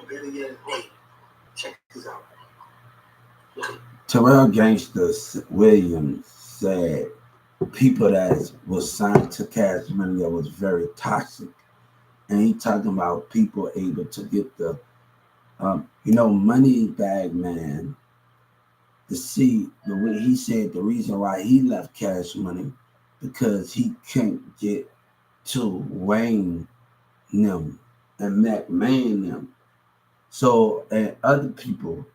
better yet, hey, check this out. Terrell Gangster Williams said people that was signed to Cash Money that was very toxic. And he talking about people able to get the, money bag man to see the way he said the reason why he left Cash Money because he couldn't get to Wayne them and McMahon them. So and other people,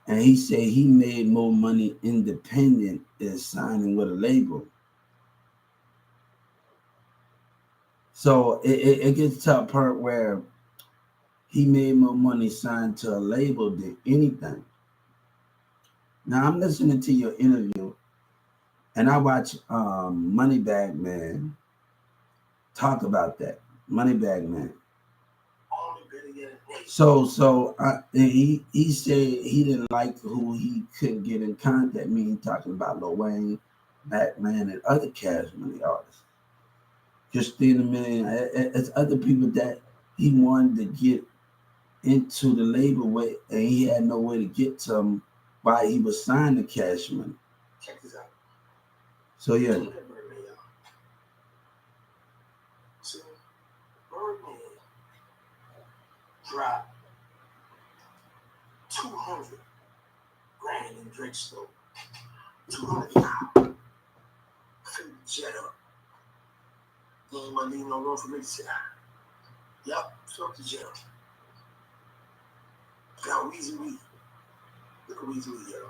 and he said he made more money independent than signing with a label. So it gets to a part where he made more money signed to a label than anything. Now I'm listening to your interview, and I watch Moneybag Man talk about that. Moneybag Man. He said he didn't like who he couldn't get in contact. Me, he talking about Lil Wayne, Batman, and other Cash Money artists. Christina Million, it's other people that he wanted to get into the label with, and he had no way to get to them while he was signed to Cash Money. Check this out. So yeah. See, Birdman dropped 200 grand in Drake store. 200,000. Jet up. He ain't gonna leave no room for me to sit down. Yup, fuck the jet up. Got Weezy Wee. Look at Weezy Wee, yo.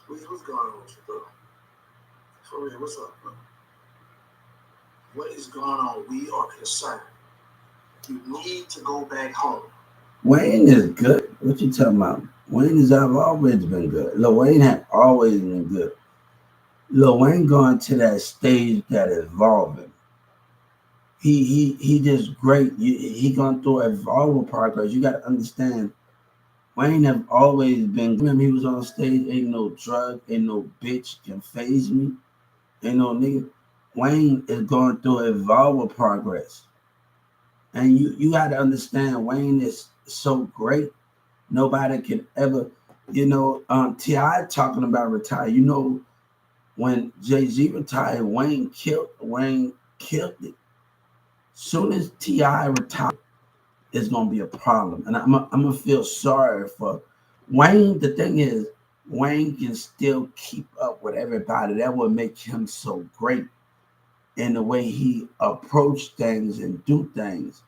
What's going on with you, bro? For real, what's up, bro? What is going on? We are concerned. You need to go back home. Wayne is good. What you talking about? Wayne has always been good. Lil Wayne have always been good. Lil Wayne going to that stage that is evolving. He just great. He gone through evolving progress. You got to understand, Wayne have always been. Remember, he was on stage. Ain't no drug, ain't no bitch can phase me. Ain't no nigga. Wayne is going through evolving progress, and you got to understand, Wayne is so great. Nobody can ever, T.I. talking about retire. When Jay-Z retired, Wayne killed it. Soon as T.I. retired, it's gonna be a problem, and I'm gonna feel sorry for Wayne. The thing is, Wayne can still keep up with everybody. That would make him so great in the way he approach things and do things.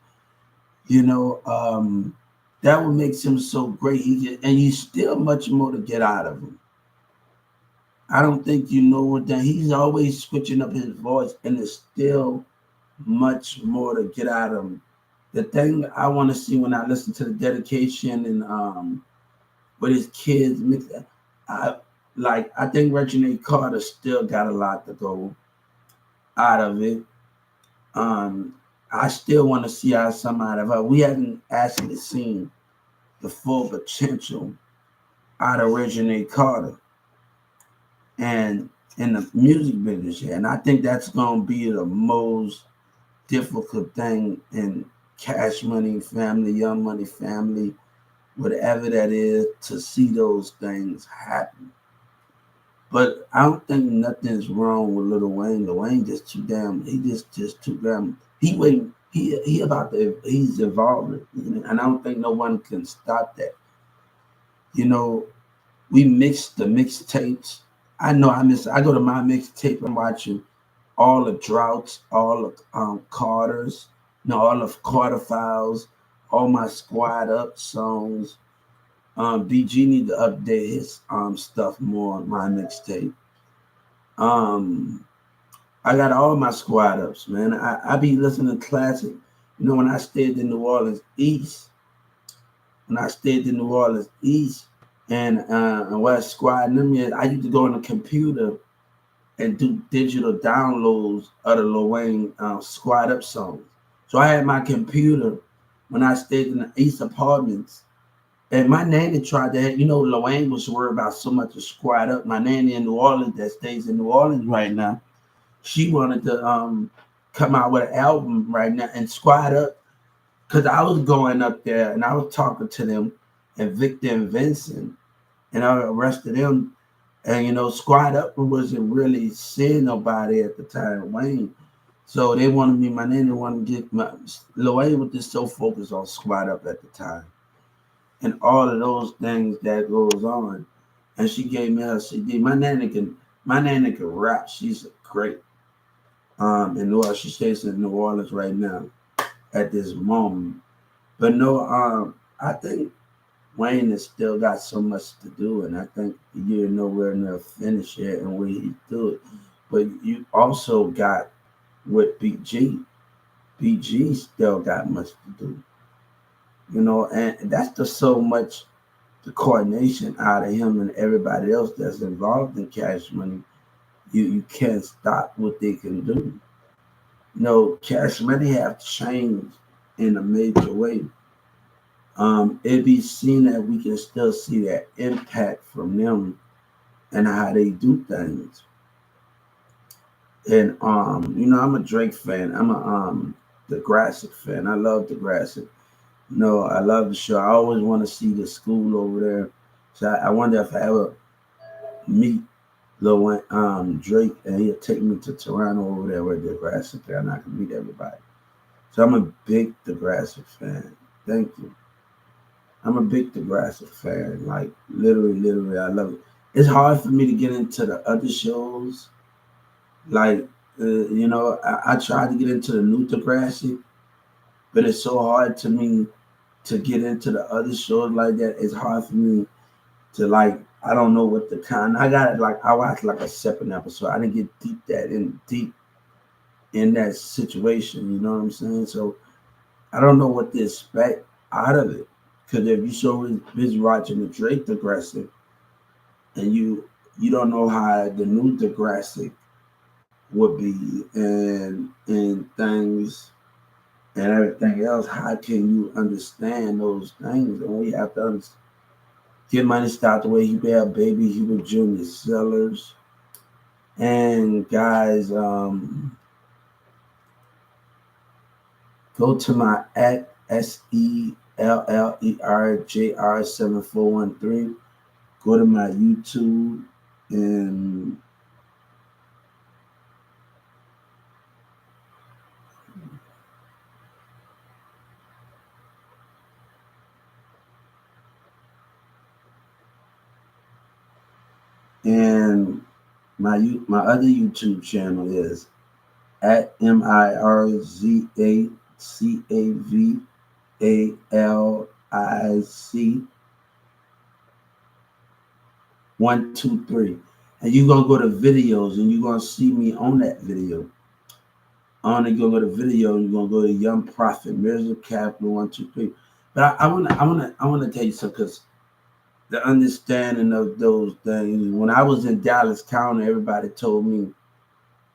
That would make him so great. And he's still much more to get out of him. I don't think that he's always switching up his voice, and it's still much more to get out of him. The thing I want to see when I listen to the dedication and with his kids, I think Reginald Carter still got a lot to go out of it. I still want to see how somebody we haven't actually seen the full potential out of Reginald Carter and in the music business here. And I think that's going to be the most difficult thing in Cash Money family, Young Money family, whatever that is, to see those things happen. But I don't think nothing's wrong with Lil Wayne. Lil Wayne just too damn. He just too damn. He's evolving, and I don't think no one can stop that. We mix the mixtapes. I know I go to my mixtape and watching all the droughts, all the Carters, all of Carter Files, all my Squad Up songs. BG need to update his stuff more on my mixtape. I got all my Squad Ups, man. I be listening to classic. When I stayed in New Orleans East, and West Squad, I used to go on the computer and do digital downloads of the Lil Wayne Squad Up songs. So I had my computer when I stayed in the East Apartments. And my nanny tried that. Lil Wayne was worried about so much of Squad Up. My nanny in New Orleans that stays in New Orleans right now, she wanted to come out with an album right now. And Squad Up Because I was going up there and I was talking to them and Victor and Vincent, and I arrested them. And Squad Up wasn't really seeing nobody at the time, Wayne. So they wanted me, my name, they wanted to get my Lil Wayne was just so focused on Squad Up at the time. And all of those things that goes on. And she gave me her CD. My nana can rap. She's great. In New Orleans, she stays in New Orleans right now at this moment. But no, I think Wayne has still got so much to do, and I think you're nowhere near finished yet and where he do it. But you also got with BG. BG still got much to do, and that's just so much the coordination out of him and everybody else that's involved in Cash Money. You can't stop what they can do. Cash Money have changed in a major way. It be seen that we can still see that impact from them and how they do things. And I'm a Drake fan. I'm a Degrassi fan. I love Degrassi. I love the show. I always want to see the school over there. So I wonder if I ever meet Drake and he'll take me to Toronto over there where Degrassi fan and I can meet everybody. So I'm a big Degrassi fan. Thank you. I'm a big Degrassi fan. Like literally, I love it. It's hard for me to get into the other shows. Like, I tried to get into the new Degrassi, but it's so hard to me to get into the other shows like that. It's hard for me to I don't know what the kind. I got it I watched like a separate episode. I didn't get deep in that situation. You know what I'm saying? So I don't know what to expect out of it. Because if you so busy watching the Drake Degrassi and you don't know how the new Degrassi would be and things and everything else, how can you understand those things? And we have to understand. Get Money Stop the way he bailed Baby Hubert Jr. Sellers. And guys, go to my at SELLERJR7413. Go to my YouTube and my other YouTube channel is at MIRZACAVALIC123. And you're gonna go to videos and you're gonna see me on that video. You're gonna go to video and you're gonna go to Young Prophet, Mirza Capital 123. But I wanna tell you something, because the understanding of those things. When I was in Dallas County, everybody told me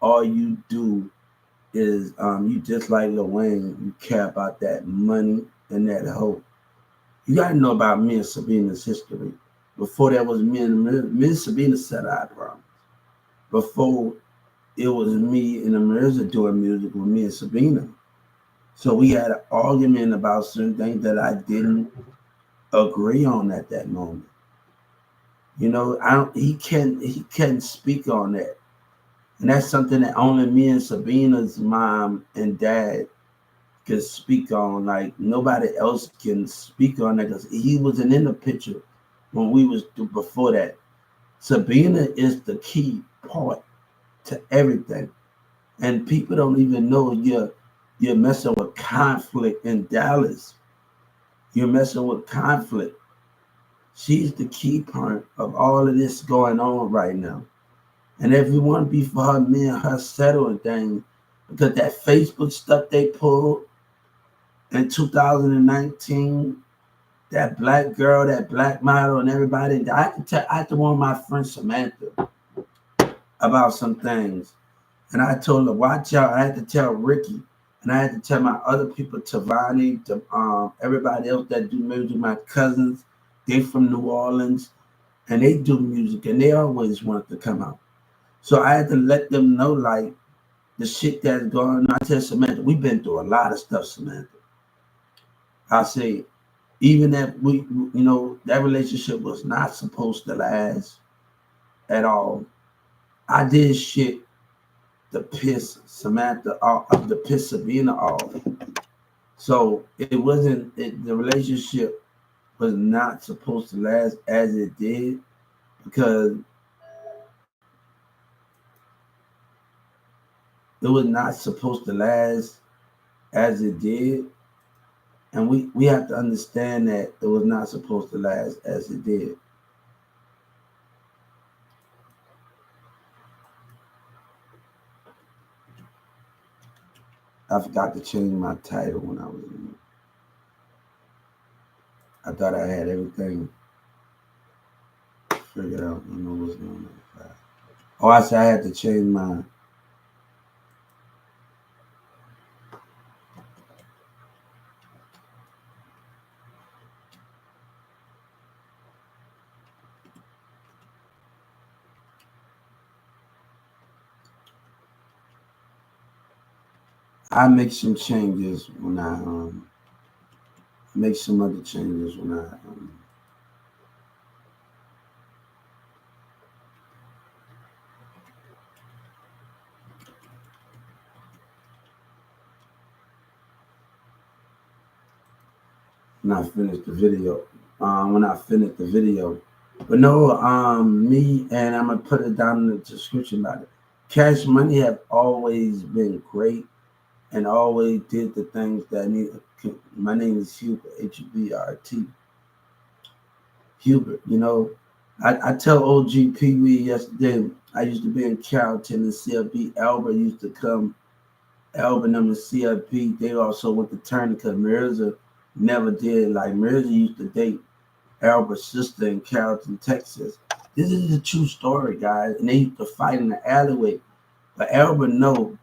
all you do is you just like Lil Wayne, you care about that money and that hope. You gotta know about me and Sabina's history. Before that was me and Sabina set our problems. Before it was me and Mirza doing music with me and Sabina. So we had an argument about certain things that I didn't agree on at that moment. He can't speak on that. And that's something that only me and Sabina's mom and dad can speak on. Like nobody else can speak on that because he wasn't in the picture when we was before that. Sabina is the key part to everything. And people don't even know you're messing with conflict in Dallas. You're messing with conflict. She's the key part of all of this going on right now. And if we want to be for her, me and her settling things, because that Facebook stuff they pulled in 2019, that black girl, that black model, and everybody, I had to warn my friend Samantha about some things. And I told her, watch out. I had to tell Ricky. And I had to tell my other people, Tavani, everybody else that do music, my cousins, they from New Orleans, and they do music, and they always want to come out. So I had to let them know, the shit that's going on. I tell Samantha, we've been through a lot of stuff, Samantha. I say, even that that relationship was not supposed to last at all. I did shit to piss Samantha off, the piss Sabina off. So it wasn't. The relationship was not supposed to last as it did because it was not supposed to last as it did, and we have to understand that it was not supposed to last as it did. I forgot to change my title when I was in. I thought I had everything figured out. I know what's going on. Oh, I said I had to change my. I make some changes when I make some other changes when I when I finish the video. When I finish the video. But no, me and I'm gonna put it down in the description about it. Cash Money have always been great and always did the things that I need. My name is Hubert, Hubert. Hubert, I tell OG Pee Wee yesterday, I used to be in Carrollton and CLB. Albert used to come, Albert and them in CLB. They also went to Turner because Mirza never did. Like Mirza used to date Albert's sister in Carrollton, Texas. This is a true story, guys. And they used to fight in the alleyway. But Albert know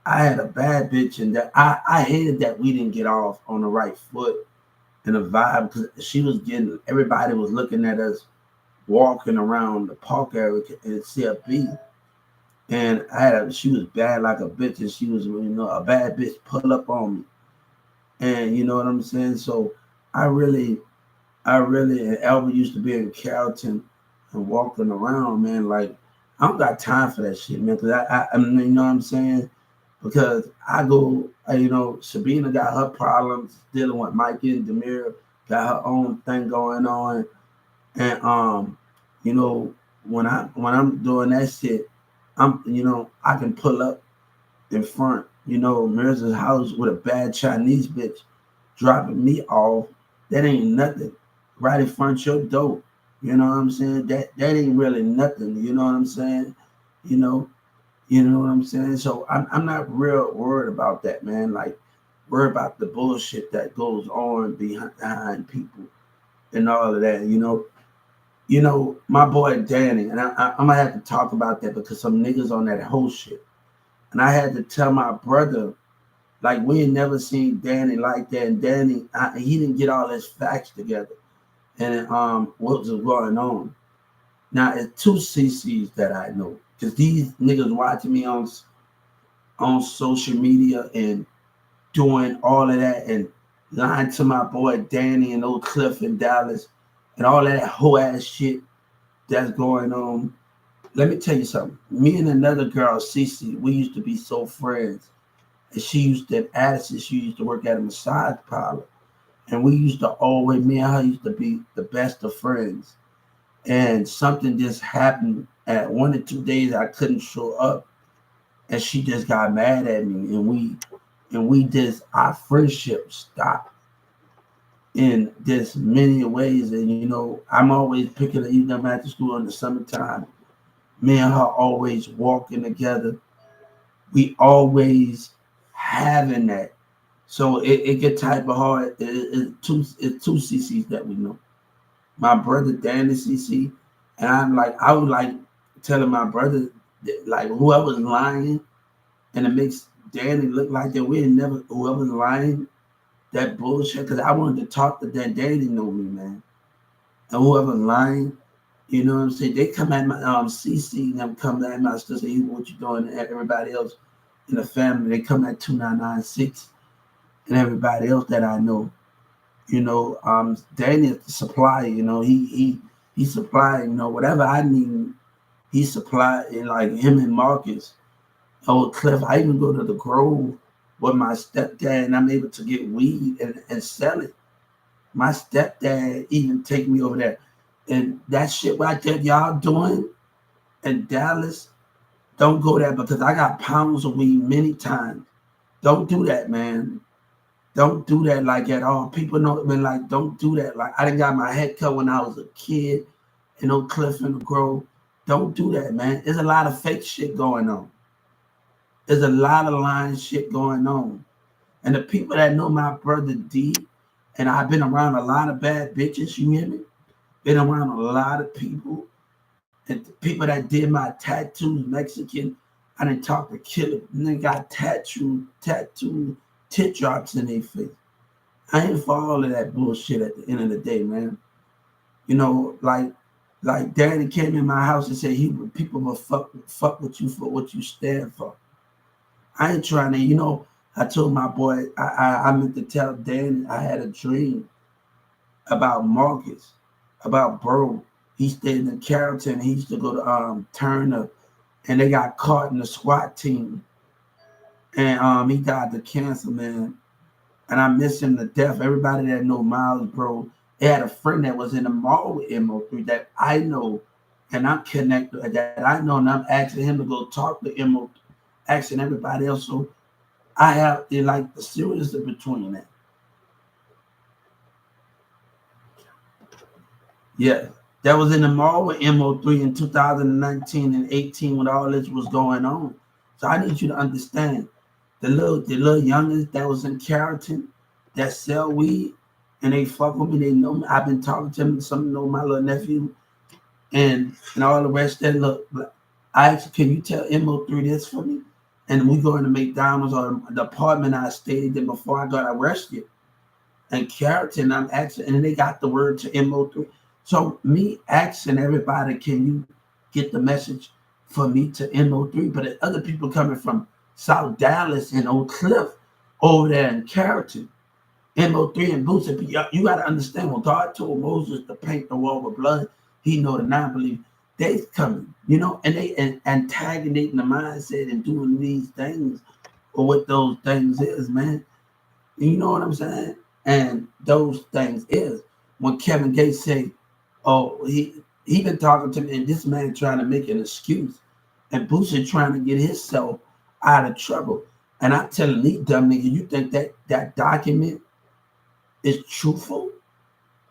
I had a bad bitch and that I hated that we didn't get off on the right foot and a vibe because she was getting, everybody was looking at us walking around the park area in CFB. And she was bad like a bitch and she was, a bad bitch pull up on me. And you know what I'm saying? So I really, and Albert used to be in Carrollton and walking around, man. Like, I don't got time for that shit, man. Cause I mean, you know what I'm saying? Because I go, Sabina got her problems dealing with Mikey and Demir, got her own thing going on. And, when I'm doing that shit, I can pull up in front, Mirza's house with a bad Chinese bitch dropping me off. That ain't nothing. Right in front of your door. You know what I'm saying? That ain't really nothing. You know what I'm saying? You know what I'm saying? So I'm not real worried about that, man. Like, worried about the bullshit that goes on behind people and all of that. My boy Danny, and I'm gonna have to talk about that because some niggas on that whole shit. And I had to tell my brother, like, we ain't never seen Danny like that. And Danny, he didn't get all his facts together. And what was going on? Now, it's two CCs that I know. Because these niggas watching me on social media and doing all of that and lying to my boy Danny and old Cliff in Dallas and all that whole ass shit that's going on. Let me tell you something. Me and another girl, Cece, we used to be so friends. And she used to have Addison. She used to work at a massage parlor. And we used to always, me and her used to be the best of friends. And something just happened at 1 or 2 days I couldn't show up. And she just got mad at me. And we just, our friendship stopped in this many ways. And I'm always picking her, even after school in the summertime. Me and her always walking together. We always having that. So it get type of hard. It's two CCs that we know. My brother Danny CC, and I would like telling my brother that, like, whoever's lying and it makes Danny look like that we ain't never, whoever's lying, that bullshit. Because I wanted to talk to that. Danny know me, man. And whoever's lying, you know what I'm saying? They come at my CC and them come at my sister, say, what you doing? And everybody else in the family, they come at 2996 and everybody else that I know. Daniel supply, he supply, whatever I need, he supply, and like him and Marcus, Cliff. I even go to the Grove with my stepdad, and I'm able to get weed and sell it. My stepdad even take me over there. And that shit right there y'all doing in Dallas, don't go there because I got pounds of weed many times. Don't do that, man. Don't do that like at all. People know, man, like, don't do that. Like, I done got my head cut when I was a kid in Oak Cliff and the Grove. Don't do that, man. There's a lot of fake shit going on. There's a lot of lying shit going on. And the people that know my brother D, and I've been around a lot of bad bitches, you hear me? Been around a lot of people. And the people that did my tattoos, Mexican, I didn't talk to killer. And they got tattoo tit drops in their face. I ain't for all of that bullshit at the end of the day, man. Like Daddy came in my house and said people will fuck with you for what you stand for. I ain't trying to, I told my boy, I meant to tell Danny I had a dream about Marcus, about Bro. He stayed in Carrollton. He used to go to Turner, and they got caught in the SWAT team. And he died of cancer, man. And I miss him to death. Everybody that know Miles, bro, they had a friend that was in the mall with MO3 that I know, and I'm connected, that I know, and I'm asking him to go talk to MO3, asking everybody else. So I have like the seriousness between that. Yeah, that was in the mall with MO3 in 2019 and 18 when all this was going on. So I need you to understand the little youngins that was in Carrollton that sell weed and they fuck with me. They know me. I've been talking to them. Some know my little nephew and all the rest. That look, I asked, can you tell MO3 this for me? And we go into McDonald's or the apartment I stayed in before I got arrested. And Carrollton, I'm asking, and they got the word to MO3. So me asking everybody, can you get the message for me to MO3? But other people coming from South Dallas and Oak Cliff over there in Carrollton, MO3 and Boots. You got to understand, when God told Moses to paint the wall with blood, he know the non-believers. They coming, and they antagonating the mindset and doing these things or what those things is, man. You know what I'm saying? And those things is when Kevin Gates say, oh, he been talking to me, and this man trying to make an excuse, and Boosie trying to get himself out of trouble. And I telling these dumb niggas, you think that document is truthful?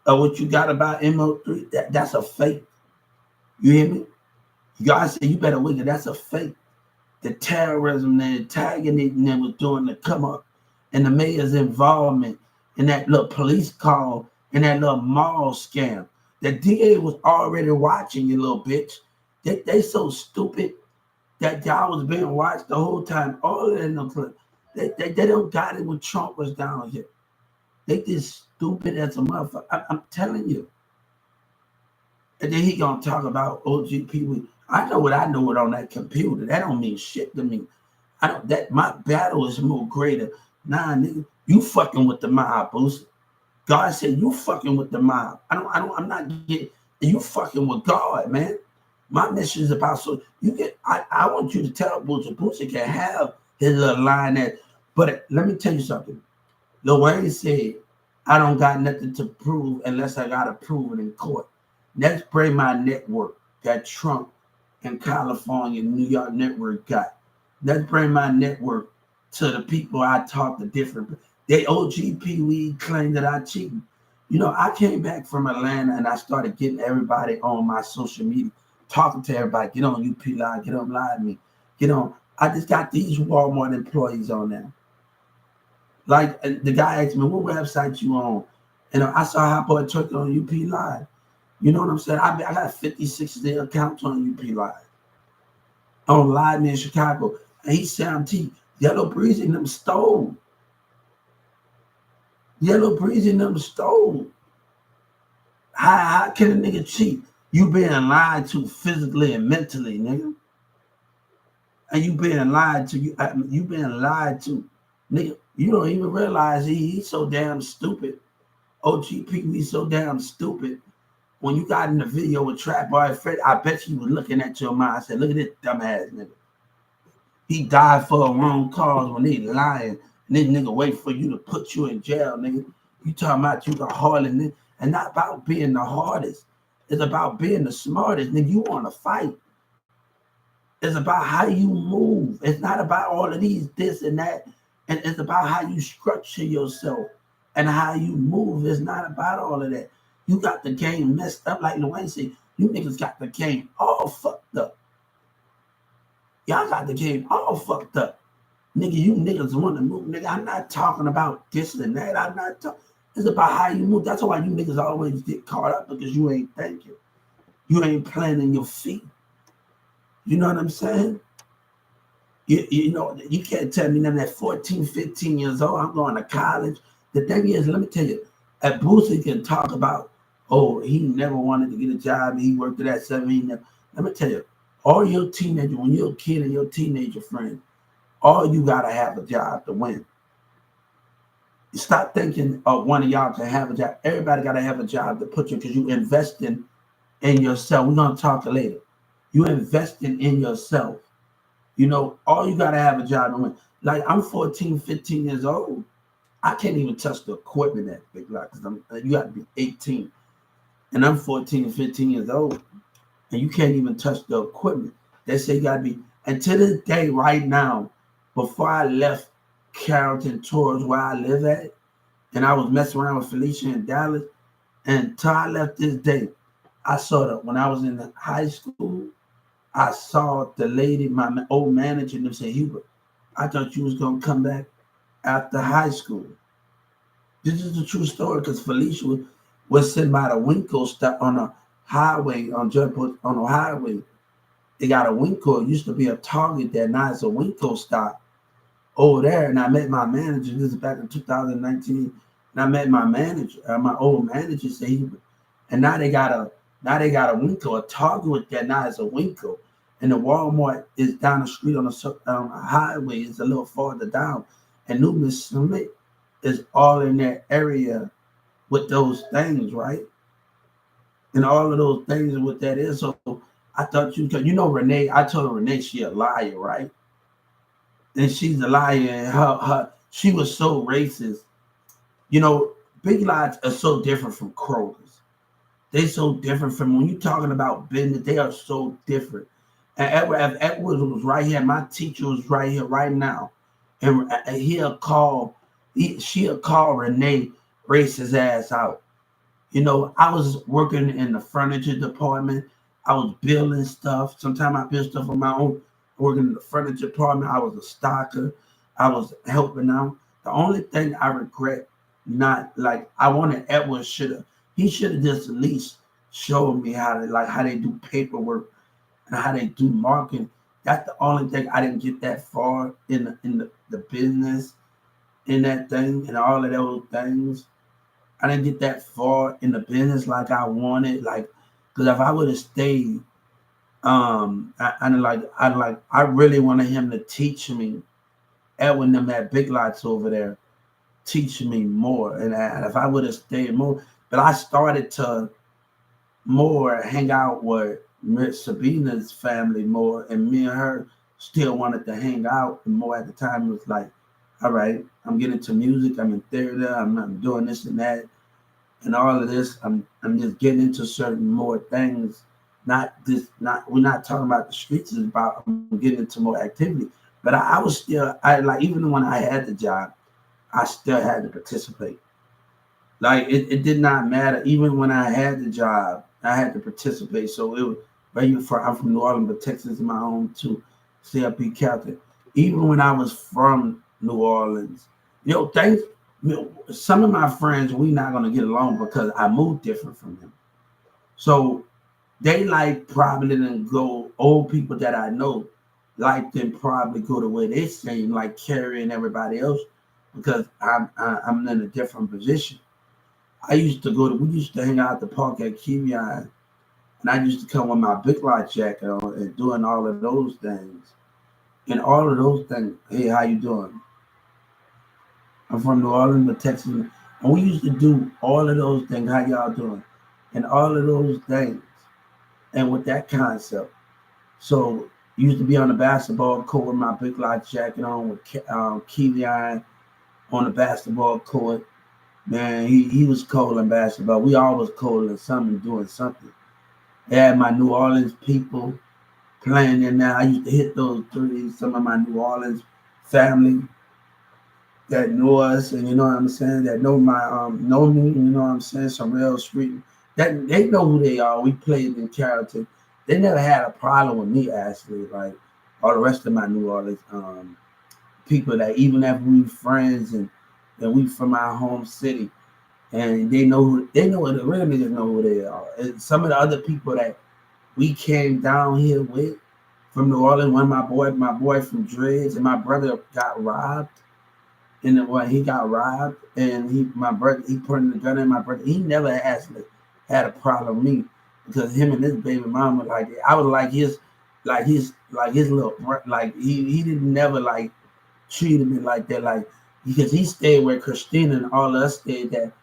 Or what you got about MO3? That's a fake. You hear me? God said you better wake it. That's a fake. The terrorism, the antagonism that was doing to come up, and the mayor's involvement in that little police call and that little mall scam. The DA was already watching you, little bitch. They so stupid that y'all was being watched the whole time. All of them, they don't got it when Trump was down here. They just stupid as a motherfucker. I'm telling you. And then he gonna talk about OGP. I know what I know it on that computer. That don't mean shit to me. I don't. That my battle is more greater. Nah, nigga, you fucking with the mob, Boosie. God said you fucking with the mob. I'm not getting. You fucking with God, man. My mission is about so you get. I want you to tell Boosie. Boosie can have his little line that. But let me tell you something. Lil Wayne said, "I don't got nothing to prove unless I got to prove it in court." Let's bring my network that Trump and California, New York network got. Let's bring my network to the people I talk to different. They OGP weed claim that I cheated. I came back from Atlanta and I started getting everybody on my social media, talking to everybody. Get on UP Live, get on Live Me, get on. I just got these Walmart employees on there. Like the guy asked me, what website you on? And I saw Hot Boy Turkey on UP Live. You know what I'm saying? I got 50, 60 accounts on UP Live. On Live Me in Chicago. And he said, I'm T. Yellow Breeze in them stole. Yellow Breeze in them stole. How can a nigga cheat? You being lied to physically and mentally, nigga. And you being lied to. You being lied to. Nigga, you don't even realize he's so damn stupid. OGP, we so damn stupid. When you got in the video with Trap Boy Fred, I bet you was looking at your mind. I said, look at this dumbass nigga. He died for a wrong cause when they lying. And this nigga wait for you to put you in jail, nigga. You talking about you the hardest, nigga. And not about being the hardest. It's about being the smartest, nigga. You want to fight. It's about how you move. It's not about all of these, this and that. And it's about how you structure yourself and how you move. It's not about all of that. You got the game messed up, like Dwayne said. You niggas got the game all fucked up. Y'all got the game all fucked up. Nigga, you niggas want to move. Nigga, I'm not talking about this and that. I'm not talking. It's about how you move. That's why you niggas always get caught up, because you ain't thinking. You ain't planting your feet. You know what I'm saying? You know, you can't tell me nothing at 14, 15 years old, I'm going to college. The thing is, let me tell you, at Boosie can talk about, oh, he never wanted to get a job. He worked at that 7. Let me tell you, all your teenager, when you're a kid and your teenager friend, all you got to have a job to win. You stop thinking one of y'all can have a job. Everybody got to have a job to put you, because you investing in yourself. We're going to talk later. You investing in yourself. You know, all you got to have a job to win. Like, I'm 14, 15 years old. I can't even touch the equipment at Big Lock, because you got to be 18. And I'm 14 15 years old. And you can't even touch the equipment. They say you got to be. And to this day, right now, before I left Carrollton towards where I live at, and I was messing around with Felicia in Dallas, and until I left this day, I saw that when I was in high school, I saw the lady, my old manager, and them say, Hubert, I thought you was going to come back after high school. This is the true story, because Felicia was sitting by the Winkle stop on a highway, on a highway. They got a Winkle. It used to be a Target there. Now it's a Winkle stop over there. And I met my manager. This is back in 2019. And I met my manager, my old manager, said, Hubert. And now they got a Winkle, a Target with that. Now it's a Winkle. And the Walmart is down the street on a highway. It's a little farther down. And New Miss Smith is all in that area with those things, right? And all of those things and what that is. So I thought you know, Renee, I told her Renee, she a liar, right? And she's a liar. And she was so racist. You know, Big Lots are so different from Kroger's. They so different from, when you're talking about business, they are so different. And Edwards was right here. My teacher was right here right now. And she'll call Renee racist ass out. You know, I was working in the furniture department. I was building stuff. Sometimes I build stuff on my own. Working in the furniture department. I was a stocker. I was helping out. The only thing I regret, not like, I wanted Edwards should have just at least showed me how they do paperwork and how they do marketing. That's the only thing. I didn't get that far in the business, in that thing, and all of those things. I didn't get that far in the business like I wanted. Like, because if I would have stayed, I really wanted him to teach me. Edwin them at Big Lots over there, teach me more. And if I would have stayed more, but I started to more hang out with Sabina's family more, and me and her still wanted to hang out and more. At the time, it was like, all right, I'm getting into music, I'm in theater, I'm doing this and that, and all of this. I'm just getting into certain more things. We're not talking about the streets, it's about I'm getting into more activity. But I was still, even when I had the job, I still had to participate. Like, it did not matter. Even when I had the job, I had to participate. So it was, I'm from New Orleans, but Texas is my home too. CLP Captain. Even when I was from New Orleans, some of my friends, we not gonna get along because I moved different from them. So they probably didn't go. Old people that I know them probably go the way they seem, like Carrie and everybody else, because I'm in a different position. We used to hang out at the park at Kivion, and I used to come with my Big Lot jacket on and doing all of those things. And all of those things, hey, how you doing? I'm from New Orleans, but Texas. And we used to do all of those things. How y'all doing? And all of those things. And with that concept. So used to be on the basketball court with my big light jacket on with Kevion on the basketball court. Man, he was cold in basketball. We all was cold in something, doing something. I had my New Orleans people playing in there. I used to hit those threes. Some of my New Orleans family that know us, and you know what I'm saying, that know me, you know what I'm saying, some real street. That they know who they are. We played in character. They never had a problem with me actually, like all the rest of my New Orleans people that even if we friends and we from our home city and they know what the real niggas know who they are. And some of the other people that we came down here with from New Orleans, one of my boy from Dreads, and my brother got robbed. And when he got robbed, and my brother, he put in the gun in my brother. He never actually had a problem with me because him and his baby mama, like I was like his little like he didn't never like treated me like that, like because he stayed where Christina and all of us stayed there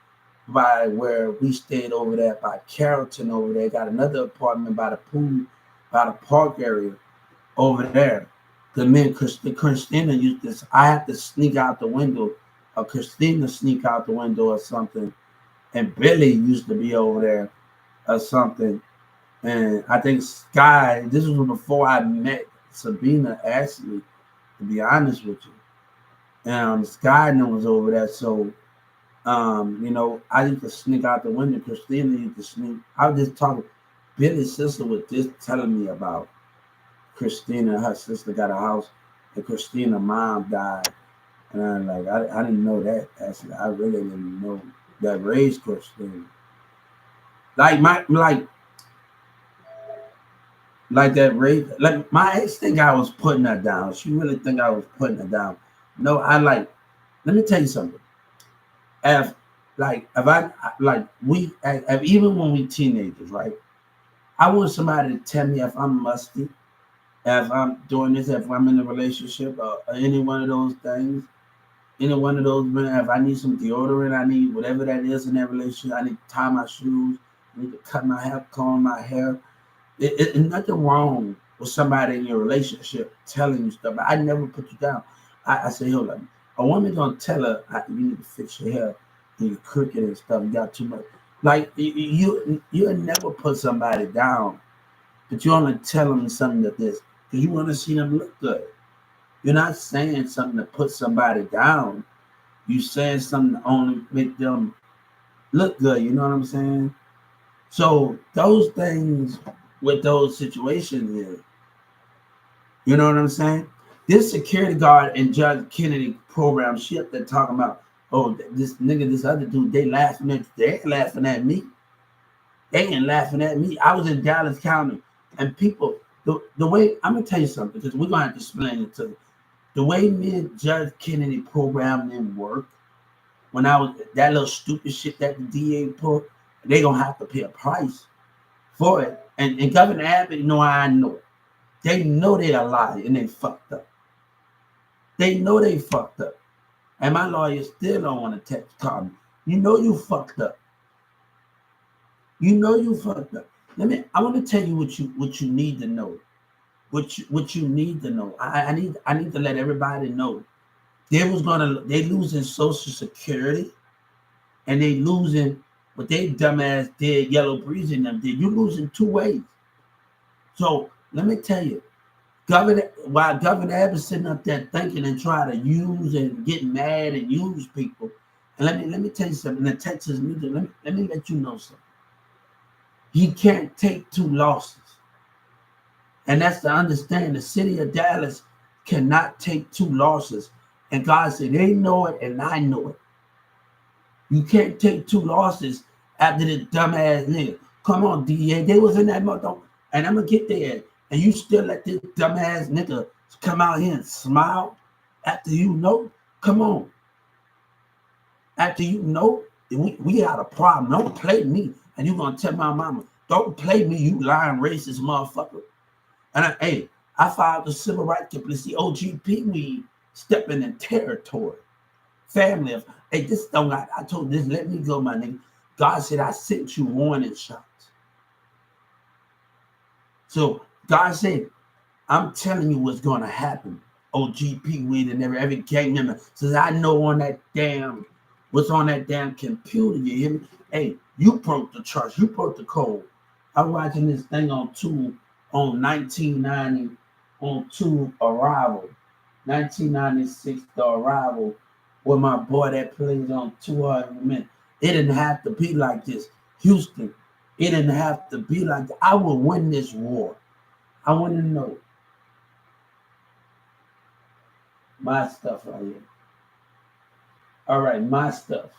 by where we stayed over there by Carrollton over there. Got another apartment by the pool, by the park area over there. The men, Christina used this. I had to sneak out the window, or Christina sneak out the window or something. And Billy used to be over there or something. And I think Sky, this was before I met Sabina actually, to be honest with you. Sky was over there. So, I used to sneak out the window. Christina used to sneak. I was just talking. Billy's sister was just telling me about Christina, her sister got a house, and Christina's mom died. And I'm like, I didn't know that. Actually, I really didn't know that raised Christina. Like that raised, like my ex think I was putting her down. She really think I was putting her down. No, let me tell you something. If if I like we if, even when we teenagers, right? I want somebody to tell me if I'm musty, if I'm doing this, if I'm in a relationship, or any one of those things, any one of those, if I need some deodorant, I need whatever that is in that relationship, I need to tie my shoes, I need to cut my hair, comb my hair. It's nothing wrong with somebody in your relationship telling you stuff, but I never put you down. I say, hold on, a woman gonna tell her, you need to fix your hair, and you're crooked and stuff, you got too much. Like, you never put somebody down, but you only tell them something that this, because you want to see them look good. You're not saying something to put somebody down. You saying something to only make them look good. You know what I'm saying? So those things with those situations is, you know what I'm saying? This security guard and Judge Kennedy program shit they're talking about, oh, this nigga, this other dude, they ain't laughing at me. They ain't laughing at me. I was in Dallas County, and people, the way, I'm gonna tell you something, because we're gonna have to explain it to you. The way me and Judge Kennedy program didn't work, when I was that little stupid shit that the DA put, they gonna have to pay a price for it. And Governor Abbott, I know it. They know they a lie and they fucked up. They know they fucked up. And my lawyer still don't want to call me. You know you fucked up. You know you fucked up. I want to tell you what you need to know. What you need to know. I need to let everybody know. They losing Social Security, and they losing what they dumbass did, yellabeezy and them did. You losing two ways. So let me tell you, while Governor Abbott sitting up there thinking and trying to use and get mad and use people, and let me tell you something. The Texas media, let me let you know something. He can't take two losses. And that's to understand the city of Dallas cannot take two losses. And God said, they know it and I know it. You can't take two losses after this dumbass nigga. Come on, DA. They was in that mother, and I'm going to get there. And you still let this dumbass nigga come out here and smile after you know? Come on. After you know, we got a problem. Don't play me. And you going to tell my mama, don't play me, you lying racist motherfucker. And I filed the civil rights complaint. See, OGP, we stepping in territory. family. Hey, this don't got, I told this, let me go, my nigga. God said, I sent you warning shots. So God said, I'm telling you what's going to happen. OGP weed and every gang member says, I know on that damn, what's on that damn computer, you hear me? Hey, you broke the trust, you broke the code. I'm watching this thing on 1990, on Arrival, 1996, The Arrival, with my boy that plays on 200 minutes. It didn't have to be like this. Houston, it didn't have to be like that. I will win this war. I want to know my stuff right here. All right, my stuff.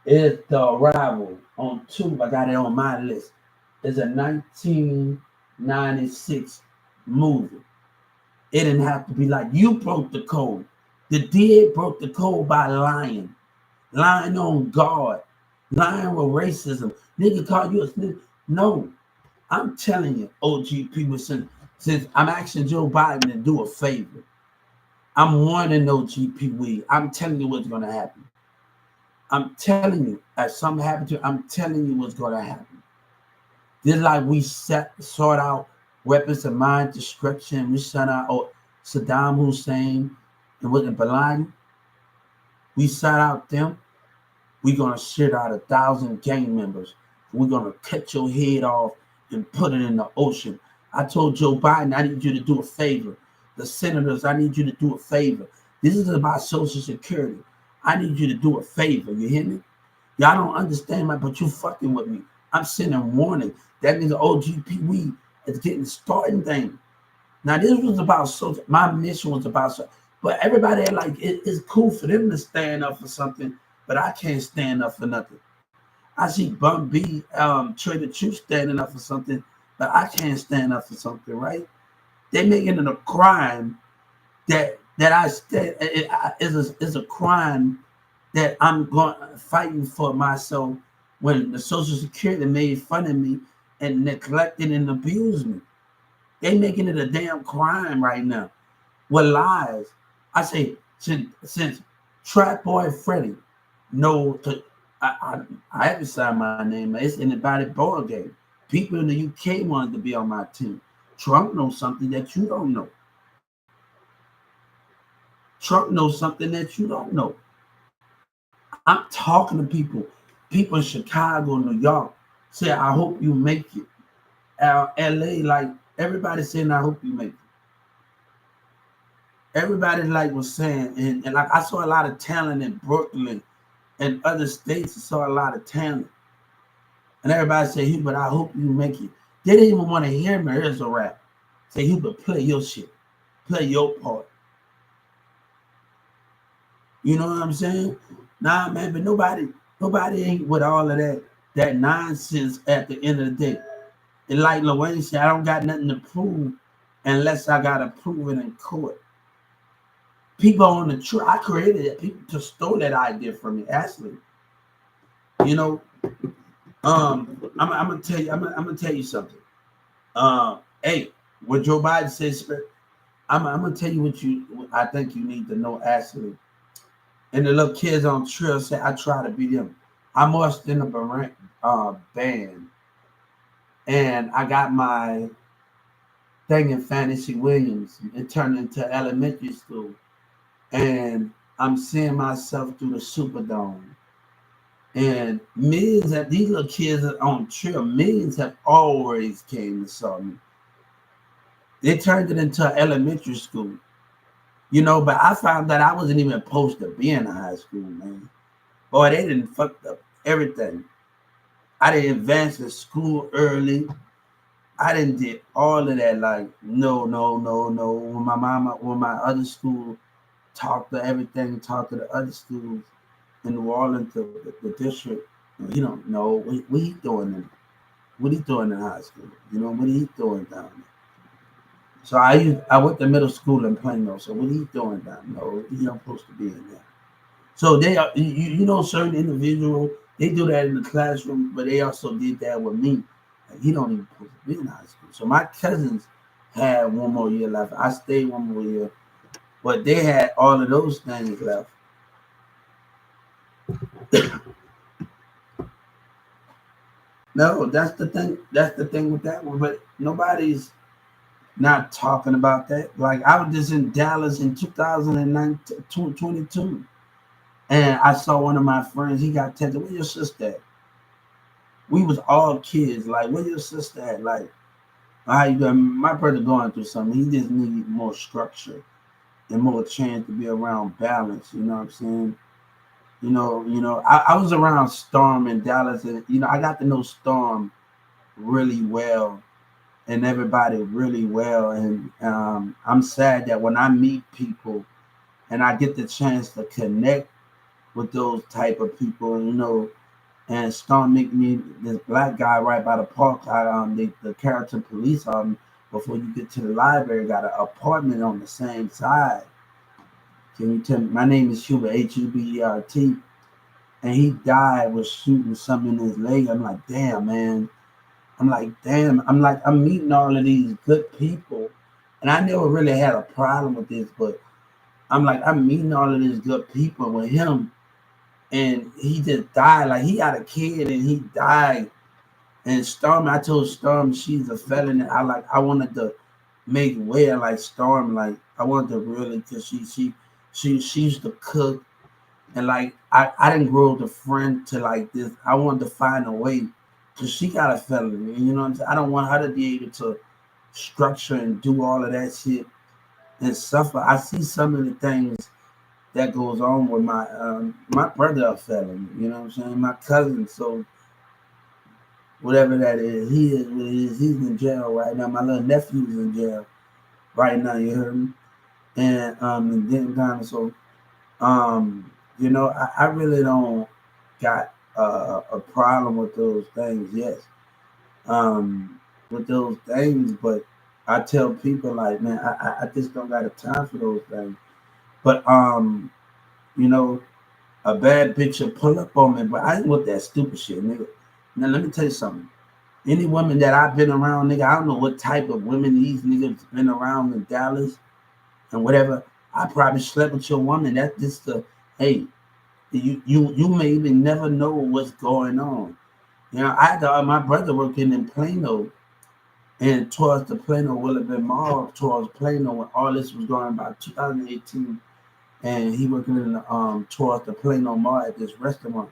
It's The Arrival on 2. I got it on my list. It's a 1996 movie. It didn't have to be like you broke the code. The DA broke the code by lying on God, lying with racism. Nigga called you a snitch. No, I'm telling you, OG people, since I'm asking Joe Biden to do a favor, I'm warning OGP weed. I'm telling you what's going to happen. I'm telling you, as something happened to you, I'm telling you what's going to happen. Just like we sort out weapons of mass destruction, we sent out Saddam Hussein and with the Bin Laden, we sort out them. We're going to shit out 1,000 gang members. We're going to cut your head off and put it in the ocean. I told Joe Biden, I need you to do a favor. The senators, I need you to do a favor. This is about Social Security. I need you to do a favor. You hear me? Y'all don't understand, but you fucking with me. I'm sending warning. That means the OGP weed is getting starting thing. Now, this was about social. My mission was about social. But everybody like, it's cool for them to stand up for something, but I can't stand up for nothing. I see Bum B, Trey the Truth standing up for something, but I can't stand up for something, right? They're making it a crime that I stand. Is a crime that I'm fighting for myself when the Social Security made fun of me and neglected and abused me. They making it a damn crime right now with lies. I say since Trap Boy Freddy, I haven't signed my name. It's in the body ball game. People in the UK wanted to be on my team. Trump knows something that you don't know. Trump knows something that you don't know. I'm talking to people in Chicago, New York, say, I hope you make it. LA, like everybody saying, I hope you make it. Everybody like was saying, and like I saw a lot of talent in Brooklyn and other states. I saw a lot of talent. And everybody said, Hubert, I hope you make it. They didn't even want to hear me as a rap. Say, Hubert, play your shit. Play your part. You know what I'm saying? Nah, man, but nobody ain't with all of that nonsense at the end of the day. And like Lil Wayne said, I don't got nothing to prove unless I got to prove it in court. People on the truth, I created it. People just stole that idea from me, actually. You know, I'm gonna tell you, I'm gonna tell you something. Hey, what Joe Biden says, I'm gonna tell you what I think you need to know, actually. And the little kids on Trill say, I try to be them. I marched in a band, and I got my thing in Fantasy Williams. It turned into elementary school, and I'm seeing myself through the Superdome. And millions of these little kids on Trill, millions have always came and saw me. They turned it into elementary school. You know, but I found that I wasn't even supposed to be in high school, man. Boy, they didn't fucked up everything. I didn't advance in school early. I didn't did all of that. Like, no. When my other school talked to everything, talked to the other schools in New Orleans, the district, he don't know what he doing in high school. You know, what he doing down there. So I went to middle school in Plano. So what he doing down there? No, he not supposed to be in there. So they are, you know, certain individuals, they do that in the classroom, but they also did that with me. Like, he don't even supposed to be in high school. So my cousins had one more year left. I stayed one more year, but they had all of those things left. No, that's the thing. That's the thing with that one. But nobody's not talking about that. Like I was just in Dallas in 2022, and I saw one of my friends. He got tested. Where your sister at? We was all kids. Like where your sister at? Like how you doing? My brother going through something. He just need more structure and more chance to be around balance. You know what I'm saying? I was around Storm in Dallas, and I got to know Storm really well and everybody really well. And I'm sad that when I meet people and I get the chance to connect with those type of people, and Storm make me this black guy right by the park. The Carrollton police before you get to the library got an apartment on the same side. Can you tell me? My name is Hubert, Hubert, and he died with shooting something in his leg. I'm like, damn, man. I'm like, damn. I'm meeting all of these good people, and I never really had a problem with this, but I'm like, I'm meeting all of these good people with him, and he just died. Like he had a kid, and he died. And Storm, I told Storm she's a felon. I wanted to make way like Storm. Like I wanted to really, cause she used to cook. And like I didn't grow up a friend to like this. I wanted to find a way because she got a felony. You know what I'm saying? I don't want her to be able to structure and do all of that shit and suffer. I see some of the things that goes on with my brother a felony. You know what I'm saying? My cousin. So whatever that is, he is what he is. He's in jail right now. My little nephew's in jail right now. You heard me? And then kind of so. I really don't got a problem with those things. Yes, with those things, but I tell people like, man, I just don't got a time for those things. But you know, a bad bitch will pull up on me, but I ain't with that stupid shit, nigga. Now let me tell you something. Any woman that I've been around, nigga, I don't know what type of women these niggas been around in Dallas and whatever. I probably slept with your woman. That's just hey, you may even never know what's going on. I had my brother working in Plano, and towards the Plano Willoughby Mall, towards Plano when all this was going about 2018, and he working in the towards the Plano Mall at this restaurant,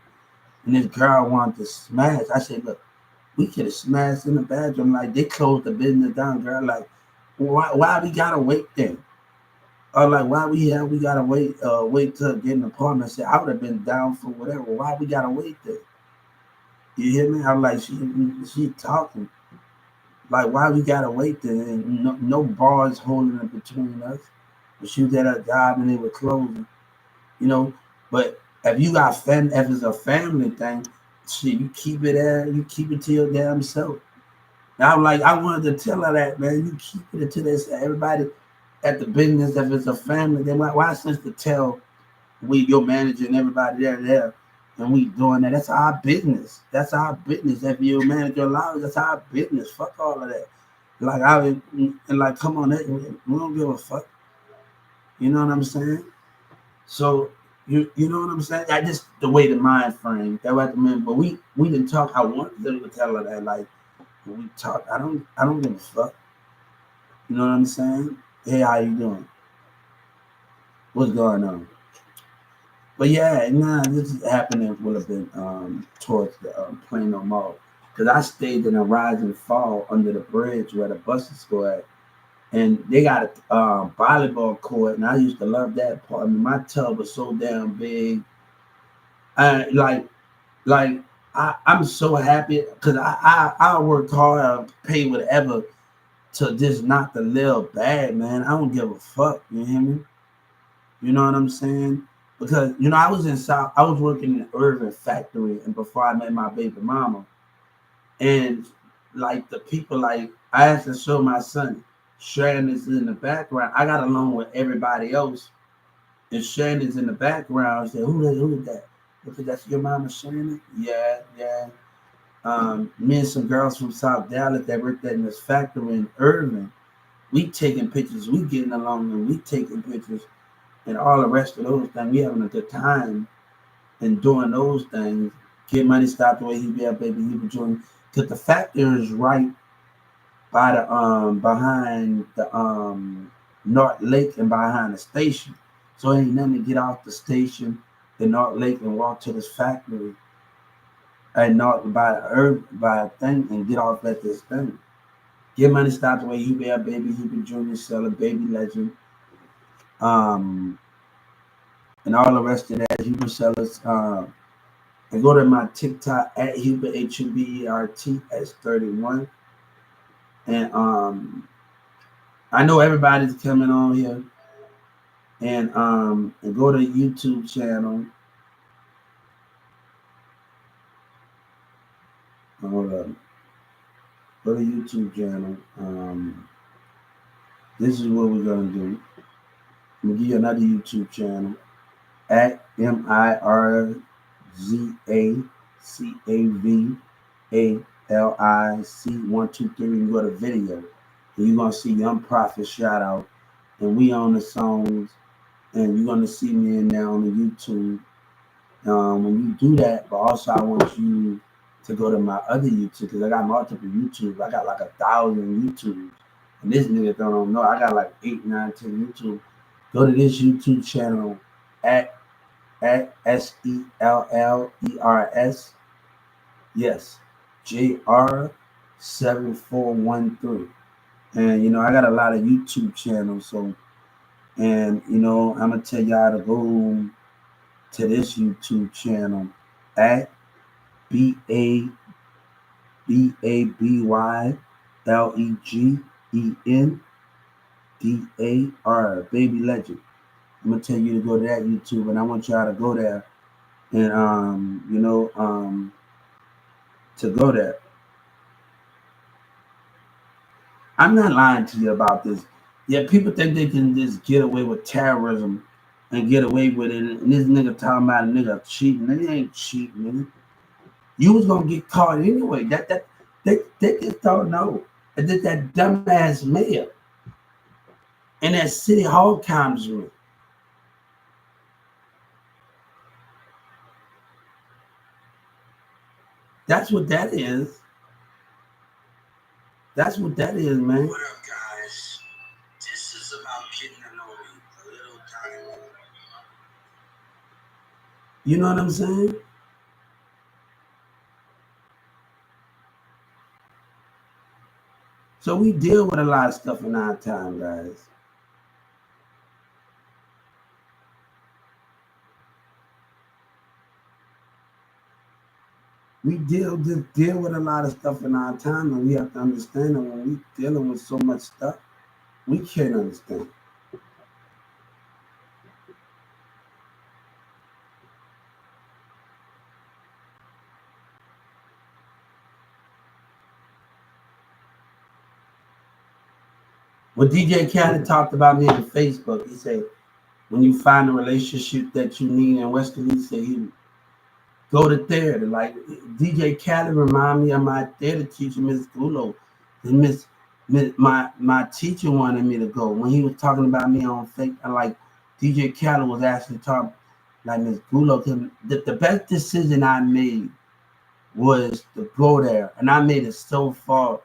and this girl wanted to smash. I said, look, we could have smashed in the bathroom. Like they closed the business down, girl. Like, why we gotta wait then? Or like why we gotta wait till get an apartment. I said I would have been down for whatever. Why we gotta wait there? You hear me? I'm like she talking. Like why we gotta wait there? And no bars holding it between us. But she was at her job and they were closing. You know, but if you got if it's a family thing, shit, you keep it there. You keep it to your damn self. And I'm like, I wanted to tell her that, man. You keep it to this. Everybody at the business, if it's a family, then why sense to tell your manager and everybody there, and we doing that? That's our business. That's our business. If your manager allows, that's our business. Fuck all of that. Like and like, come on, we don't give a fuck. You know what I'm saying? So you know what I'm saying? I just the way the mind frame. That what I mean. But we didn't talk. I wanted them to tell her that like when we talk. I don't give a fuck. You know what I'm saying? Hey, how you doing? What's going on? But yeah, nah, this is happening would have been towards the Plano Mall. Because I stayed in a rise and fall under the bridge where the buses go at. And they got a volleyball court, and I used to love that part. I mean, my tub was so damn big. I I'm so happy because I worked hard, pay whatever to just not to live bad, man. I don't give a fuck. You hear me? You know what I'm saying? Because I was I was working in an urban factory, and before I met my baby mama, and like the people, like I had to show my son, Sharon is in the background. I got along with everybody else, and Sharon is in the background. I said, who is that? Because that's your mama, Sharon? Yeah, yeah. Me and some girls from South Dallas that worked in this factory in Irving, we taking pictures, we getting along, and we taking pictures, and all the rest of those things. We having a good time. and doing those things. Get money, stop the way he be up, baby, he be doing. Cause the factor is right by the behind the North Lake and behind the station. So ain't nothing to get off the station, the North Lake, and walk to this factory and not by herb by a thing and get off at this thing. Get money, stop the way you be a baby, he be junior seller, baby legend, um, and all the rest of that. Huber sellers, and go to my TikTok at Huber HUBERTS31. And I know everybody's coming on here, and go to YouTube channel. Hold up. Go to YouTube channel. This is what we're gonna do. I'm gonna give you another YouTube channel at MIRZACAVALIC123. You go to video, and you're gonna see Young Prophet shout out, and we on the songs, and you're gonna see me in there on the YouTube. When you do that, but also I want you to go to my other YouTube because I got multiple YouTubes. I got like 1,000 YouTubes, and this nigga don't know. I got like 8, 9, 10 YouTube. Go to this YouTube channel at SELLERS, yes, JR7413. And I got a lot of YouTube channels, so I'm gonna tell y'all to go to this YouTube channel at BABYLEGENDAR, Baby Legend. I'm gonna tell you to go to that YouTube, and I want y'all to go there and to go there. I'm not lying to you about this. Yeah, people think they can just get away with terrorism and get away with it. And this nigga talking about a nigga cheating. They ain't cheating, nigga. You was gonna get caught anyway. They just don't know. And that dumbass mayor and that city hall councilman. That's what that is. That's what that is, man. What up, guys? This is about getting to know me a little time. You know what I'm saying? So we deal with a lot of stuff in our time, guys. We deal with a lot of stuff in our time, and we have to understand that when we dealing with so much stuff, we can't understand. When DJ Khaled talked about me on Facebook, he said, when you find a relationship that you need in Western, he said he go to therapy. Like DJ Khaled remind me of my theater teacher, Miss Gulo. My teacher wanted me to go when he was talking about me on fake. Like DJ Khaled was actually talking like Miss Gulo. The best decision I made was to go there, and I made it so far.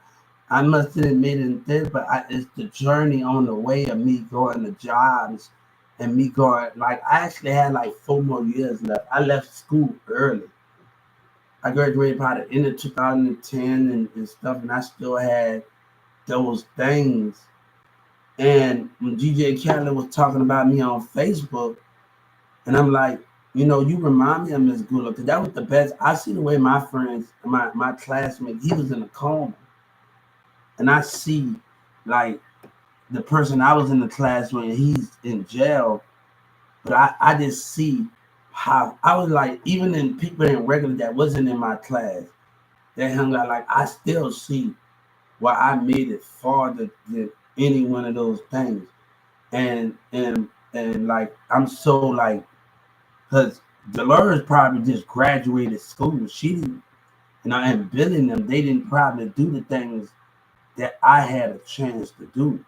I must have made it in there, but it's the journey on the way of me going to jobs and me going. Like I actually had like 4 more years left. I left school early. I graduated by the end of 2010 and stuff, and I still had those things. And when DJ Khaled was talking about me on Facebook, and I'm like, you remind me of Miss Gula, because that was the best. I see the way my friends, my classmate, he was in a coma. And I see like the person I was in the class with, he's in jail. But I just see how I was like, even in people in regular that wasn't in my class, they hung out, like I still see why I made it farther than any one of those things. And like I'm so like, because Dolores probably just graduated school. She didn't, and Billy and them, they didn't probably do the things that I had a chance to do.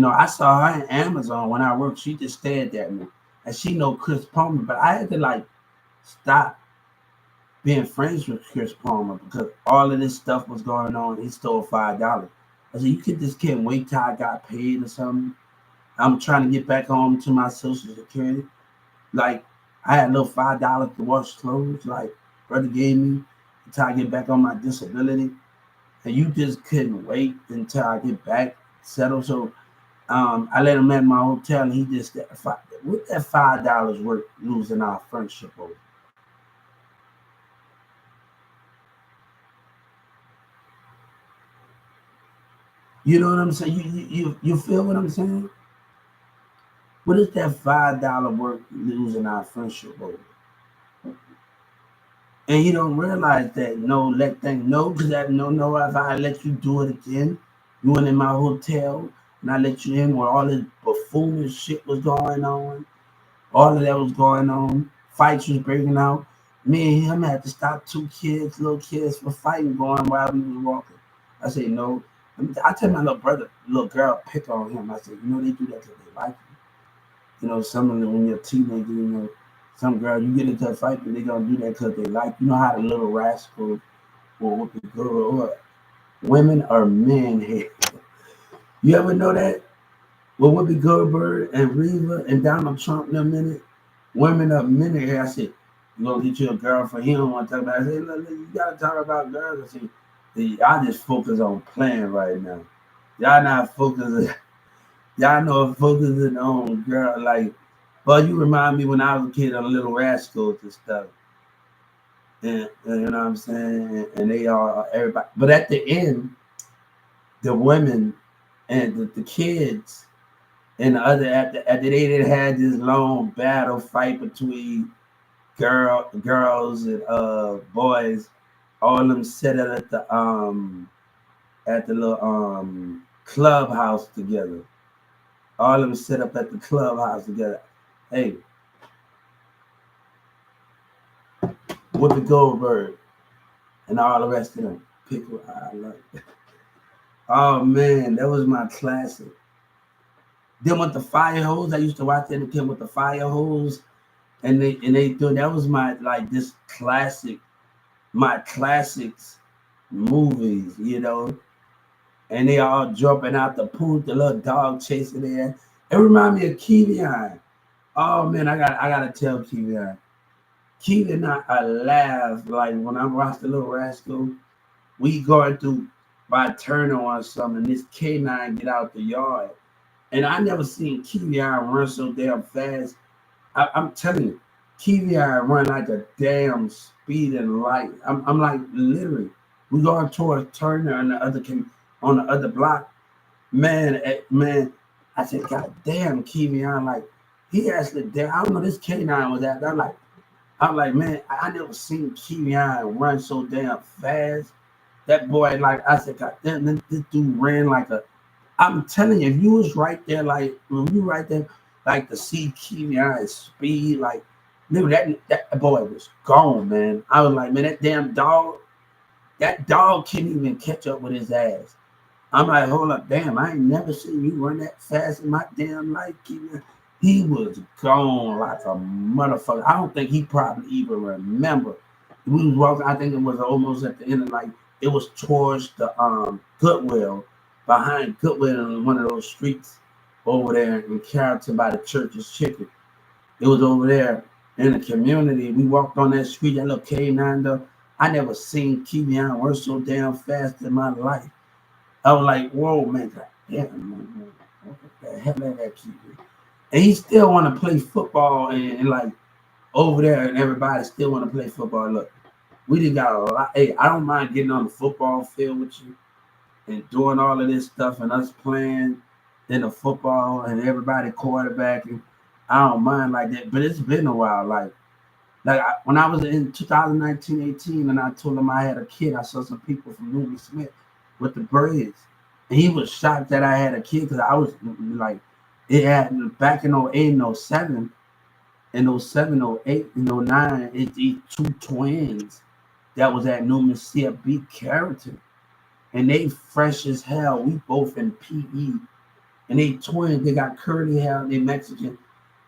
I saw her in Amazon when I worked. She just stared at me. And she know Chris Palmer, but I had to like stop being friends with Chris Palmer because all of this stuff was going on. He stole $5. I said, you just can't wait till I got paid or something. I'm trying to get back home to my Social Security. Like, I had a little $5 to wash clothes, like brother gave me until I get back on my disability. And you just couldn't wait until I get back settled. So I let him at my hotel, and he just what that $5 worth losing our friendship over. You know what I'm saying? You feel what I'm saying? What is that $5 worth losing our friendship over? And you don't realize that. No, let things know because that no. If I let you do it again, you went in my hotel and I let you in where all this buffoonish shit was going on. All of that was going on. Fights was breaking out. Me and him had to stop two kids, little kids, from fighting going while we was walking. I said, no. I tell my little brother, little girl, pick on him. I said, they do that because they like you. Some of them, when you're a teenager, some girl, you get into a fight, but they going to do that because they like you. You know how the little rascal or what the girl or women or men hate. You ever know that? Well, Whoopi Goldberg and Reva and Donald Trump in a minute, women up minute here. I said, you gonna get you a girl for him? Want to talk about? I said, look, you gotta talk about girls. I said, y'all just focus on playing right now. Y'all not focusing. Y'all know focusing on girl like. Well, you remind me when I was a kid on Little Rascals and stuff. And you know what I'm saying? And they are everybody. But at the end, the women and the kids and the other at the day they had this long battle fight between girls and boys, all of them set up at the little clubhouse together. All of them set up at the clubhouse together. Hey, Whoopi Goldberg and all the rest of them. Pickle, I love it. Oh man, that was my classic. Then with the fire hose, I used to watch them kid with the fire hose, and they do that was my this classic, my classics movies, and they all jumping out the pool, the little dog chasing there. It remind me of Kevion. Oh man, I gotta tell Kevion. Kevion, I laugh like when I watch the Little Rascal. We going through by Turner or something. This K9 get out the yard. And I never seen Kevion run so damn fast. I'm telling you, Kevion run like a damn speeding light. I'm like literally, we going towards Turner on the other block. Man, I said, God damn, Kevion, like he actually there. I don't know this K9 was at. I'm like, man, I never seen Kevion run so damn fast. That boy, like I said, God damn, this dude ran like a. I'm telling you, if you was right there, like when you right there, like to see Kevion speed, like that boy was gone, man. I was like, man, that dog can't even catch up with his ass. I'm like, hold up, damn, I ain't never seen you run that fast in my damn life, Kevion. He was gone like a motherfucker. I don't think he probably even remember. We was walking, I think it was almost at the end of it was towards the Goodwill, behind Goodwill in one of those streets over there in Carrollton by the Church's Chicken. It was over there in the community. We walked on that street, that little K9 though. I never seen Kevion run so damn fast in my life. I was like, whoa, man, God damn, man. What the hell is that Kevion? And he still want to play football and like over there, and everybody still want to play football. Look, we done got a lot. Hey, I don't mind getting on the football field with you and doing all of this stuff and us playing in the football and everybody quarterbacking. I don't mind like that, but it's been a while. When I was in 2019-18 and I told him I had a kid, I saw some people from Newman Smith with the braids. And he was shocked that I had a kid because I was like, it had back in 08 and 07, in 07, 08, and 09, it's these two twins that was at Newman CFB Carrollton. And they fresh as hell. We both in PE. And they twins, they got curly hair, they Mexican.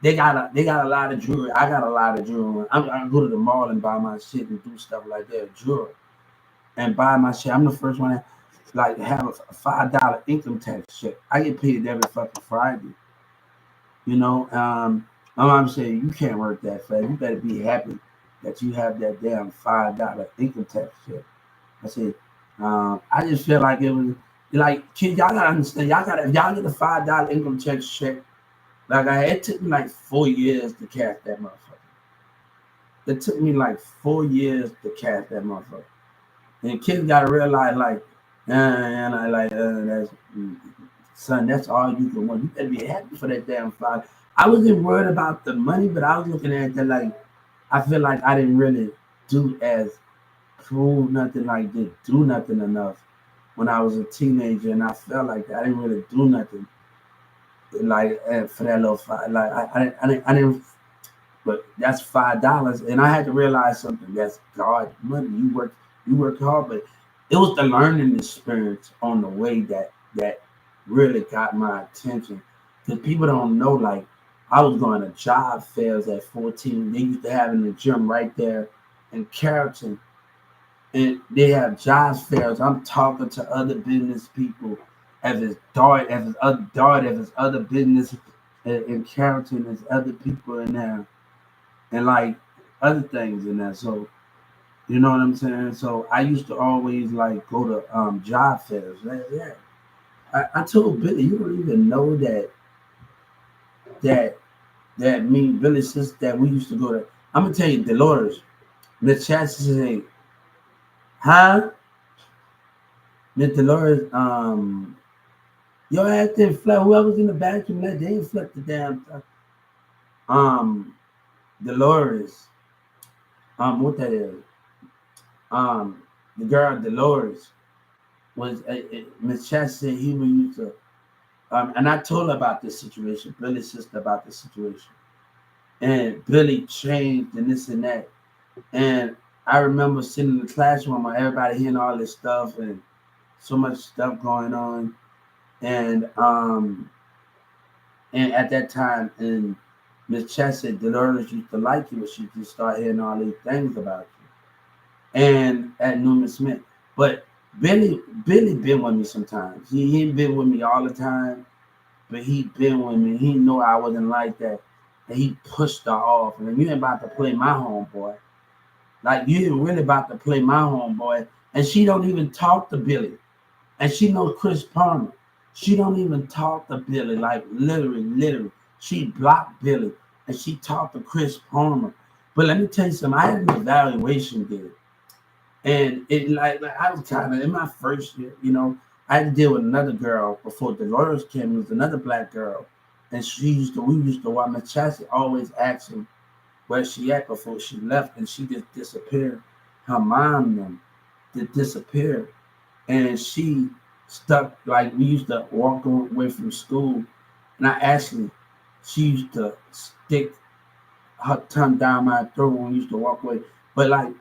They got a lot of jewelry. I got a lot of jewelry. I go to the mall and buy my shit and do stuff like that, jewelry, and buy my shit. I'm the first one to like have a $5 income tax check. I get paid every fucking Friday. You know, my mom said you can't work that fast. You better be happy that you have that damn $5 income tax check. I said, I just feel like it was like kids. Y'all gotta understand. If y'all get a $5 income tax check. Like it took me like 4 years to cash that motherfucker. It took me like 4 years to cash that motherfucker. And kids gotta realize like, that's son, that's all you can want. You better be happy for that damn five. I wasn't worried about the money, but I was looking at that like I feel like I didn't really do as prove nothing like did do nothing enough when I was a teenager, and I felt like I didn't really do nothing like for that little five. Like I didn't. But that's $5, and I had to realize something. That's God money. You work hard, but it was the learning experience on the way that really got my attention. Because people don't know, like I was going to job fairs at 14. They used to have in the gym right there in Carrollton, and they have job fairs. I'm talking to other business people as his daughter, as his other business in Carrollton. There's other people in there and like other things in there. So you know what I'm saying? So I used to always like go to job fairs. Yeah. I told Billy, you don't even know that me, Billy's sister, that we used to go to. I'm gonna tell you, Dolores, Miss Chastity said, huh? Miss Dolores, your ass didn't flip. Whoever's in the bathroom, they didn't flip the damn Dolores, what that is? The girl Dolores was Miss Chastity said he was used to, and I told her about this situation, Billy's sister about this situation, and Billy changed and this and that, and I remember sitting in the classroom where everybody hearing all this stuff and so much stuff going on, and at that time, and Miss Chastity said Dolores used to like you, but she just started hearing all these things about you, and at Newman Smith, but Billy been with me sometimes. He ain't been with me all the time, but he been with me. He know I wasn't like that. And he pushed her off. And you ain't about to play my homeboy. Like you ain't really about to play my homeboy. And she don't even talk to Billy. And she knows Chris Palmer. She don't even talk to Billy. Like literally. She blocked Billy. And she talked to Chris Palmer. But let me tell you something. I had an evaluation did. And it like I was kind of in my first year, you know, I had to deal with another girl before Dolores came. It was another black girl, and we used to watch. Miss Chastity always asking where she at before she left, and she just disappeared. Her mom them did disappear, and she stuck. Like we used to walk away from school, and she used to stick her tongue down my throat when we used to walk away, but like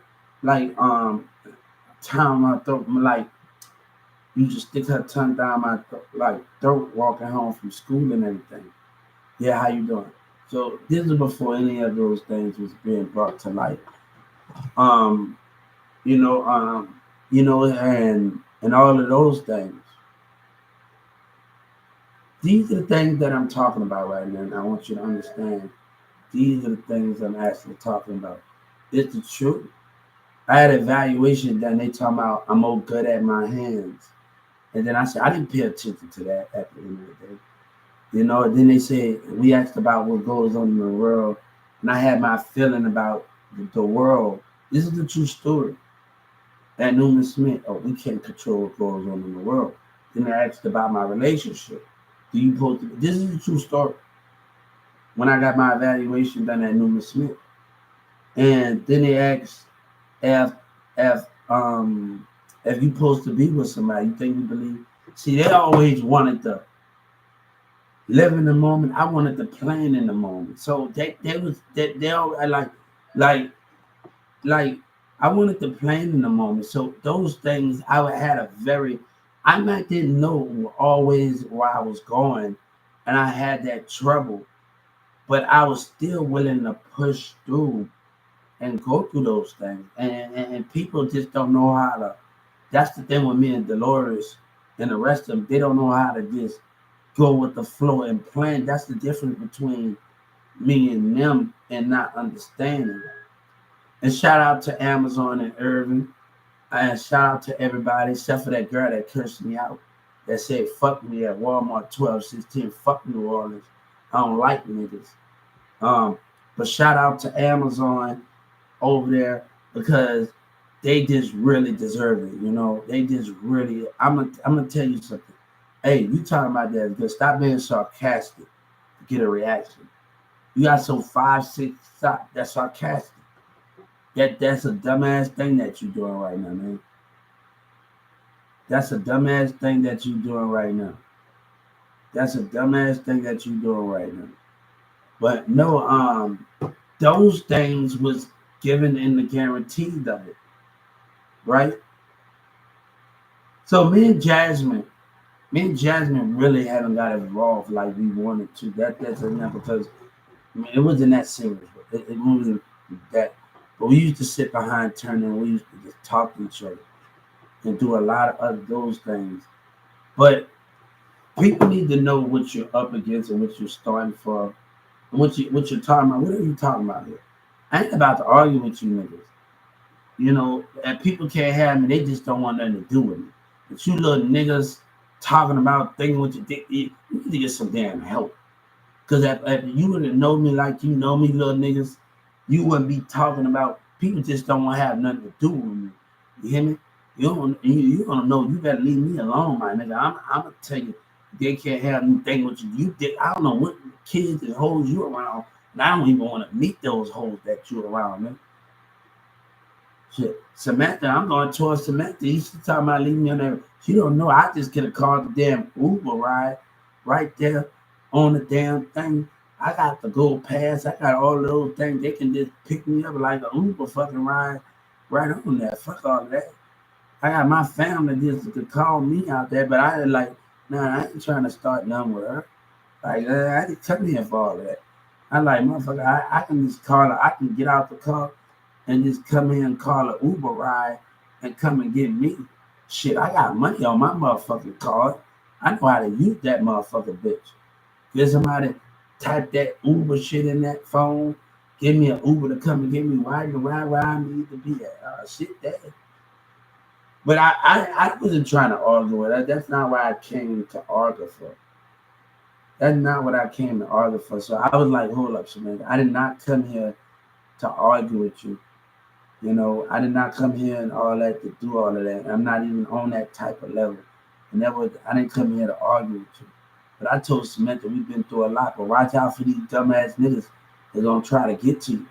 time my throat, like you just stick her tongue down my throat walking home from school and everything. Yeah, how you doing? So this is before any of those things was being brought to light. Um, you know, and all of those things. These are the things that I'm talking about right now, and I want you to understand. These are the things I'm actually talking about. It's the truth. I had an evaluation done. They talking about I'm more good at my hands. And then I said, I didn't pay attention to that at the end of the day. You know, and then they said, we asked about what goes on in the world. And I had my feeling about the world. This is the true story. At Newman Smith, we can't control what goes on in the world. Then I asked about my relationship. This is the true story. When I got my evaluation done at Newman Smith. And then they asked if you supposed to be with somebody, you think you believe? See, they always wanted to live in the moment. I wanted to plan in the moment. So they all like I wanted to plan in the moment. So those things I might didn't know always where I was going, and I had that trouble but I was still willing to push through and go through those things. And people just don't know how to. That's the thing with me and Dolores and the rest of them. They don't know how to just go with the flow and plan. That's the difference between me and them and not understanding. And shout out to Amazon and Irving. And shout out to everybody except for that girl that cursed me out. That said, fuck me at Walmart 1216. Fuck New Orleans. I don't like niggas. Um, but shout out to Amazon over there because they just really deserve it. You know, they just really. I'm gonna tell you something. Hey, you talking about that? Good. Stop being sarcastic to get a reaction. You got some 5, 6 stop. That's sarcastic. That's a dumbass thing that you're doing right now, man. That's a dumbass thing that you're doing right now. That's a dumbass thing that you're doing right now. But no, those things was given in the guarantee of it, right? So me and Jasmine really haven't got involved like we wanted to. That's enough because I mean it wasn't that serious. It wasn't that. But we used to sit behind Turner and we used to just talk to each other and do a lot of other those things. But people need to know what you're up against and what you're starting for and what you're talking about. What are you talking about here? I ain't about to argue with you niggas. You know, and people can't have me, they just don't want nothing to do with me. But you little niggas talking about thinking what you think, you need to get some damn help. Because if you would have known me like you know me, little niggas, you wouldn't be talking about people just don't want to have nothing to do with me. You hear me? You don't know. You better leave me alone, my nigga. I'm gonna tell you, they can't have me thinking what you did. I don't know what kids and hoes you around, and I don't even want to meet those hoes that you around, man. Shit. Samantha, I'm going towards Samantha. You should talk about leaving me on there. She don't know. I just could have called the damn Uber ride right there on the damn thing. I got the go pass. I got all those things. They can just pick me up like an Uber fucking ride right on there. Fuck all that. I got my family just to call me out there, but I like, nah, I ain't trying to start nothing with her. Like, I didn't come here for all that. I like, motherfucker, I can just call her. I can get out the car and just come in and call an Uber ride and come and get me. Shit, I got money on my motherfucking card. I know how to use that motherfucking bitch. Get somebody type that Uber shit in that phone. Give me an Uber to come and get me right where I need to be at. Shit, that. But I wasn't trying to argue with that. That's not why I came to argue for. That's not what I came to argue for. So I was like, hold up, Samantha. I did not come here to argue with you. You know, I did not come here and all that to do all of that. I'm not even on that type of level. I didn't come here to argue with you. But I told Samantha we've been through a lot, but watch out for these dumbass niggas. They're gonna try to get to you.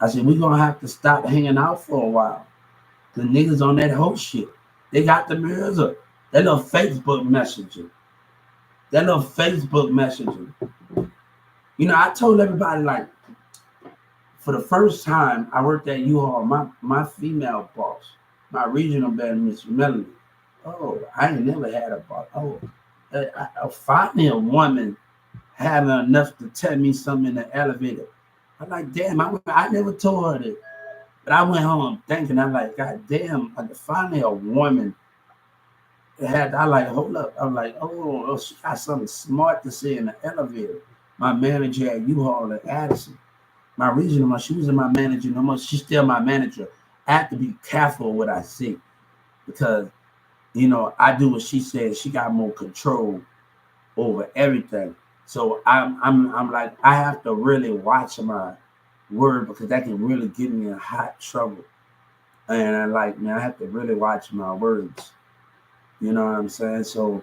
I said we're gonna have to stop hanging out for a while. The niggas on that whole shit. They got the mirrors up. That little Facebook messaging. You know, I told everybody like for the first time I worked at U-Haul, my female boss, my regional manager, Miss Melanie. Oh, I ain't never had a boss. Oh, finally a woman having enough to tell me something in the elevator. I'm like, damn, I never told her that. But I went home thinking, I'm like, God damn, finally a woman I like, hold up. I'm like, oh, she got something smart to say in the elevator. My manager at U-Haul at Addison. My regional, she wasn't my manager no more. She's still my manager. I have to be careful what I say because, you know, I do what she says. She got more control over everything. So I'm like, I have to really watch my word because that can really get me in hot trouble. And I like, man, I have to really watch my words. You know what I'm saying? So,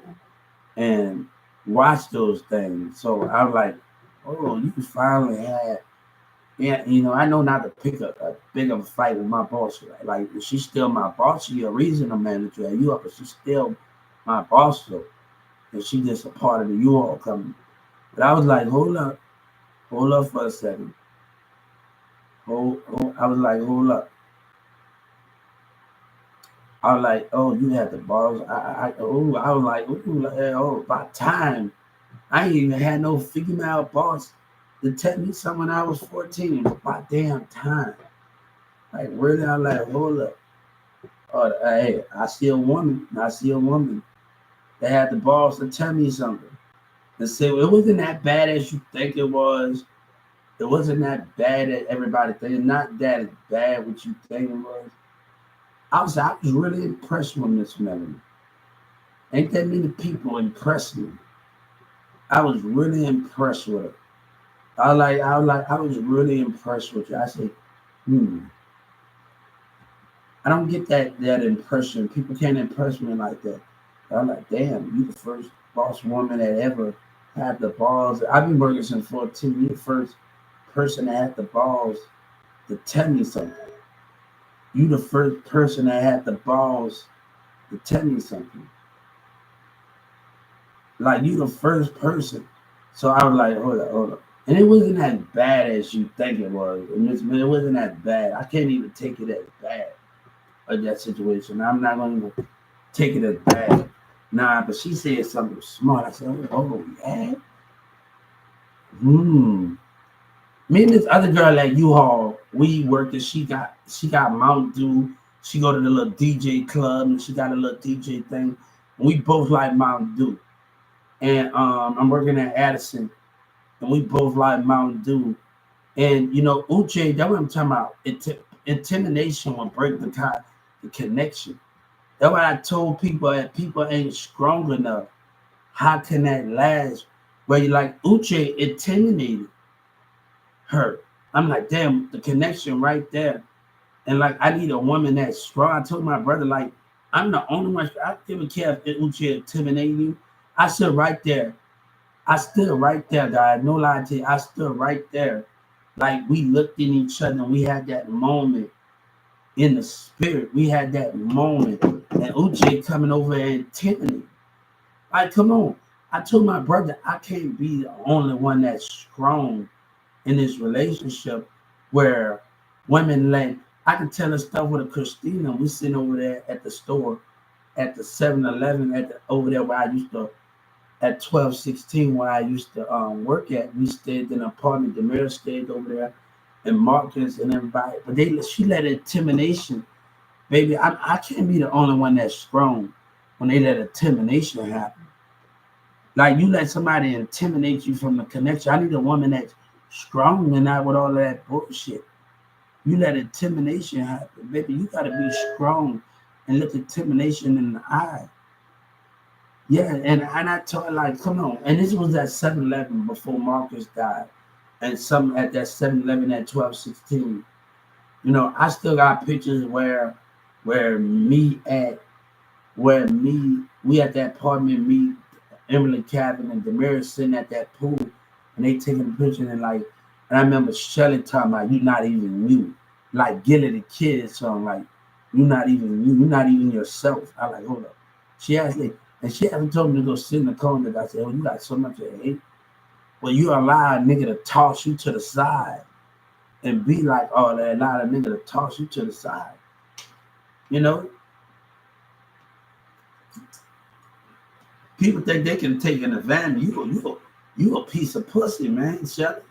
and watch those things. So I'm like, oh, you finally had, yeah, you know, I know not to pick a big of a fight with my boss. Right? Like, she's still my boss. She's a regional manager at U-Haul, but she's still my boss, though. And she just a part of the U-Haul company. But I was like, hold up for a second. I was like, hold up. I was like, oh, you had the balls. I was like, oh, about time. I ain't even had no female boss to tell me something when I was 14. My damn time. Like really, I'm like, hold up. Oh, hey, I see a woman. I see a woman that had the balls to tell me something. And say, well, it wasn't that bad as you think it was. It wasn't that bad as everybody thinks. Not that bad what you think it was. I was really impressed with Miss Melanie. Ain't that many people impressed me. I was really impressed with her. I was really impressed with you. I said, hmm, I don't get that impression. People can't impress me like that. I'm like, damn, you the first boss woman that ever had the balls. I've been working since 14. You the first person that had the balls to tell me something. You the first person that had the balls to tell me something. Like you the first person. So I was like, hold up. And it wasn't as bad as you think it was. It wasn't that bad. I can't even take it as bad of that situation. I'm not going to take it as bad. Nah, but she said something smart. I said, oh yeah. Me and this other girl at U-Haul, we worked and she got Mountain Dew. She go to the little DJ club and she got a little DJ thing. And we both like Mountain Dew. And I'm working at Addison and we both like Mountain Dew. And you know, Uche, that's what I'm talking about. Intimidation will break the connection. That's why I told people that people ain't strong enough. How can that last? Where you like Uche intimidated her. I'm like, damn, the connection right there. And like, I need a woman that's strong. I told my brother, like, I'm the only one. I don't even care if Uche intimidating you. I stood right there. I stood right there, guys. No lie to you. I stood right there. Like, we looked in each other and we had that moment in the spirit. We had that moment. And Uche coming over and intimidating. Like, come on. I told my brother, I can't be the only one that's strong in this relationship where women like I can tell her stuff with a Christina. We sitting over there at the store at the 7-Eleven over there where I used to at 1216 where I used to work at. We stayed in an apartment. The mayor stayed over there and Marcus and everybody. But she let intimidation, baby. I can't be the only one that's strong when they let intimidation happen. Like you let somebody intimidate you from the connection. I need a woman that's strong and not with all of that bullshit. You let intimidation happen, baby. You gotta be strong and look intimidation in the eye. Yeah, and I told her like, come on. And this was at 7-Eleven before Marcus died. And some at that 7-Eleven at 1216. You know, I still got pictures where we at that apartment, me, Emily Cabin and Demaris sitting at that pool and they taking a picture and like, and I remember Shelly talking about you not even you. Like Gilly the Kid song, like you not even you, you're not even yourself. I like, hold up. She asked me, and she haven't told me to go sit in the corner. I said, oh, you got so much to hate. Well, you allow a nigga to toss you to the side and be like, oh, they allow a nigga to toss you to the side. You know? People think they can take an advantage. You a piece of pussy, man, Shelly.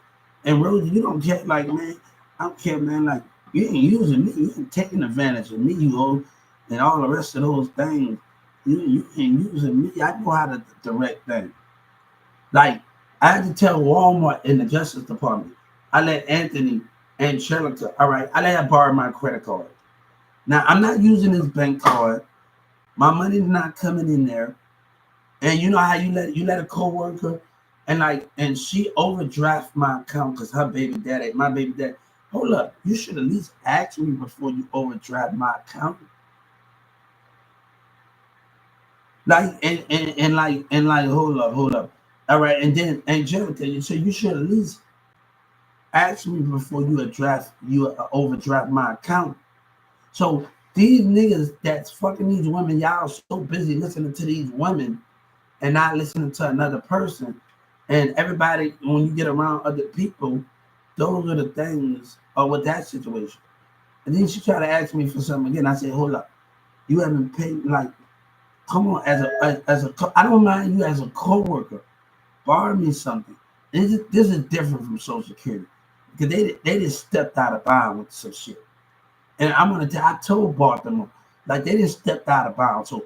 And Rosie, you don't care, like, man, I don't care, man, like, you ain't using me, you ain't taking advantage of me, you know, and all the rest of those things. You ain't using me. I know how to direct things. Like, I had to tell Walmart in the Justice Department, I let Anthony and Angelica, all right, I let her borrow my credit card. Now, I'm not using this bank card. My money's not coming in there. And you know how you let a coworker and she overdraft my account because my baby dad. Hold up, you should at least ask me before you overdraft my account. Hold up. All right, and then Angelica, so you should at least ask me before you overdraft my account. So these niggas that's fucking these women, y'all so busy listening to these women and not listening to another person. And everybody, when you get around other people, those are the things with that situation. And then she tried to ask me for something again. I said, hold up, you haven't paid, like, come on, I don't mind you as a coworker, borrow me something. This is different from Social Security because they just stepped out of bounds with some shit. And I'm gonna tell. I told Baltimore like they just stepped out of bounds. So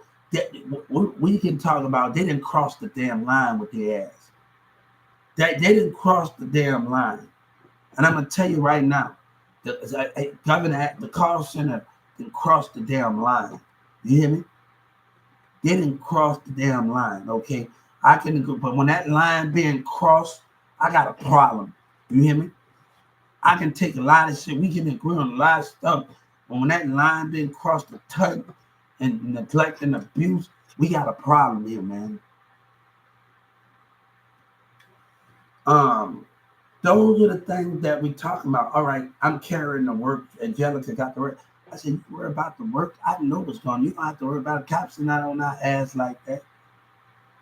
we can talk about they didn't cross the damn line with their ass. They didn't cross the damn line. And I'm gonna tell you right now, the governor, the call center didn't cross the damn line. You hear me? They didn't cross the damn line. Okay, I can go, but when that line being crossed, I got a problem. You hear me? I can take a lot of shit. We can agree on a lot of stuff. But when that line being crossed the touch and neglect and abuse, we got a problem here, man. Those are the things that we talking about. All right, I'm carrying the work. Angelica got the work. I said, you worry about the work. I know what's going on. You don't have to worry about cops and not on our ass like that.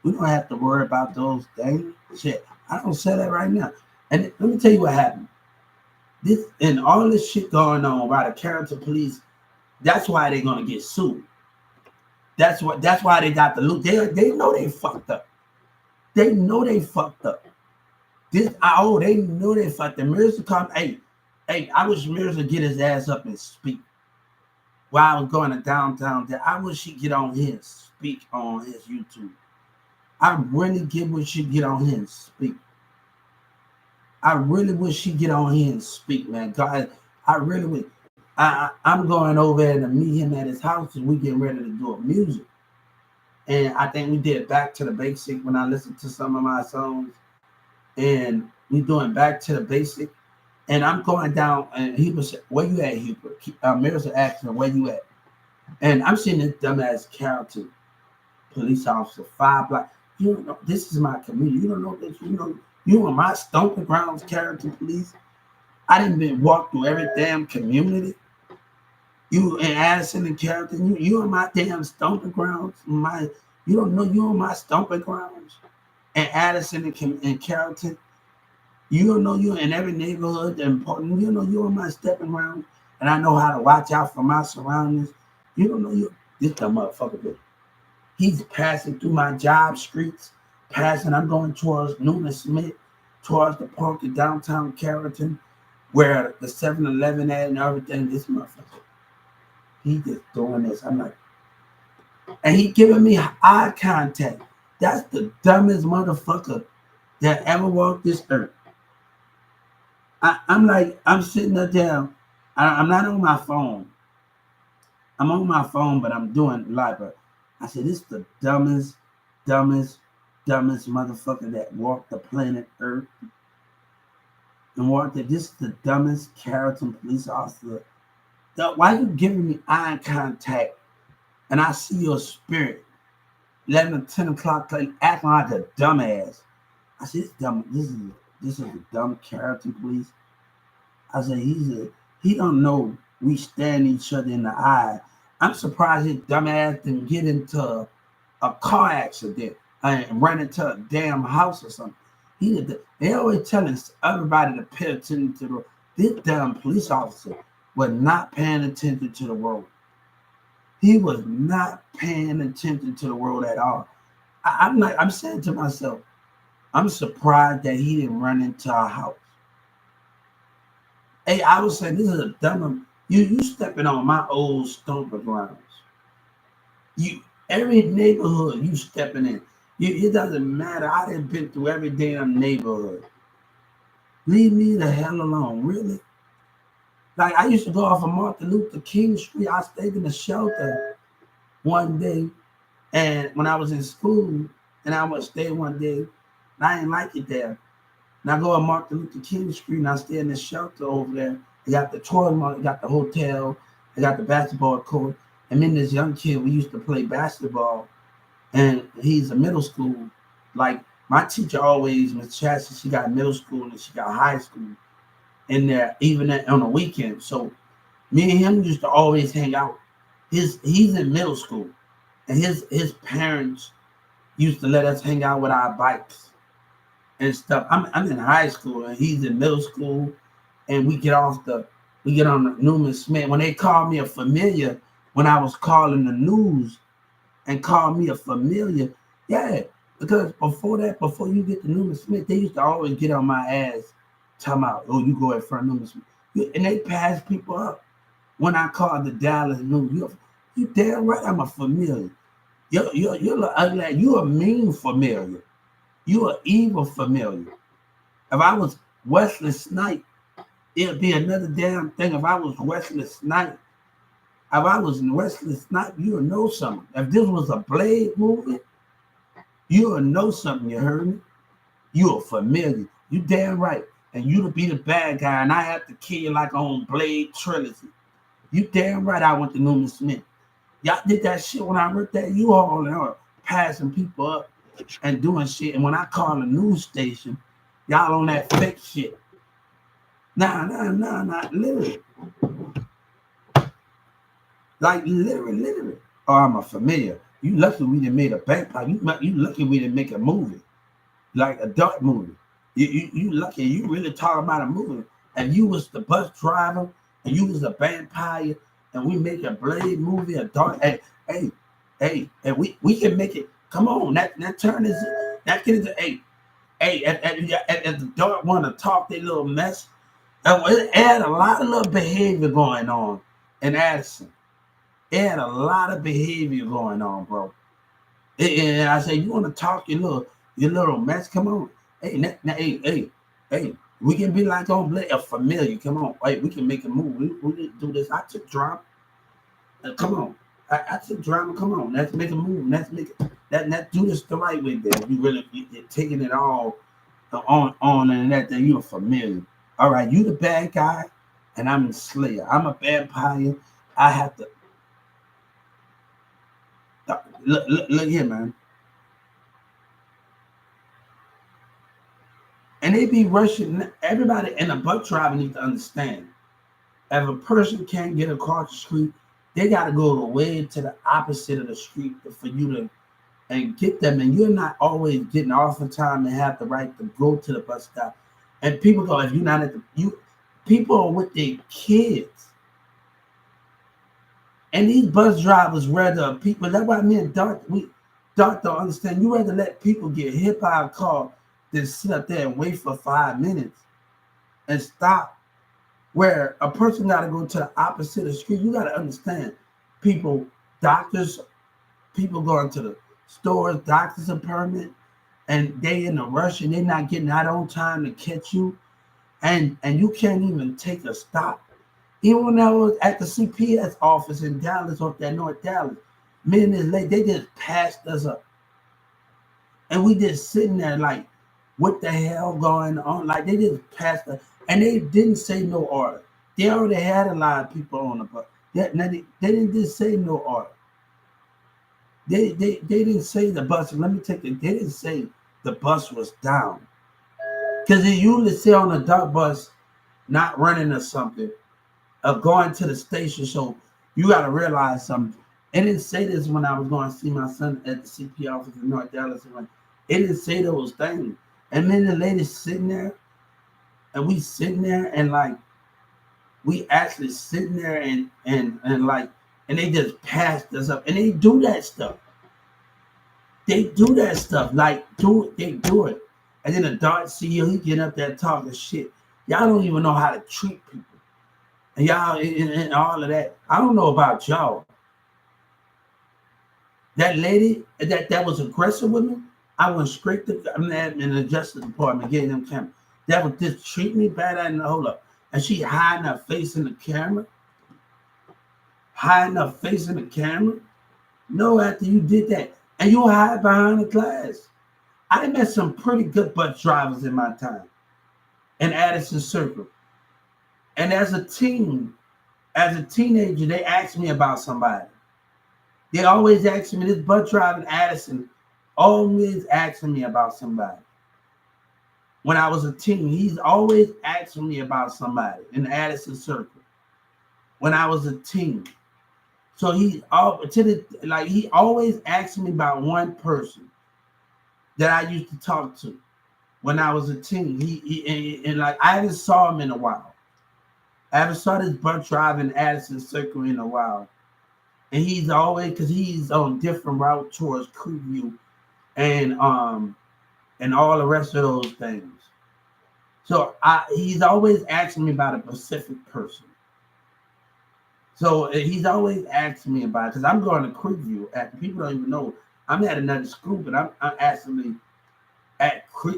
We don't have to worry about those things. Shit, I don't say that right now. And let me tell you what happened. This and all this shit going on by the character police. That's why they're gonna get sued. That's why they got the loot. They know they fucked up. They know they fucked up. They know they fucked up. Mirza come, hey, I wish Mirza get his ass up and speak. While I was going to downtown there, I wish he get on here and speak on his YouTube. I really wish he get on here and speak. I really wish he get on here and speak, man. God, I really wish. I'm going over there to meet him at his house and we getting ready to do a music. And I think we did Back to the Basic when I listened to some of my songs. And we doing Back to the Basic. And I'm going down and he was, where you at, Hubert? Mirza asked him, where you at? And I'm seeing this dumbass Carrollton police officer, 5 blocks. You don't know, this is my community. You don't know this. You on my stomping grounds, Carrollton police. I didn't been walk through every damn community. You in Addison and Carrollton, you on my damn stomping grounds. You don't know you on my stomping grounds. And Addison and Carrollton, you don't know you in every neighborhood. Important, you know you on my stepping ground, and I know how to watch out for my surroundings. You don't know you. This dumb motherfucker. He's passing through my job streets. I'm going towards Newman Smith, towards the park in downtown Carrollton, where the 7-Eleven at and everything. This motherfucker, he just doing this. I'm like, and he giving me eye contact. That's the dumbest motherfucker that ever walked this earth. I'm like, I'm sitting up there. I'm not on my phone. I'm on my phone, but I'm doing live. But I said, this is the dumbest motherfucker that walked the planet Earth. And walked it. This is the dumbest Carrollton police officer. Why you giving me eye contact and I see your spirit 11 or 10 o'clock acting like a dumbass? I said, this is a dumb Carrollton police. I said, he don't know we stand each other in the eye. I'm surprised his dumb ass didn't get into a car accident and run into a damn house or something. They always telling everybody to pay attention to the road. This damn police officer was not paying attention to the road. He was not paying attention to the road at all. I'm saying to myself, I'm surprised that he didn't run into our house. Hey, I was saying, this is a dumb. You stepping on my old stomping grounds. Every neighborhood you stepping in. It doesn't matter. I done been through every damn neighborhood. Leave me the hell alone, really. Like I used to go off of Martin Luther King Street. I stayed in a shelter one day, and when I was in school, and I would stay one day, and I didn't like it there. And I go on Martin Luther King Street, and I stay in the shelter over there. They got the toilet, they got the hotel, they got the basketball court. And then this young kid, we used to play basketball, and he's a middle school. Like my teacher always, Miss Chassie, she got middle school and she got high school in there, even on the weekend. So me and him used to always hang out. He's in middle school, and his parents used to let us hang out with our bikes and stuff. I'm in high school and he's in middle school, and we get on the Newman Smith. When they called me a familiar, when I was calling the news and called me a familiar, yeah, Because before that, before you get to Newman Smith, they used to always get on my ass, talking about, oh, you go in front of Newman Smith. And they pass people up. When I called the Dallas News, you damn right I'm a familiar. You're ugly. You a mean familiar. You a evil familiar. If I was Wesley Snipes, it'd be another damn thing. If I was Wesley Snipes, you would know something. If this was a Blade movie, you would know something. You heard me? You are familiar. You damn right. And you to be the bad guy, and I have to kill you like on Blade trilogy. You damn right I went to Newman Smith. Y'all did that shit when I worked at U-Haul and passing people up and doing shit. And when I call a news station, y'all on that fake shit. Nah, literally. Like literally. Oh, I'm a familiar. You lucky we didn't make a bank. You lucky we didn't make a movie. Like a dark movie. You lucky. You really talking about a movie. And you was the bus driver and you was a vampire and we make a Blade movie, a dark. Hey, and we can make it. Come on, that turn is that kid is at the dark want to talk their little mess. And it had a lot of little behavior going on in Addison. It had a lot of behavior going on, bro. And I said, you want to talk your little mess? Come on, hey. We can be like on Blade, a familiar. Come on, hey, we can make a move. We can do this. I took drama. Come on, I took drama. Come on, let's make a move. Let's make it. Let's do this the right way. There, you're taking it all on and that. Then you're familiar. All right, you the bad guy, and I'm the slayer. I'm a vampire. I have to look here, man. And they be rushing. Everybody in a butt driver needs to understand. If a person can't get across the street, they got to go way to the opposite of the street for you to and get them. And you're not always getting off in time and have the right to go to the bus stop. And people go, if you're not at people are with their kids. And these bus drivers rather people, that's why me and Doc don't understand. You rather let people get hit by a car than sit up there and wait for 5 minutes and stop. Where a person got to go to the opposite of the street. You got to understand, doctors, people going to the stores, doctors appointment, and they in a rush and they're not getting out on time to catch you, and you can't even take a stop. Even when I was at the CPS office in Dallas, off that North Dallas, minutes late, they just passed us up, and we just sitting there like, what the hell going on? Like they just passed us. And they didn't say no order. They already had a lot of people on the bus. They didn't just say no order. They didn't say the bus. Let me take it. They didn't say the bus was down. Because they usually say on a dark bus, not running or something, or going to the station. So you got to realize something. It didn't say this when I was going to see my son at the CP office in North Dallas. It didn't say those things. And then the lady sitting there. And we sitting there and like we actually sitting there and like and they just passed us up and they do that stuff. They do that stuff like they do it. And then the dark CEO he get up there talking shit. Y'all don't even know how to treat people. And y'all and all of that. I don't know about y'all. That lady that was aggressive with me, I went straight to in the Justice Department getting them cameras. That would just treat me bad. I didn't hold up. And she hiding her face in the camera. No, after you did that. And you hide behind the glass. I met some pretty good bus drivers in my time. In Addison Circle. And as a teenager, they asked me about somebody. They always ask me, this bus driver in Addison always asking me about somebody. When I was a teen, he's always asking me about somebody in the Addison Circle. When I was a teen. So he always asked me about one person that I used to talk to when I was a teen. He I haven't saw him in a while. I haven't saw this bus driver in Addison Circle in a while. And he's always, because he's on different route towards Creekview and all the rest of those things. So he's always asking me about a specific person. So he's always asking me about it because I'm going to Creekview. People don't even know I'm at another school, but I'm actually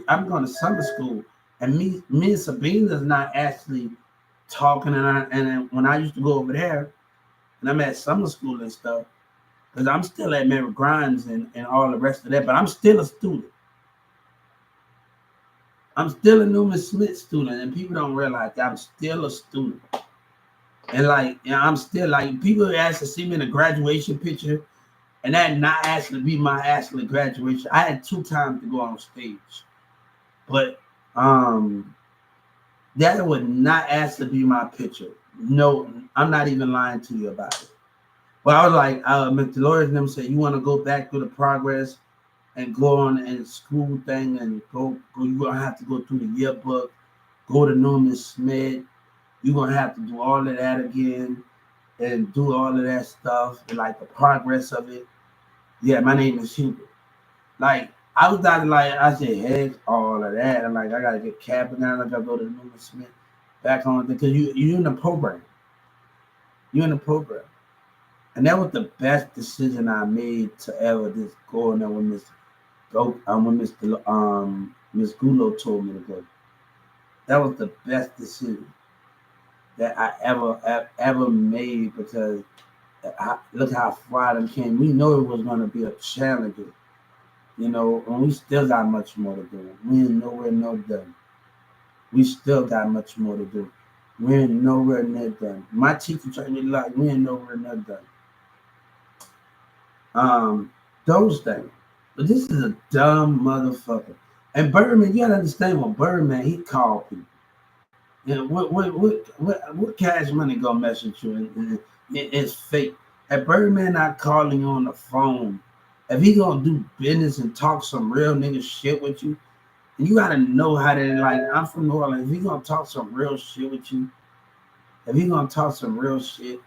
I'm going to summer school, and me and Sabina's not actually talking. And when I used to go over there, and I'm at summer school and stuff, because I'm still at Mary Grimes and all the rest of that, but I'm still a student. I'm still a Newman Smith student, and people don't realize that I'm still a student. And like, I'm still like, people ask to see me in a graduation picture, and that not actually be my actual graduation. I had 2 times to go on stage, but that would not actually be my picture. No, I'm not even lying to you about it. But I was like, Mr. Lawyers and them said, you want to go back through the progress and go on and school thing and go. You're gonna have to go through the yearbook, go to Newman Smith. You're gonna have to do all of that again and do all of that stuff and like the progress of it. Yeah, my name is Hubert. Like I was not like I said, heck, all of that. I'm like, I gotta get capping now. I gotta go to Newman Smith back on because you're in the program. You're in the program. And that was the best decision I made to ever just go in there with Miss Gulo told me to go. That was the best decision that I ever made because look how far I came. We know it was going to be a challenge, and we still got much more to do. We ain't nowhere near done. We still got much more to do. We ain't nowhere near done. My teacher told me like we ain't nowhere near done. Those things. But this is a dumb motherfucker. And Birdman, you gotta understand what Birdman, he called people. What Cash Money gonna message you? And it's fake. If Birdman not calling you on the phone, if he gonna do business and talk some real nigga shit with you, and you gotta know how to like. I'm from New Orleans. If he gonna talk some real shit with you, if he gonna talk some real shit,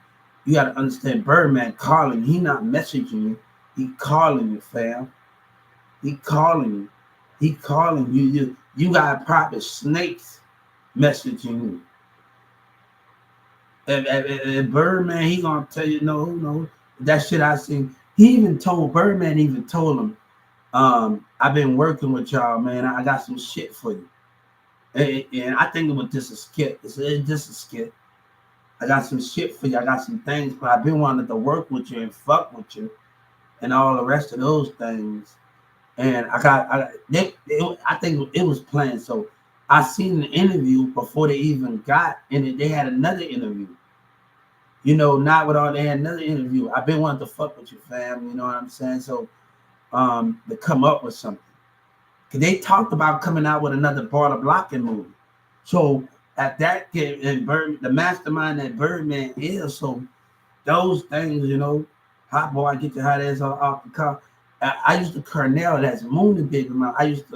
you gotta understand Birdman calling. He not messaging you. He calling you, fam. He calling you. He calling you. You got private snakes messaging you. If Birdman, he gonna tell you no. That shit I seen. He even told Birdman. Even told him, I've been working with y'all, man. I got some shit for you. And I think it was just a skit. It's just a skit. I got some shit for you. I got some things, but I've been wanting to work with you and fuck with you, and all the rest of those things. And I think it was planned. So I seen the interview before they even got in it. They had another interview. Not with all they had another interview. I've been wanting to fuck with you, fam. You know what I'm saying? So to come up with something. Cause they talked about coming out with another Baller Blocking movie. So at that and the mastermind that Birdman is, so those things, hot boy, get your hot ass off the car. I used to Cornell, that's Moon and Baby Mom. They used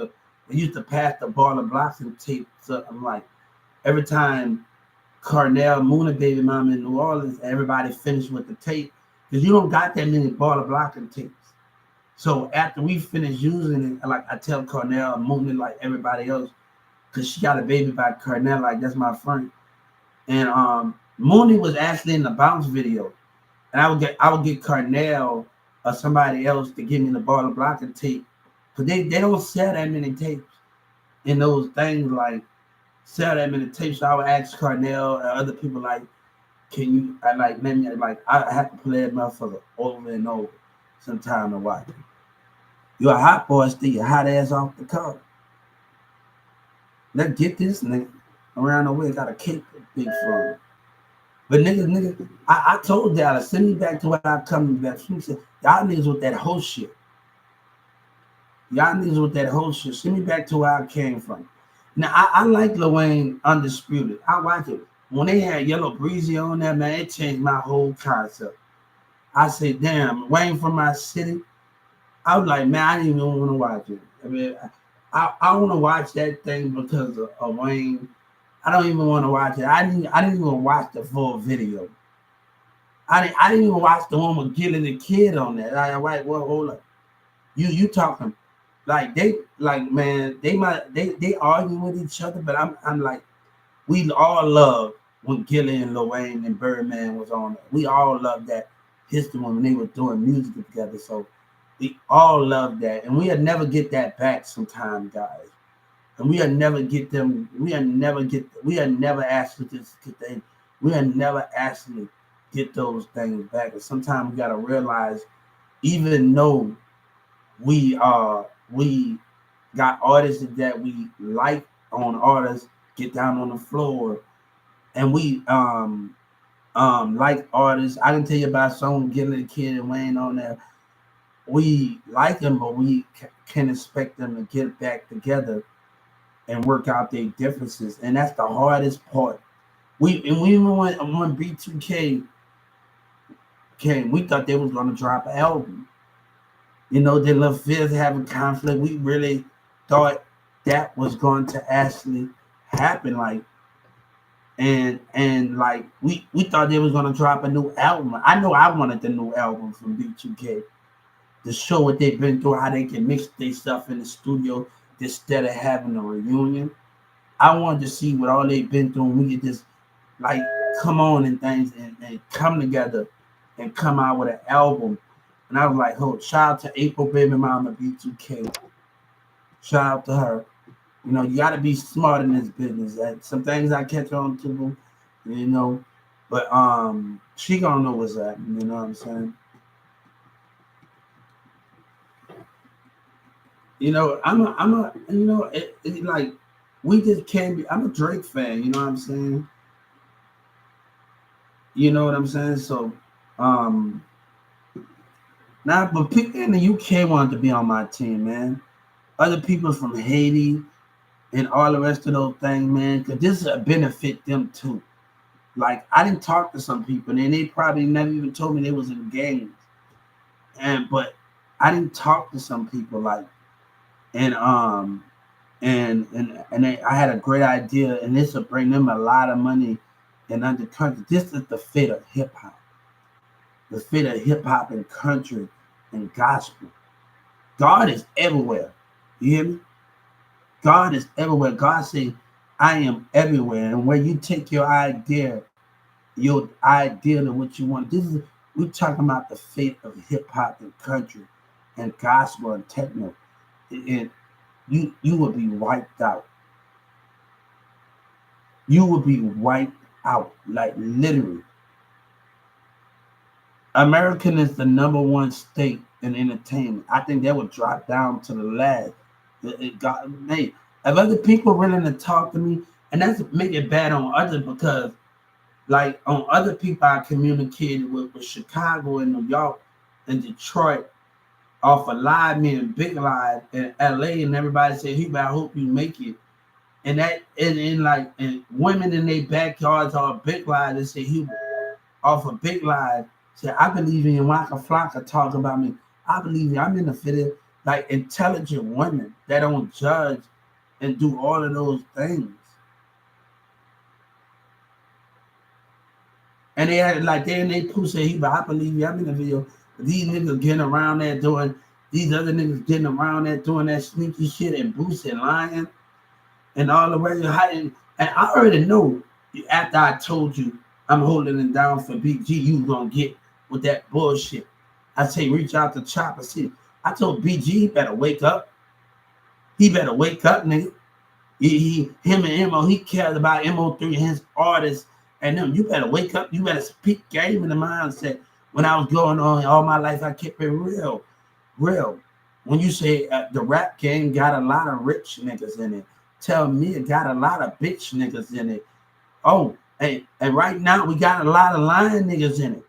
to pass the Baller Blocking tape. So I'm like, every time Cornell, Moon and Baby Mom in New Orleans, everybody finished with the tape. Because you don't got that many Baller Blocking tapes. So after we finish using it, like I tell Cornell, Moon, like everybody else, because she got a baby by Cornell, like that's my friend. And Mooney was actually in the Bounce video. And I would get Cornell or somebody else to give me the Baller Blocking tape. Because they don't sell that many tapes in those things, like sell that many tapes. So I would ask Cornell and other people like, can you I have to play that motherfucker over and over sometime to watch it. You're a hot boy, still your hot ass off the car. Let's get this nigga around the way, got a cake big for him. But nigga, I told Dallas, send me back to what I come back. She said, y'all niggas with that whole shit. Send me back to where I came from. Now, I like Lil Wayne Undisputed. I watch it. When they had Yellow Breezy on there, man, it changed my whole concept. I said, damn, Wayne from my city. I was like, man, I didn't even want to watch it. I mean, I want to watch that thing because of Wayne. I don't even want to watch it. I didn't even watch the full video. I didn't even watch the one with Gilly the Kid on that. Well, hold up. You talking like man, they argue with each other, but I'm like, we all love when Gilly and Lil Wayne and Birdman was on. We all love that history when they were doing music together. So we all love that, and we'll never get that back sometime, guys. And we'll never get them. We'll never actually get they. We'll never actually get those things back. And sometimes we gotta realize, even though we got artists that we like on artists, get down on the floor, and we like artists. I can tell you about some Getting the Kid and Wayne on there. We like them, but we can expect them to get back together and work out their differences, and that's the hardest part. We even when B2K came, we thought they was gonna drop an album. You know, they love Fizz having conflict. We really thought that was going to actually happen. Like, and like we thought they was gonna drop a new album. I know I wanted the new album from B2K to show what they've been through, how they can mix their stuff in the studio instead of having a reunion. I wanted to see what all they've been through, and we could just like come on and things and come together and come out with an album. And I was like, oh, shout out to April Baby Mama B2K. Shout out to her. You know, you got to be smart in this business. Some things I catch on to, you know, but she gonna know what's happening. You know what I'm saying? You know, you know, it like we just can't be. I'm a Drake fan. You know what I'm saying? You know what I'm saying? So, now, but people in the UK wanted to be on my team, man. Other people from Haiti and all the rest of those things, man, because this will benefit them too. Like, I didn't talk to some people, and they probably never even told me they was in gangs. But I didn't talk to some people, like, and I had a great idea, and this will bring them a lot of money in other countries. This is the fate of hip hop, the fate of hip hop and country and gospel. God is everywhere. You hear me? God is everywhere. God said, I am everywhere. And where you take your idea to what you want. We're talking about the fate of hip hop and country and gospel and techno. And you will be wiped out. You will be wiped out, like literally. American is the number one state in entertainment. I think that would drop down to the last. If other people willing to talk to me, and that's make it bad on others, because like on other people I communicated with Chicago and New York and Detroit off of Live Me and Big Live in LA, and everybody said, Hubert, I hope you make it. And that and women in their backyards are Big Live, they say Hubert off of Big Live. Say, I believe in you. Waka Flocka talk about me. I believe you. I'm in the fit, like intelligent women that don't judge and do all of those things. And they had like they pussy, but I believe you. I'm in the video. These niggas getting around there doing these other niggas getting around there doing that sneaky shit and boosting lying and all the way hiding. And I already know after I told you I'm holding it down for BG, you gonna get with that bullshit. I say reach out to Chopper City. I told BG he better wake up. He better wake up, nigga. Him and Mo, he cares about Mo3 and his artists and them. You better wake up. You better speak game in the mindset. When I was going on all my life, I kept it real. When you say the rap game got a lot of rich niggas in it, tell me it got a lot of bitch niggas in it. Oh, and right now we got a lot of lying niggas in it.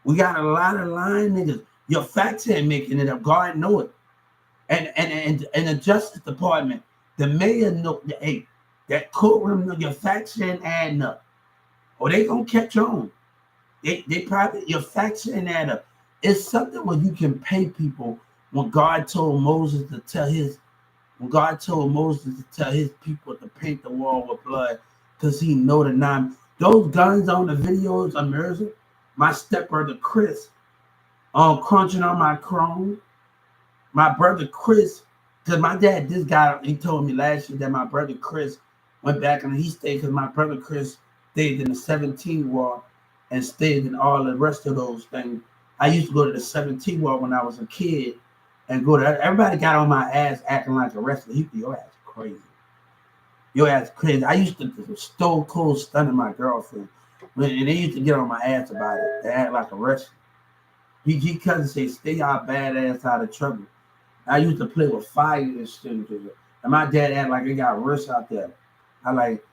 We got a lot of lying niggas. Your facts ain't making it up. God know it. And the Justice Department, the mayor know, hey, that courtroom, your facts ain't adding up. Or they gonna catch on. They probably, your facts ain't add up. It's something where you can pay people when God told Moses to tell his people to paint the wall with blood, because he know the nine. Those guns on the videos of Mirza, my stepbrother Chris, crunching on my chrome. My brother Chris Because my dad, this guy, he told me last year that my brother Chris went back and he stayed because my brother Chris stayed in the 17th ward and stayed in all the rest of those things. I used to go to the 17th ward when I was a kid and go to everybody got on my ass acting like a wrestler. He your ass crazy. Your ass crazy. I used to stone cold stunning my girlfriend. And they used to get on my ass about it. They act like a wrestler. He cousin say, stay y'all bad ass out of trouble. I used to play with fire extinguishers. And my dad act like it got worse out there. I like,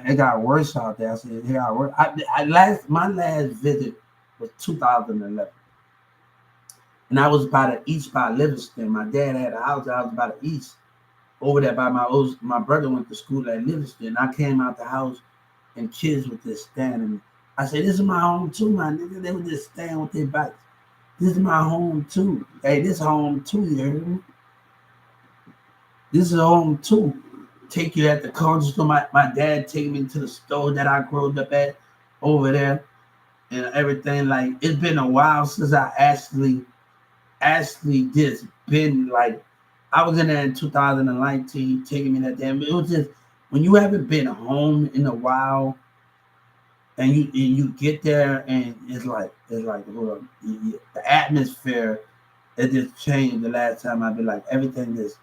it got worse out there. I said, it got worse. My last visit was 2011. And I was by the east by Livingston. My dad had a house. I was by the east. Over there by my brother went to school at Livingston. I came out the house and kids were just standing. I said, this is my home too, my nigga. They were just standing with their bikes. This is my home too. Hey, this home too, you heard me? This is home too. Take you at the corner store. My dad take me to the store that I grew up at over there and everything. Like, it's been a while since I actually just been like, I was in there in 2019 taking me that damn. It was just, when you haven't been home in a while, and you get there and it's like well, the atmosphere it just changed the last time I've been like everything just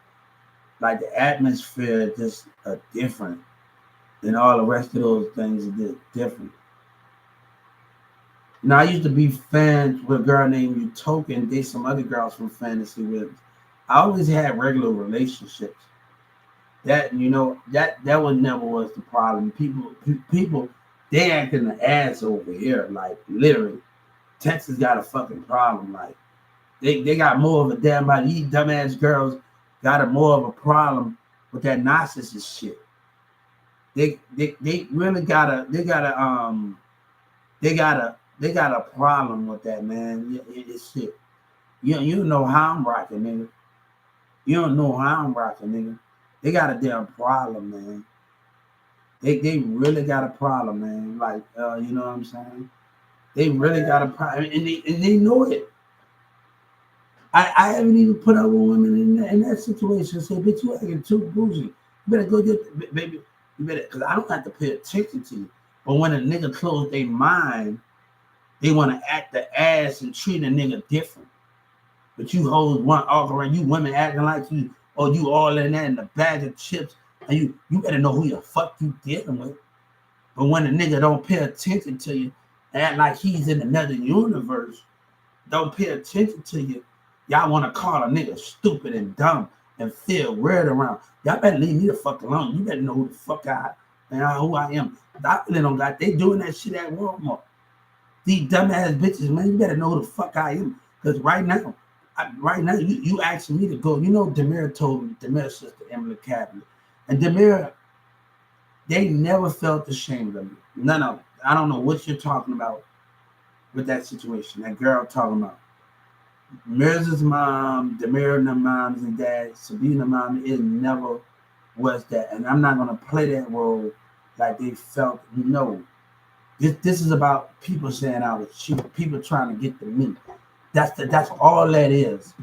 like the atmosphere just different and all the rest of those things are just different. Now I used to be friends with a girl named Utoka and date some other girls from Fantasy with. I always had regular relationships. That that was never was the problem. People they acting the ass over here, like literally. Texas got a fucking problem. Like they got more of a damn body. These dumbass girls got a more of a problem with that narcissist shit. They really got a problem with that, man. It's shit. You don't know how I'm rocking, nigga. You don't know how I'm rocking, nigga. They got a damn problem, man. They really got a problem, man. Like, you know what I'm saying? They really got a problem, and they know it. I haven't even put other women in that situation. Say, bitch, you acting too bougie. You better go get, baby. You better, because I don't have to pay attention to you. But when a nigga close their mind, they want to act the ass and treat a nigga different. But you hoes want all around. You women acting like you, or you all in that in the bag of chips. And you better know who the fuck you dealing with. But when a nigga don't pay attention to you, act like he's in another universe, don't pay attention to you, y'all want to call a nigga stupid and dumb and feel weird around. Y'all better leave me the fuck alone. You better know who the fuck who I am. I really don't got, they doing that shit at Walmart. These dumbass bitches, man, you better know who the fuck I am. Because right now, you asking me to go. You know, Demir told me, Demir's sister, Emily Cabinet. And Demir, they never felt ashamed of me. No. I don't know what you're talking about with that situation. That girl talking about. Mirz's mom, Demir and the moms and dad, Sabina mom, it never was that. And I'm not going to play that role like they felt. No. This is about people saying I was cheap. People trying to get to me. That's all that is.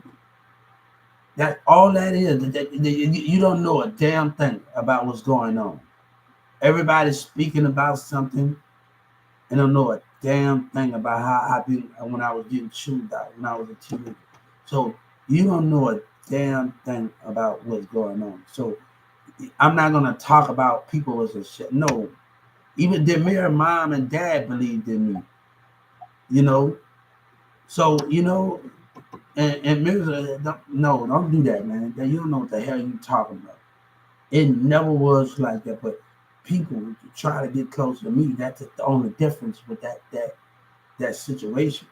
That's all that is. You don't know a damn thing about what's going on. Everybody's speaking about something and don't know a damn thing about how I been when I was getting chewed out when I was a teenager. So you don't know a damn thing about what's going on. So I'm not gonna talk about people as a shit. No, even Demir mom and dad believed in me. You know, so and Mirza, don't do that, man. You don't know what the hell you talking about. It never was like that, but people try to get close to me. That's the only difference with that situation.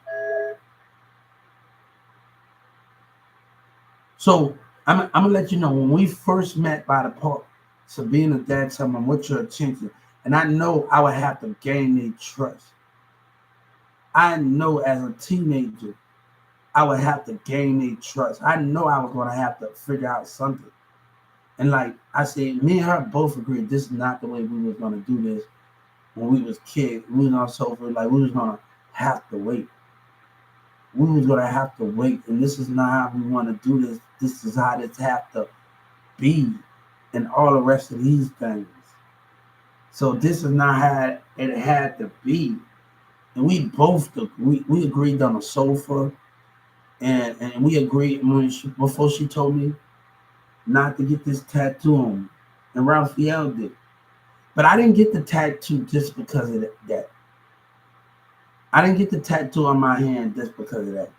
So I'm gonna let you know when we first met by the park, Sabina dad told me, what's your attention? And I know I would have to gain their trust. I know as a teenager, I would have to gain their trust. I know I was gonna have to figure out something. And like I said, me and her both agreed this is not the way we was gonna do this when we was kids. We was on sofa, like we was gonna have to wait. we was gonna have to wait, and this is not how we want to do this. This is how this have to be, and all the rest of these things. So this is not how it had to be. And we both we agreed on a sofa, and we agreed before she told me not to get this tattoo on me, and Raphael did. But I didn't get the tattoo just because of that. I didn't get the tattoo on my hand just because of that.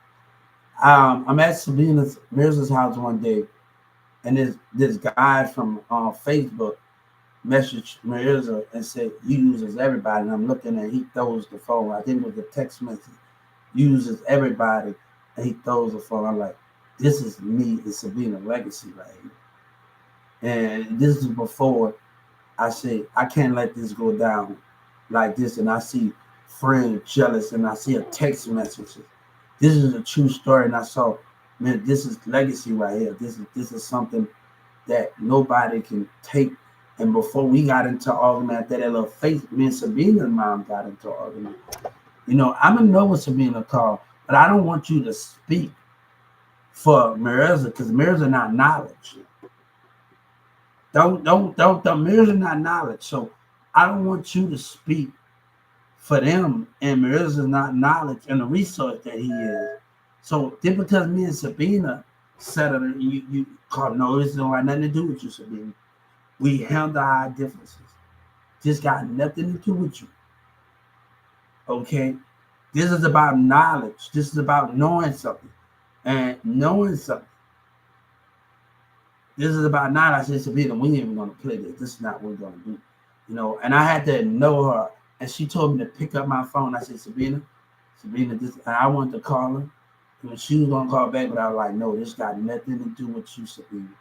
I'm at Sabina's Mirza's house one day, and this guy from Facebook messaged Mirza and said, "You uses everybody." And I'm looking at, he throws the phone. I think it was the text message. Uses everybody, and he throws the phone. I'm like, this is me and Sabina legacy right here. And this is before I say I can't let this go down like this. And I see friends jealous, and I see a text message. This is a true story, and I saw, man, this is legacy right here. This is something that nobody can take. And before we got into argument at that little face, me and Sabina's mom got into argument. You know, I'm gonna know what Sabina called, but I don't want you to speak for Mirza, because Mirza not knowledge. Don't Mirza not knowledge. So I don't want you to speak for them, and Mirza is not knowledge and the resource that he is. So just because me and Sabina settled it, you call, no, this don't have nothing to do with you, Sabina. We handle our differences. This got nothing to do with you. Okay? This is about knowledge. This is about knowing something. And knowing something. This is about knowledge. I said, Sabina, we ain't even going to play this. This is not what we're going to do. You know, and I had to know her. And she told me to pick up my phone. I said, Sabina, this, and I wanted to call her. And she was going to call back, but I was like, no, this got nothing to do with you, Sabina.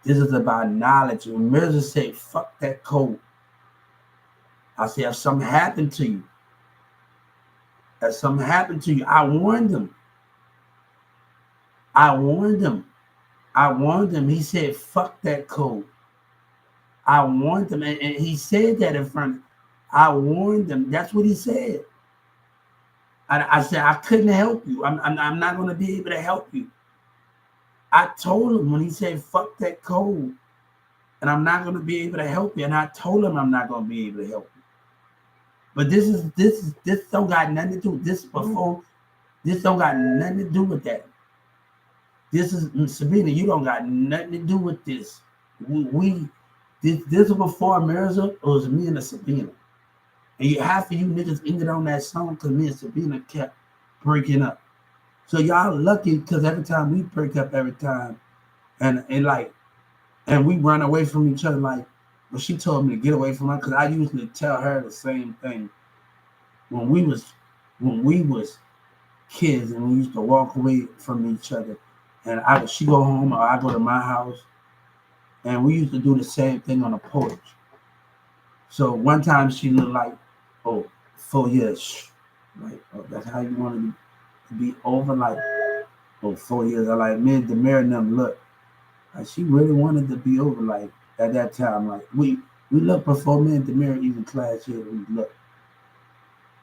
This is about knowledge. When Mirza said, fuck that code, I said, if something happened to you, I warned him. I warned him. He said, fuck that code. I warned him. And he said that in front of me. I warned him. That's what he said. I said, I couldn't help you. I'm not going to be able to help you. I told him when he said, fuck that code, and I'm not going to be able to help you. And I told him I'm not going to be able to help you. But this don't got nothing to do with this before. This don't got nothing to do with that. This is, Sabina, you don't got nothing to do with this. This was before Mirza, it was me and the Sabina. And half of you niggas ended on that song because me and Sabina kept breaking up. So y'all lucky because every time we break up and we run away from each other, like, well, she told me to get away from her because I usually tell her the same thing. When we was kids and we used to walk away from each other, and she go home or I go to my house, and we used to do the same thing on the porch. So one time she looked like, 4 years. Like, oh, that's how you want to be over? Like, 4 years. I like, man, Demir and them look. Like, she really wanted to be over, like, at that time. Like, we looked before me and Demir even class here, we looked.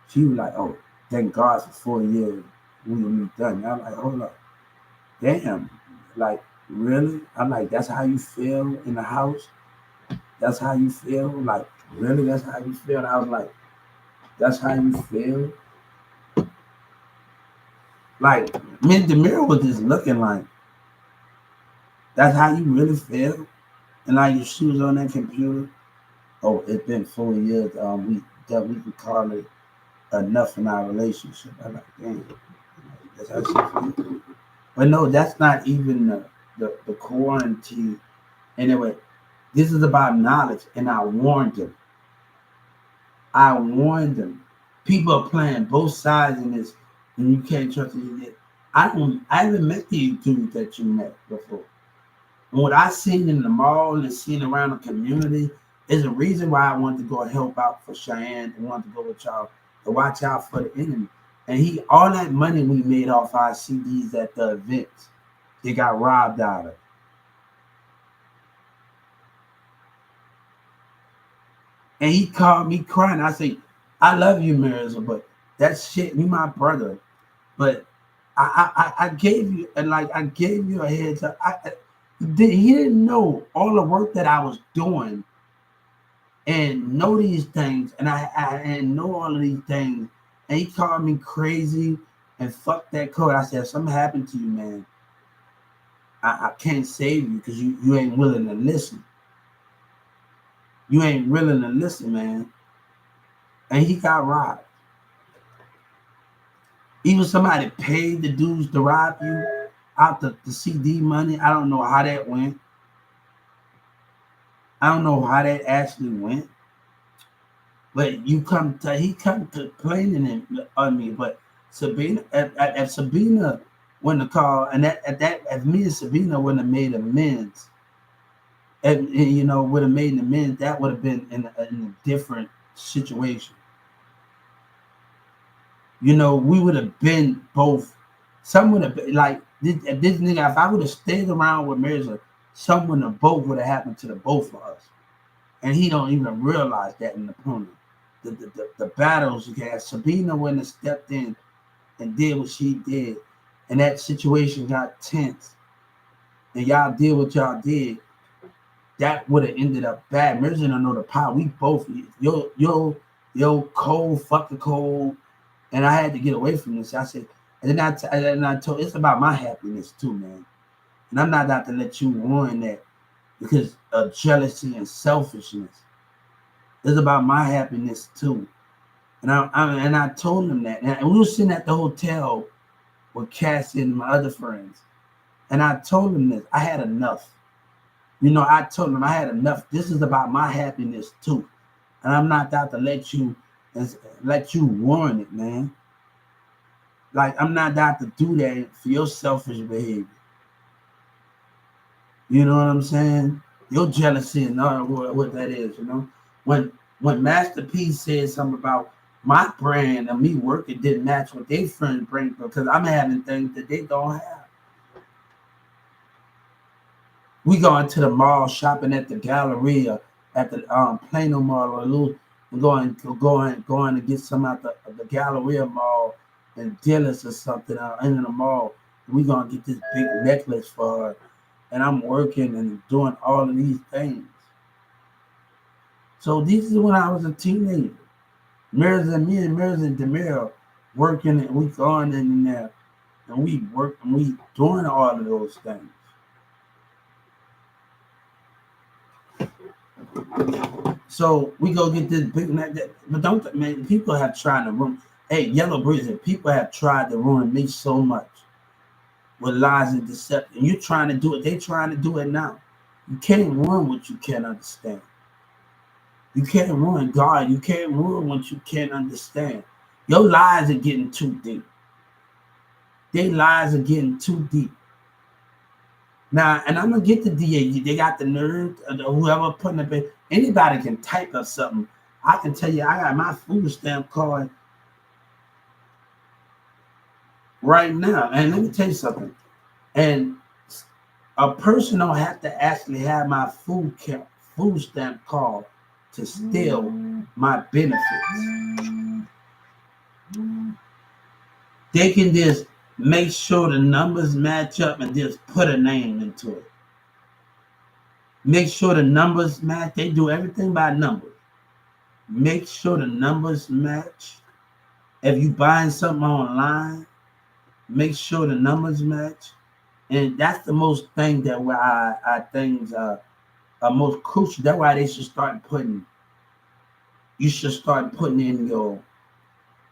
She was like, oh, thank God for 4 years. We will be done. I'm like, hold up. Damn. Like, really? I'm like, that's how you feel in the house? That's how you feel? Like, really? That's how you feel? And I was like, that's how you feel? Like, me and Demir was just looking like, that's how you really feel? And like, your shoes on that computer? Oh, it's been 4 years. We could call it enough in our relationship. I'm like, damn. That's how she feels. But no, that's not even the quarantine. Anyway, this is about knowledge, and I warned them. People are playing both sides in this, and you can't trust it. I haven't met these dudes that you met before. And what I seen in the mall and seen around the community is a reason why I wanted to go help out for Cheyenne and wanted to go with y'all to watch out for the enemy. And all that money we made off our CDs at the events, they got robbed out of. And he called me crying. I say, I love you, Mirza, but that shit, you my brother. But I gave you, and like I gave you a heads up. He didn't know all the work that I was doing and know these things, and I know all of these things, and he called me crazy and fuck that code. I said, if something happened to you, man, I can't save you because you ain't willing to listen. You ain't willing to listen, man. And he got robbed. Even somebody paid the dudes to rob you out the CD money. I don't know how that went. I don't know how that actually went. But he come complaining on me. But Sabina, if Sabina wouldn't have called, and if me and Sabina wouldn't have made amends, and you know, would have made amends, that would have been in a different situation. You know, we would have been both. Some would have been like this nigga. If I would have stayed around with Mirza, someone of both would have happened to the both of us, and he don't even realize that in the opponent. The battles you had, Sabina wouldn't have stepped in and did what she did, and that situation got tense, and y'all did what y'all did. That would have ended up bad. Mirza don't know the power. We both yo cold, fuck the cold. And I had to get away from this. I said, and then I told, it's about my happiness too, man. And I'm not about to let you ruin that because of jealousy and selfishness. It's about my happiness too. And I told him that. And we were sitting at the hotel with Cassie and my other friends. And I told him this. I had enough. You know, I told him I had enough. This is about my happiness too. And I'm not about to let you ruin it, man. Like, I'm not about to do that for your selfish behavior. You know what I'm saying? Your jealousy and all what that is, you know? When Master P said something about my brand and me working didn't match what their friends bring, because I'm having things that they don't have. We going to the mall, shopping at the Galleria, at the Plano Mall, or going to get some at the Galleria Mall and Dillis or something in the mall. We gonna get this big necklace for her, and I'm working and doing all of these things. So this is when I was a teenager. Mirza and Demir working, and we going in there, and we work, and we doing all of those things. So we go get this big necklace, but don't, man, people have tried to ruin. Hey, yellabeezy, people have tried to ruin me so much with lies and deception. You're trying to do it. They're trying to do it now. You can't ruin what you can't understand. You can't ruin God. You can't ruin what you can't understand. Your lies are getting too deep. Their lies are getting too deep. Now, and I'm going to get the DA. They got the nerve, whoever putting up it. Anybody can type up something. I can tell you, I got my food stamp card right now. And let me tell you something. And a person don't have to actually have my food stamp card to steal my benefits. They can just make sure the numbers match up and just put a name into it. Make sure the numbers match. They do everything by numbers. Make sure the numbers match. If you buying something online, make sure the numbers match. And that's the most thing that where I things are most crucial. That's why they should start putting. You should start putting in your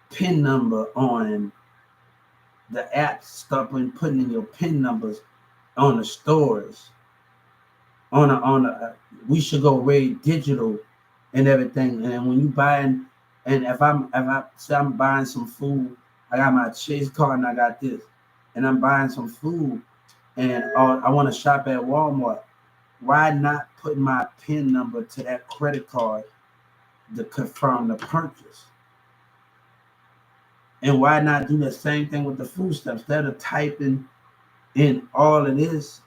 PIN number on the apps. Start putting in your PIN numbers on the stores. We should go rate digital and everything. And when you buying, and if I say I'm buying some food, I got my Chase card and I got this, and I'm buying some food, and I want to shop at Walmart. Why not put my PIN number to that credit card to confirm the purchase? And why not do the same thing with the food stuff? Instead of typing in all of this,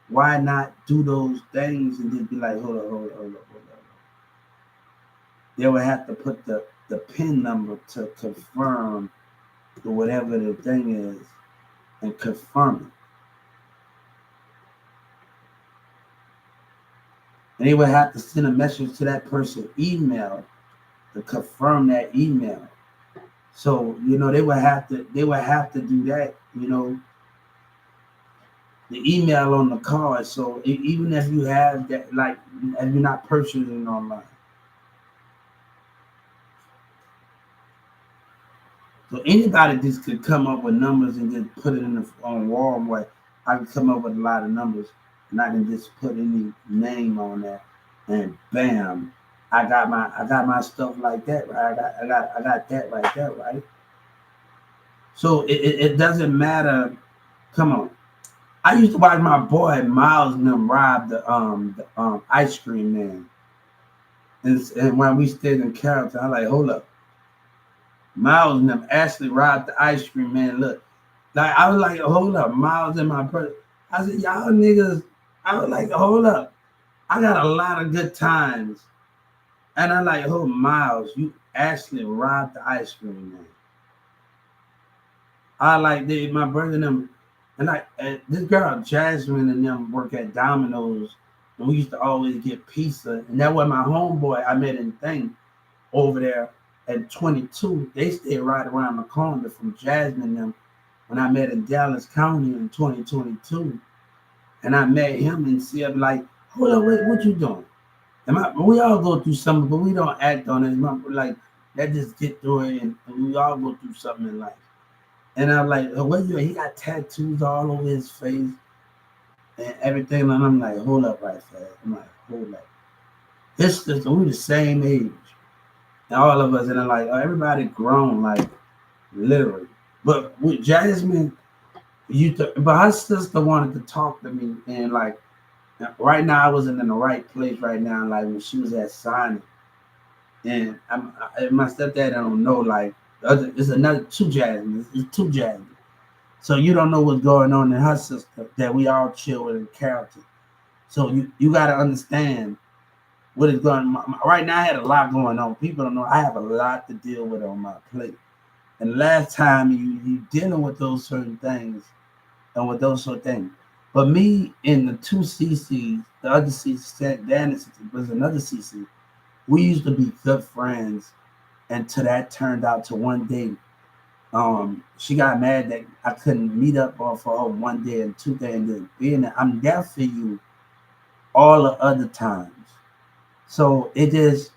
why not do those things and just be like, hold on. They would have to put the PIN number to confirm whatever the thing is and confirm it. And they would have to send a message to that person's email to confirm that email. So, they would have to do that, the email on the card. So even if you have that, like, if you're not purchasing online. So anybody just could come up with numbers and just put it on Walmart. I can come up with a lot of numbers and I can just put any name on that, and bam, I got my stuff like that. Right? I got that right there, right? So it doesn't matter. Come on. I used to watch my boy Miles and them rob the ice cream man. And when we stayed in Carrollton, I'm like, hold up. Miles and them actually robbed the ice cream man. Look, like I was like, hold up, Miles and my brother. I said, y'all niggas. I was like, hold up. I got a lot of good times. And I'm like, oh, Miles, you actually robbed the ice cream man. I like my brother and them, and like this girl Jasmine and them work at Domino's, and we used to always get pizza. And that was my homeboy I met in thing over there at 22. They stayed right around the corner from Jasmine and them when I met in Dallas County in 2022. And I met him and see him like, hold on, wait, what you doing? We all go through something, but we don't act on it. Like, let's just get through it, and we all go through something in life. And I'm like, oh, what you? He got tattoos all over his face and everything. And I'm like, hold up right fast. I'm like, hold up. This is we the same age. And all of us, and I'm like, oh, everybody grown, like literally. But with Jasmine, but her sister wanted to talk to me, and like right now I wasn't in the right place right now. Like when she was at signing, and my stepdad, I don't know, like it's another two Jasmine. It's two Jasmine. So you don't know what's going on in her sister that we all chill with in character. So you got to understand what is going on. Right now I had a lot going on. People don't know I have a lot to deal with on my plate. And last time you dealing with those certain things and with those sort of things. But me and the two CCs, the other CC, Dan was another CC. We used to be good friends until that turned out to one day. She got mad that I couldn't meet up for her one day and 2 days, and then being that I'm there for you all the other times. So it just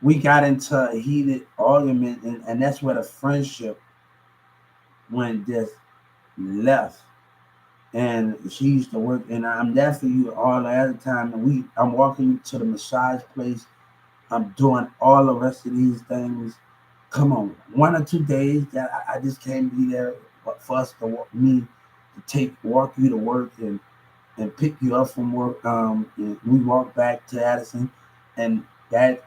we got into a heated argument, and that's where the friendship went just left. And she used to work, and I'm there for you all the other time. And I'm walking to the massage place. I'm doing all the rest of these things. Come on, 1 or 2 days that I just can't be there for us to walk you to work and pick you up from work. And we walk back to Addison, and that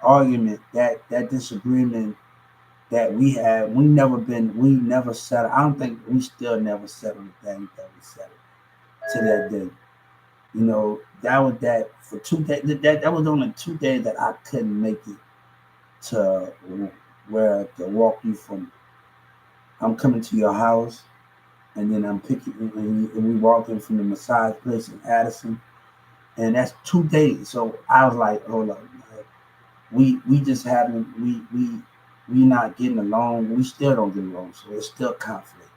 argument, that disagreement that we had, we never settled. I don't think we still never settled the thing that we settled to that day. That was that for 2 days. That was only 2 days that I couldn't make it to where to walk you from. I'm coming to your house, and then I'm picking, and we walking from the massage place in Addison, and that's 2 days. So I was like, hold up, we just haven't we not getting along. We still don't get along, so it's still conflict.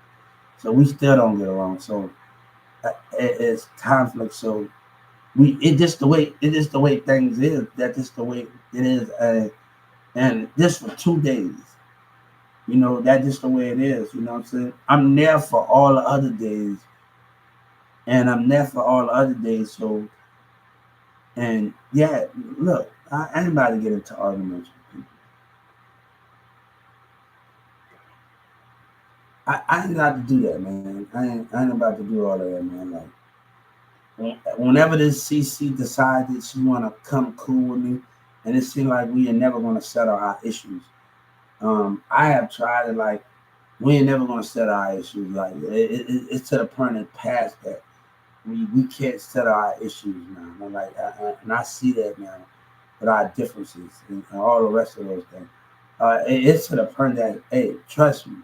So we still don't get along. So it's conflict. So it just the way things is. That's just the way it is. And just for 2 days, that's just the way it is. You know what I'm saying? I'm there for all the other days, and I'm there for all the other days. So, and yeah, look, I ain't about to get into arguments with people. I ain't about to do that, man. I ain't about to do all of that, man. Like, whenever this CC decided she want to come cool with me, and it seemed like we are never going to settle our issues. I have tried to, like, we ain't never going to settle our issues. Like, it's to the point in past that we can't settle our issues now. And like, and I see that now. with our differences and all the rest of those things. It's to the point that, hey, trust me.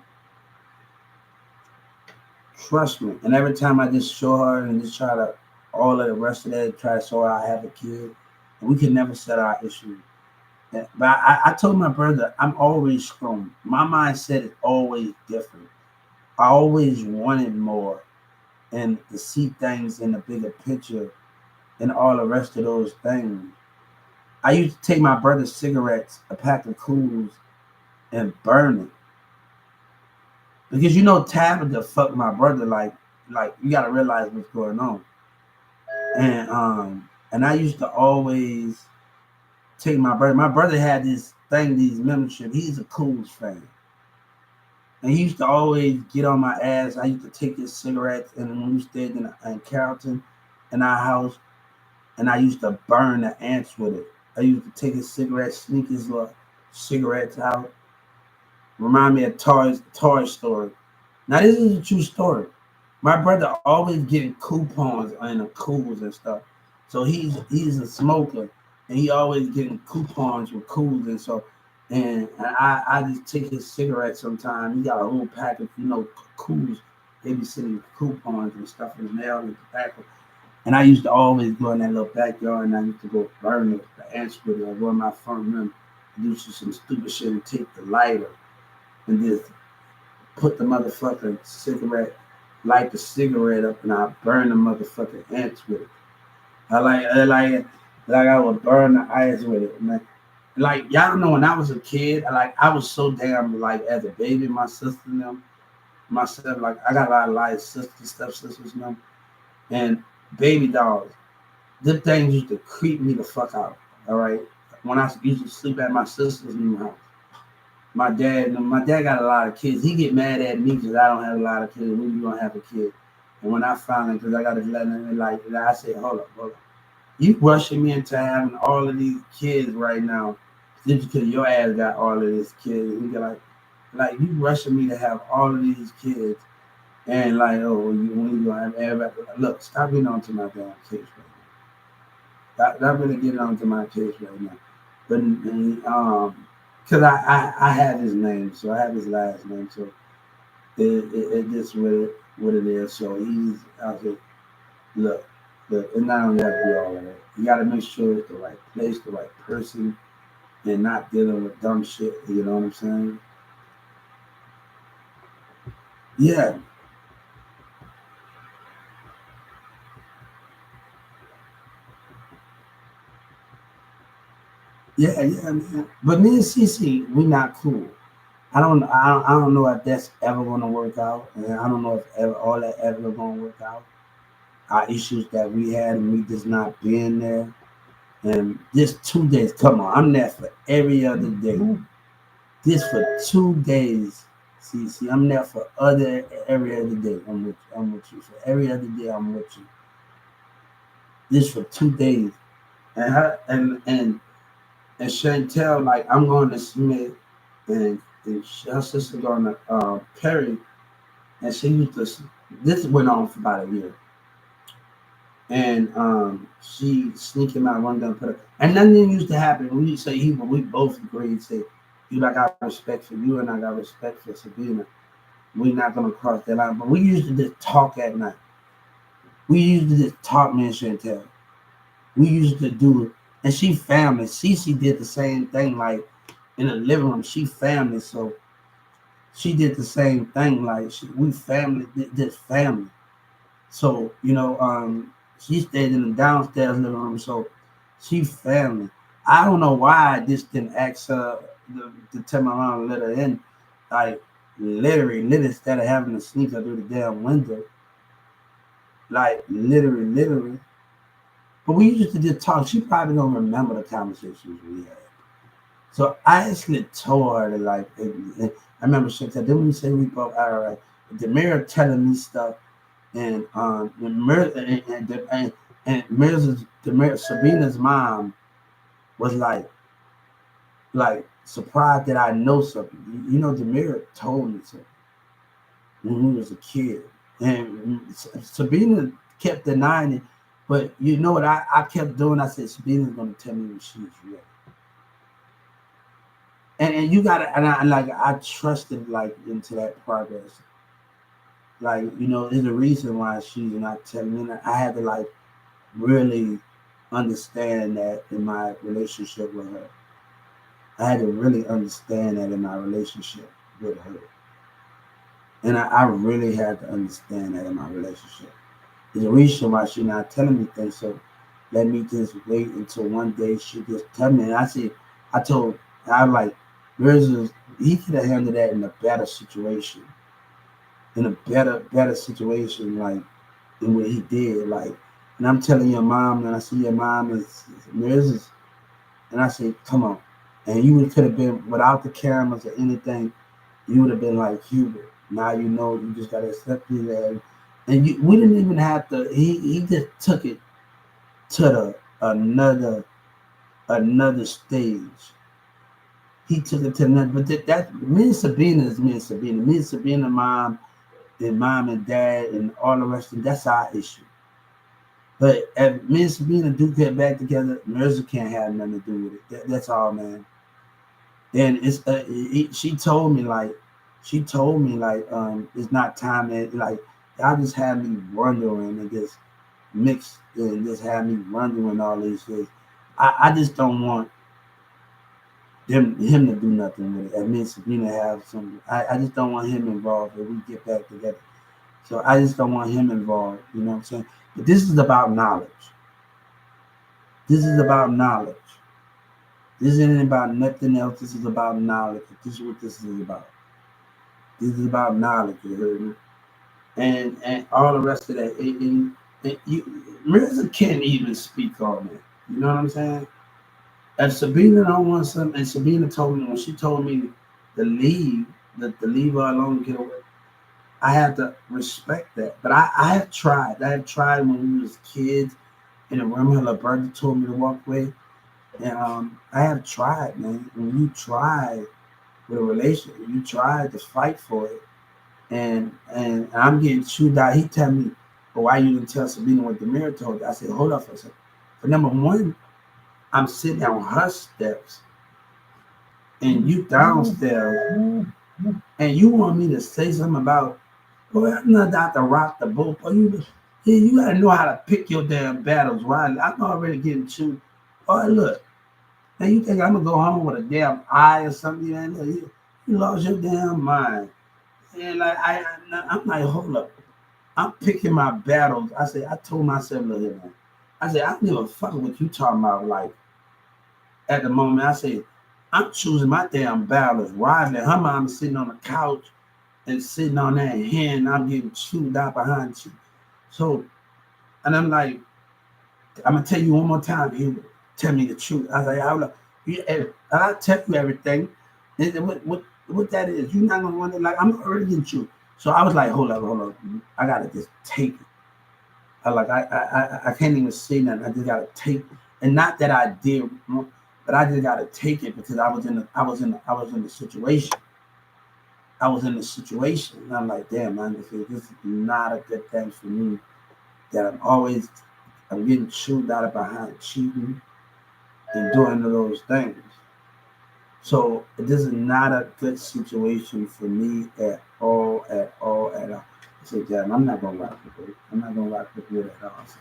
And every time I just show her and just try to, all of the rest of that, try to show her I have a kid, and we can never settle our issues. But I told my brother, I'm always strong. My mindset is always different. I always wanted more and to see things in the bigger picture and all the rest of those things. I used to take my brother's cigarettes, a pack of cools, and burn it. Because Tabitha fucked my brother like you gotta realize what's going on. And I used to always take my brother. My brother had this thing, these membership. He's a Cools fan. And he used to always get on my ass. I used to take his cigarettes, and when we stayed in Carrollton, in our house, and I used to burn the ants with it. I used to take his cigarettes, sneak his little cigarettes out. Remind me of Toy Story. Now this is a true story. My brother always getting coupons on the cools and stuff. So he's a smoker, and he always getting coupons with cools and so. And I just take his cigarettes sometimes. He got a whole pack of cools. They be sending coupons and stuff in the mail and tobacco. And I used to always go in that little backyard, and I used to go burn the ants with it. I go in my front room, do some stupid shit, and take the lighter and just put the motherfucking cigarette, light the cigarette up, and I burn the motherfucking ants with it. I like I would burn the ice with it, man. Like y'all know when I was a kid, I was so damn like as a baby, my sister and them, myself, like I got a lot of like sisters, stepsisters, and baby dolls. Them things used to creep me the fuck out. All right, when I used to sleep at my sister's new house. My dad got a lot of kids. He get mad at me because I don't have a lot of kids. When you don't have a kid, and when I finally, because I got to let him like, I said, hold up, you rushing me into having all of these kids right now, just because your ass got all of these kids. And he got like you rushing me to have all of these kids, and like, oh, when you gonna have everybody? Look, stop getting onto my damn case right now. Stop really getting onto my case right now. But because I have his name, so I have his last name, so it just what it is. So he's out here. Look, it's not only have to be all of that. You got to make sure it's the right place, the right person, and not dealing with dumb shit. You know what I'm saying? Yeah, yeah, man. But me and Cece, we not cool. I don't know if that's ever gonna work out, and I don't know if all that ever gonna work out. Our issues that we had, and me just not being there, and just 2 days. Come on, I'm there for every other day. This for 2 days. See, I'm there for every other day. I'm with you for every other day. I'm with you. This for 2 days, and and Chantel, like I'm going to Smith, and her sister going to Perry, and she used to. This went on for about a year, and she sneaking out one day, and nothing used to happen. We say we both agreed. Say, you I got respect for you, and I got respect for Sabina. We're not gonna cross that line. But we used to just talk at night. We used to just talk, me and Chantel. We used to do it, and she family. Cece did the same thing, like in the living room. She family, so she did the same thing. Like we family, this family. So she stayed in the downstairs living room. So she family. I don't know why I just didn't ask her to turn around and let her in. Like literally, instead of having to sneak her through the damn window. Like literally. But we used to just talk. She probably don't remember the conversations we had. So I actually told her that and I remember she said, didn't we say we both all right? The mirror telling me stuff and Sabina's mom was like surprised that I know something. Demira told me something when we was a kid, and Sabina kept denying it, But you know what I kept doing? I said, Sabina's gonna tell me when she's ready. And you gotta I trusted like into that progress. Like, there's a reason why she's not telling me. And I had to like really understand that in my relationship with her. I had to really understand that in my relationship with her. And I really had to understand that in my relationship. There's a reason why she's not telling me things. So let me just wait until one day she just tell me. And I was like, he could have handled that in a better situation. In a better situation, like than what he did. Like, and I'm telling your mom, and I see your mom is Mrs. And I say, come on. And you could have been without the cameras or anything, you would have been like Hubert. Now you know you just gotta accept it and we didn't even have to he just took it to the another stage. He took it to another, but that me and Sabina is me and Sabina. Me and Sabina mom and dad and all the rest of that's our issue. But if me and Sabina do get back together, Mirza can't have nothing to do with it. That's all, man. And she told me like it's not time that like y'all just had me wondering and just mixed and just had me wondering all these things. I just don't want him to do nothing with it. And me and Sabrina have some. I just don't want him involved if we get back together. So I just don't want him involved. You know what I'm saying? But this is about knowledge. This is about knowledge. This isn't about nothing else. This is about knowledge. This is what this is about. This is about knowledge. You heard me? And all the rest of that. Mirza can't even speak on that. You know what I'm saying? If Sabina don't want something, and Sabina told me when she told me to leave, to leave her alone to get away, I have to respect that. But I have tried. I have tried when we was kids, and remember Roberta told me to walk away. And I have tried, man. When you try with a relationship, you try to fight for it, and I'm getting chewed out. He tell me, "But why you didn't tell Sabina what Demir told you?" I said, "Hold up for a second. For number one, I'm sitting on her steps, and you downstairs, and you want me to say something about, well, I'm not out to rock the boat. Or you gotta know how to pick your damn battles, right? I'm already getting chewed. Oh, look, now you think I'm gonna go home with a damn eye or something? You lost your damn mind." And like I'm like, hold up. I'm picking my battles. I told myself, look here, man. I said, I don't give a fuck what you talking about. Like at the moment, I said, I'm choosing my damn battles. Riding, her mom is sitting on the couch and sitting on that hand. I'm getting chewed out behind you. So, and I'm like, I'm gonna tell you one more time. You tell me the truth. I was like, I'll tell you everything. And what that is, you're not gonna wonder. Like I'm already getting chewed. So I was like, hold up. I gotta just take it. I can't even say nothing. I just gotta take it. And not that I did, but I just gotta take it because I was in the situation. I was in the situation. And I'm like, damn, man, this is not a good thing for me. That I'm getting chewed out of behind cheating and doing those things. So this is not a good situation for me at all. I said, damn, I'm not gonna rock with it. I'm not gonna rock with it at all. So,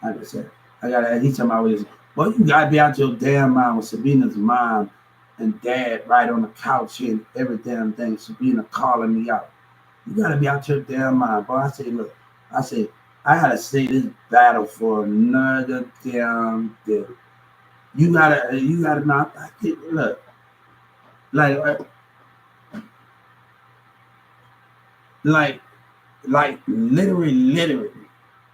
like I said, I gotta each time I was, well, you gotta be out your damn mind with Sabina's mom and dad right on the couch and every damn thing. Sabina calling me out. You gotta be out your damn mind, boy. I say, look, I gotta say this battle for another damn day. You gotta not look like like literally.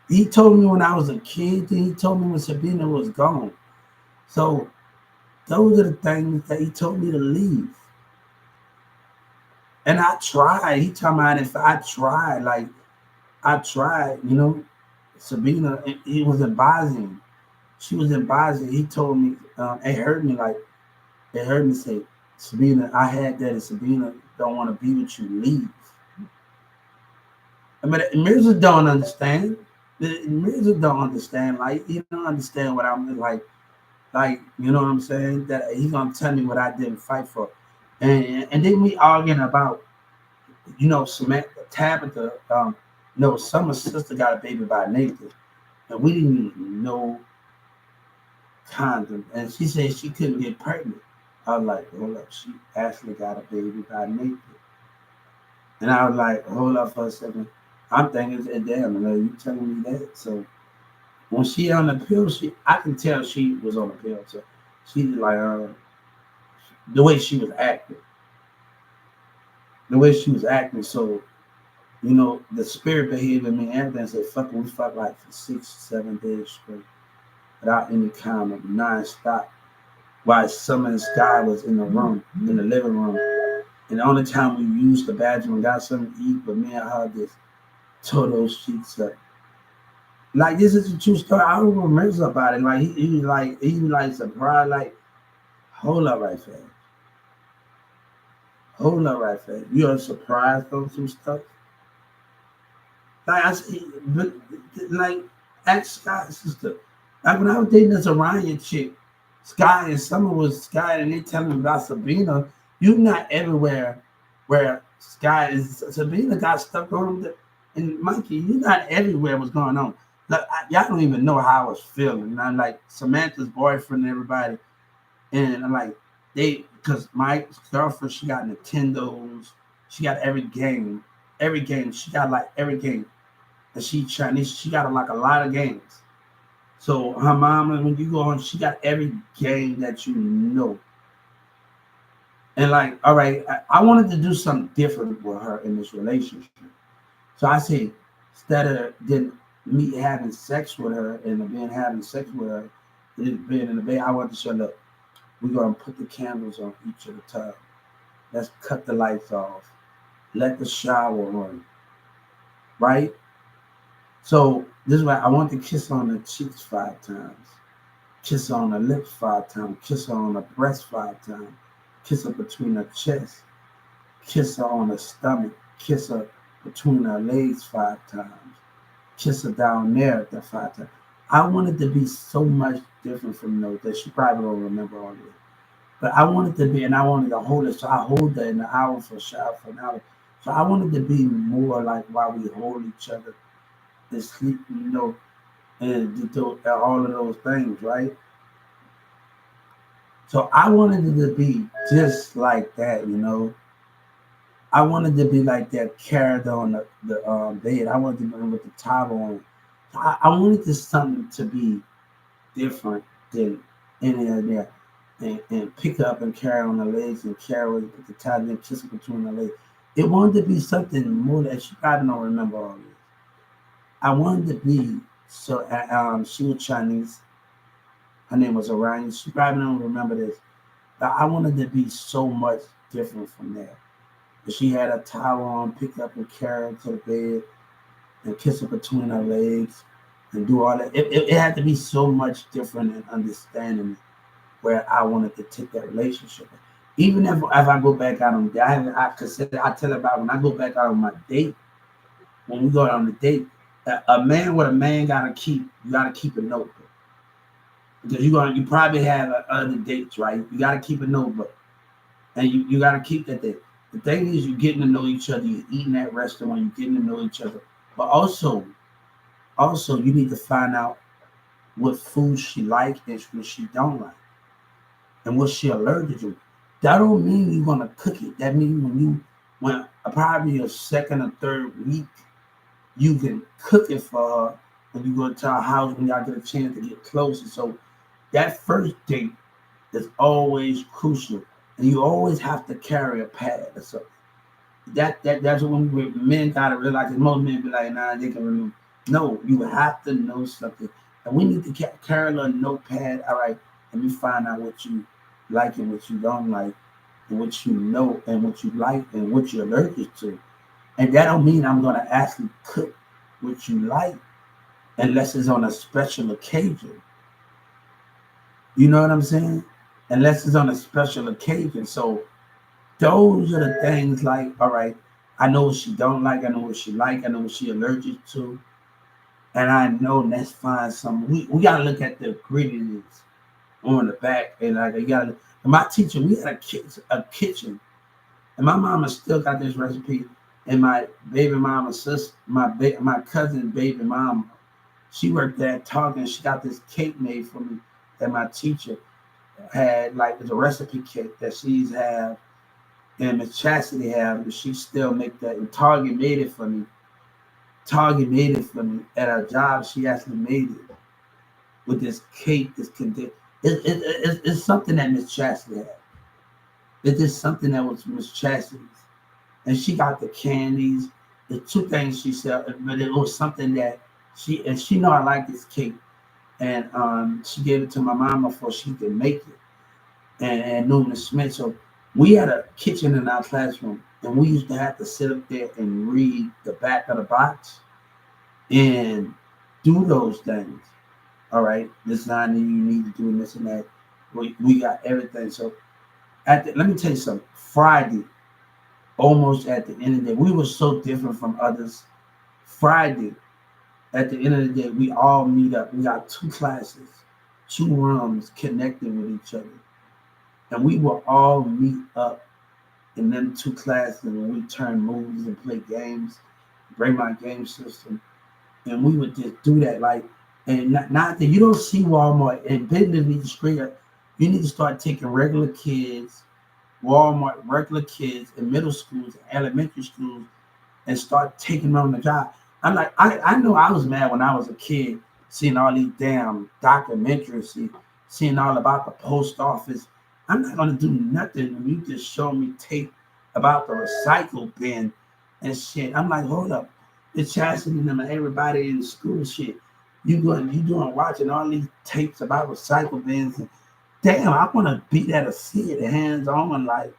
He told me when I was a kid, and he told me when Sabina was gone. So those are the things that he told me to leave. And I tried. He told me if I tried, Sabina, he was advising. She was advising. He told me, it hurt me say, Sabina, I had that, and Sabina don't want to be with you, leave. I mean, Mirza don't understand. The music don't understand. Like he don't understand what I'm like. You know what I'm saying? That he gonna tell me what I didn't fight for, and then we arguing about Samantha Tabitha. No, Summer's sister got a baby by Nathan, and we didn't even know condom, and she said she couldn't get pregnant. I was like, hold up, she actually got a baby by Nathan. And I was like, hold up for a second. I'm thinking, damn, you telling me that? So when she on the pill, I can tell she was on the pill. So she like the way she was acting, the way she was acting. So the spirit behaved in me, everything. Said, fuck, we fucked like for 6, 7 days straight without any kind of non-stop. While Summer and Sky was in the room, in the living room. And the only time we used the bathroom and got something to eat, but me and her just tore those sheets up. Like this is a true story. I don't remember about it. Like he was like surprised, like, hold up right fast. Hold up right fast. You're surprised on some stuff? Like I said, but like ask Sky's sister. Like when I was dating this Orion chick, Sky and Summer was Sky, and they telling me about Sabina. You not everywhere where Sky is. Sabina got stuck on him, and Mikey, you not everywhere what's going on. Like y'all don't even know how I was feeling. And I'm like Samantha's boyfriend and everybody, and I'm like because my girlfriend, she got Nintendos, she got every game. She got like every game, and she Chinese. She got like a lot of games. So her mom, when you go on, she got every game that you know. And like, all right, I wanted to do something different with her in this relationship. So I said, instead of then me having sex with her and being having sex with her, being in the bed, I wanted to show, look, we're gonna put the candles on each of the tub. Let's cut the lights off. Let the shower run. Right? So this is why I want to kiss on the cheeks 5 times. Kiss her on the lips 5 times. Kiss her on the breast 5 times. Kiss her between her chest. Kiss her on the stomach. Kiss her between her legs 5 times. Kiss her down there at the 5 times. I wanted to be so much different from those that she probably don't remember all this. But I wanted to be, and I wanted to hold it. So I hold her in the hour for a shower for an hour. So I wanted to be more like while we hold each other and sleep, and do all of those things, right? So I wanted it to be just like that. I wanted to be like that carried on the bed. I wanted to be with the towel on. So I wanted this something to be different than any of that. And pick up and carry on the legs and carry with the towel and kiss between the legs. It wanted to be something more that she probably don't remember all this. I wanted to be she was Chinese. Her name was Orion. She probably don't remember this. But I wanted to be so much different from that. But she had a towel on, pick up and carry her to the bed and kiss her between her legs and do all that. It had to be so much different and understanding where I wanted to take that relationship. Even if I go back out on I tell her about when I go back out on my date, when we go on the date, a man with a man you gotta keep a notebook. Because you probably have other dates, right? You gotta keep a notebook. And you gotta keep that there. The thing is you're getting to know each other, you're eating at restaurant, you're getting to know each other. But also you need to find out what food she likes and what she don't like. And what she allergic to. That don't mean you're gonna cook it. That means when probably your second or third week, you can cook it for her when you go to her house when y'all get a chance to get closer. So that first date is always crucial. And you always have to carry a pad or something. That's when men gotta realize that most men be like, nah, they can remember. No, you have to know something. And we need to carry a notepad. All right, let me find out what you like and what you don't like, and what you know and what you like and what you're allergic to. And that don't mean I'm gonna actually cook what you like unless it's on a special occasion. You know what I'm saying? Unless it's on a special occasion. So those are the things like, all right, I know what she don't like, I know what she like, I know what she allergic to. And I know let's find some. We gotta look at the ingredients on the back, and like you gotta. And my teacher, we had a kitchen, and my mama still got this recipe. And my baby mama, sister, my cousin, baby mama, she worked at Target, and she got this cake made for me that my teacher had, like it's a recipe cake that she's had, and Miss Chastity had, and she still make that. And Target made it for me. Target made it for me at her job. She actually made it with this cake, this condition. It's something that Miss Chastity had. It's just something that was Miss Chastity's. And she got the candies, the two things she said, but it was something that she know I like this cake. And she gave it to my mama before she could make it. And Newman Smith. So we had a kitchen in our classroom, and we used to have to sit up there and read the back of the box and do those things. All right, this line you need to do this and that. We got everything. So let me tell you something. Friday, almost at the end of the day, we were so different from others. Friday, at the end of the day, we all meet up. We got two classes, two rooms connecting with each other. And we will all meet up in them two classes, and we turn movies and play games, bring my game system. And we would just do that. Like, and not that you don't see Walmart and business needs to straight up. You need to start taking regular kids, Walmart, regular kids in middle schools, elementary schools, and start taking them on the job. I'm like, I know I was mad when I was a kid, seeing all these damn documentaries, seeing all about the post office. I'm not gonna do nothing when you just show me tape about the recycle bin and shit. I'm like, hold up, it's Chastity and them and everybody in school shit. You doing watching all these tapes about recycle bins. And damn, I want to be there to see it hands on. Like,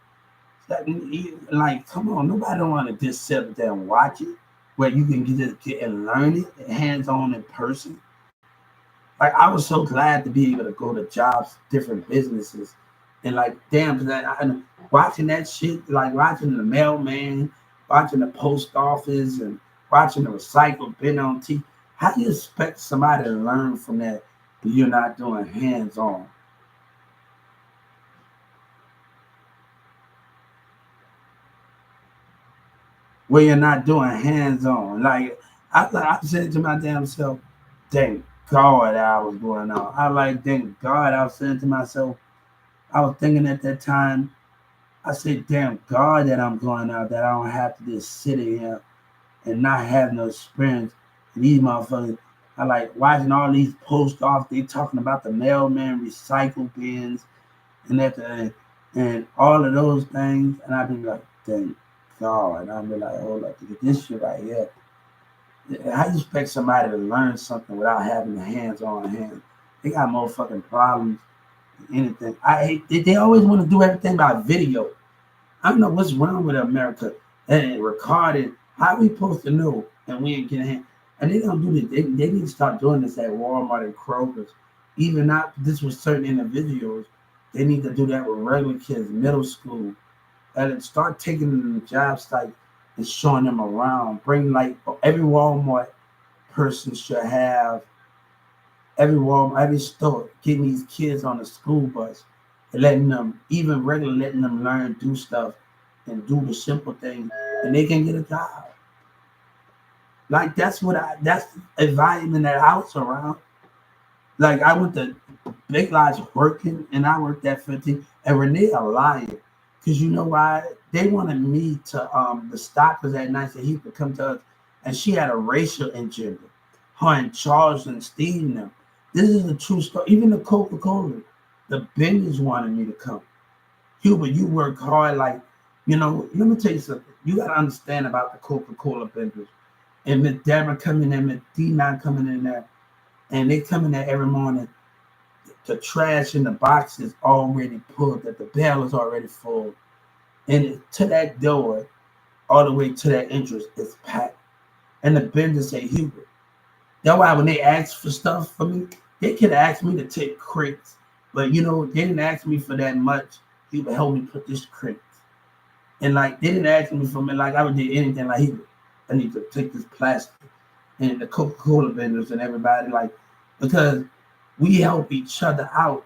come on, nobody don't want to just sit there and watch it, where you can just get and learn it hands on in person. Like, I was so glad to be able to go to jobs, different businesses, and like, damn, watching that shit, like watching the mailman, watching the post office, and watching the recycle bin on TV. How do you expect somebody to learn from that if you're not doing hands on? Where you're not doing hands on. Like, I said to my damn self, thank God I was going out. Thank God I was saying to myself, I was thinking at that time, I said, damn God that I'm going out, that I don't have to just sit in here and not have no experience. And these motherfuckers, I like watching all these post office, they talking about the mailman recycle bins and and all of those things. And I'd be like, thank God. And I'd be like, hold up, look at this shit right here. How you expect somebody to learn something without having the hands on hand? They got more fucking problems than anything. I hate they always want to do everything by video. I don't know what's wrong with America and recording. How we supposed to know? And we ain't getting hand. And they don't do this. They need to start doing this at Walmart and Kroger's. Even not this with certain individuals. They need to do that with regular kids, middle school. And start taking them to the job site and showing them around. Bring like every Walmart person should have every store getting these kids on the school bus and letting them, even regular, letting them learn, do stuff and do the simple things, and they can get a job. Like that's the environment that I was around. Like I went to Big Lots working, and I worked at 15. And Renee a liar, because you know why? They wanted me to the stockers at night so he could come to us, and she had a racial agenda. Her and Charles and Steve and them. This is a true story. Even the Coca-Cola, the vendors wanted me to come. Hubert, you work hard. Like, let me tell you something. You got to understand about the Coca-Cola vendors. And Miss Deborah coming in, Miss D9 coming in there, and they come in there every morning. The trash in the box is already pulled, that the bell is already full. And to that door, all the way to that entrance, is packed. And the vendors say, Hubert. That's why when they ask for stuff for me, they could ask me to take crates. But, they didn't ask me for that much. Hubert help me put this crate. And, like, they didn't ask me for me, like, I would do anything like, Hubert, I need to take this plastic. and the Coca-Cola vendors and everybody, like, because we help each other out.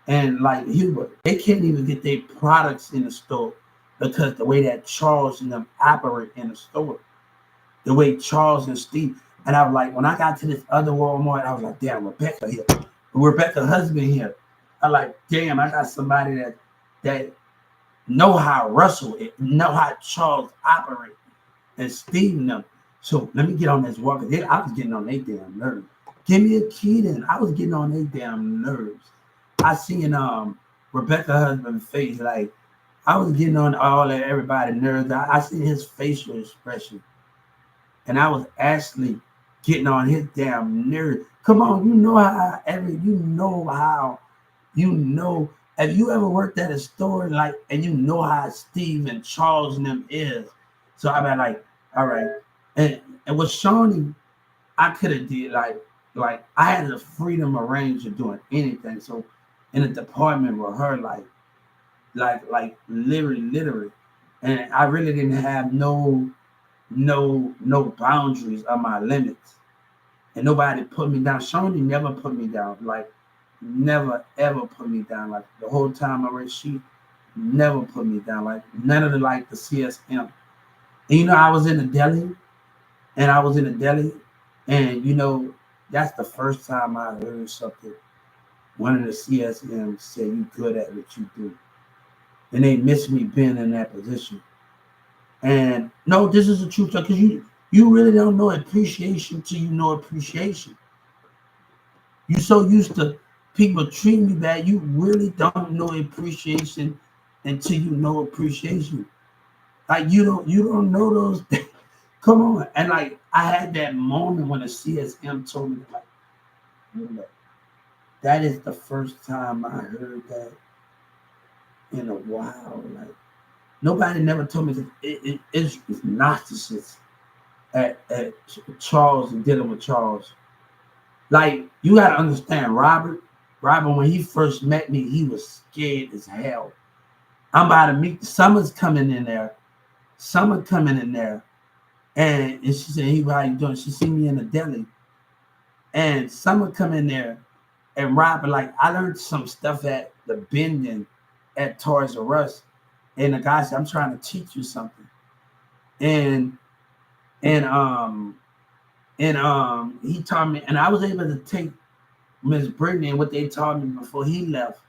And like Hubert, they can't even get their products in the store because the way that Charles and them operate in the store, the way Charles and Steve. And I was like, when I got to this other Walmart, I was like, damn, Rebecca here, Rebecca's husband here. I like, damn, I got somebody that know how Russell, know how Charles operate, and Steve know. So let me get on this walker. I was getting on their damn nerves. Give me a key then. I was getting on their damn nerves. I seen Rebecca's husband's face, like I was getting on all of everybody's nerves. I seen his facial expression, and I was actually getting on his damn nerves. Come on, you know how you know. Have you ever worked at a store like, and you know how Steve and Charles and them is? So I been like, all right, and with Shawnee, I could have did like I had the freedom of range of doing anything. So in a department with her, like literally, and I really didn't have no boundaries of my limits, and nobody put me down. Shawnee never put me down, like never ever put me down. Like the whole time I read, she never put me down. Like none of the like the CSM. And you know, I was in the deli, and you know, that's the first time I heard something. One of the CSMs say you good at what you do, and they miss me being in that position. And no, this is the truth, because you really don't know appreciation till you know appreciation. You so used to people treating you bad, you really don't know appreciation until you know appreciation. Like you don't know those things. Come on. And like I had that moment when a CSM told me, like, look, that is the first time I heard that in a while. Like nobody never told me that it's narcissist at Charles and dealing with Charles. Like you gotta understand, Robert, when he first met me, he was scared as hell. I'm about to meet Summer's coming in there. And she said, "Hey, how you doing?" She see me in the deli, and Summer come in there, and Robert, like, I learned some stuff at the bending at Toys R Us, and the guy said, "I'm trying to teach you something," and and um he taught me, and I was able to take Miss Brittany and what they taught me before he left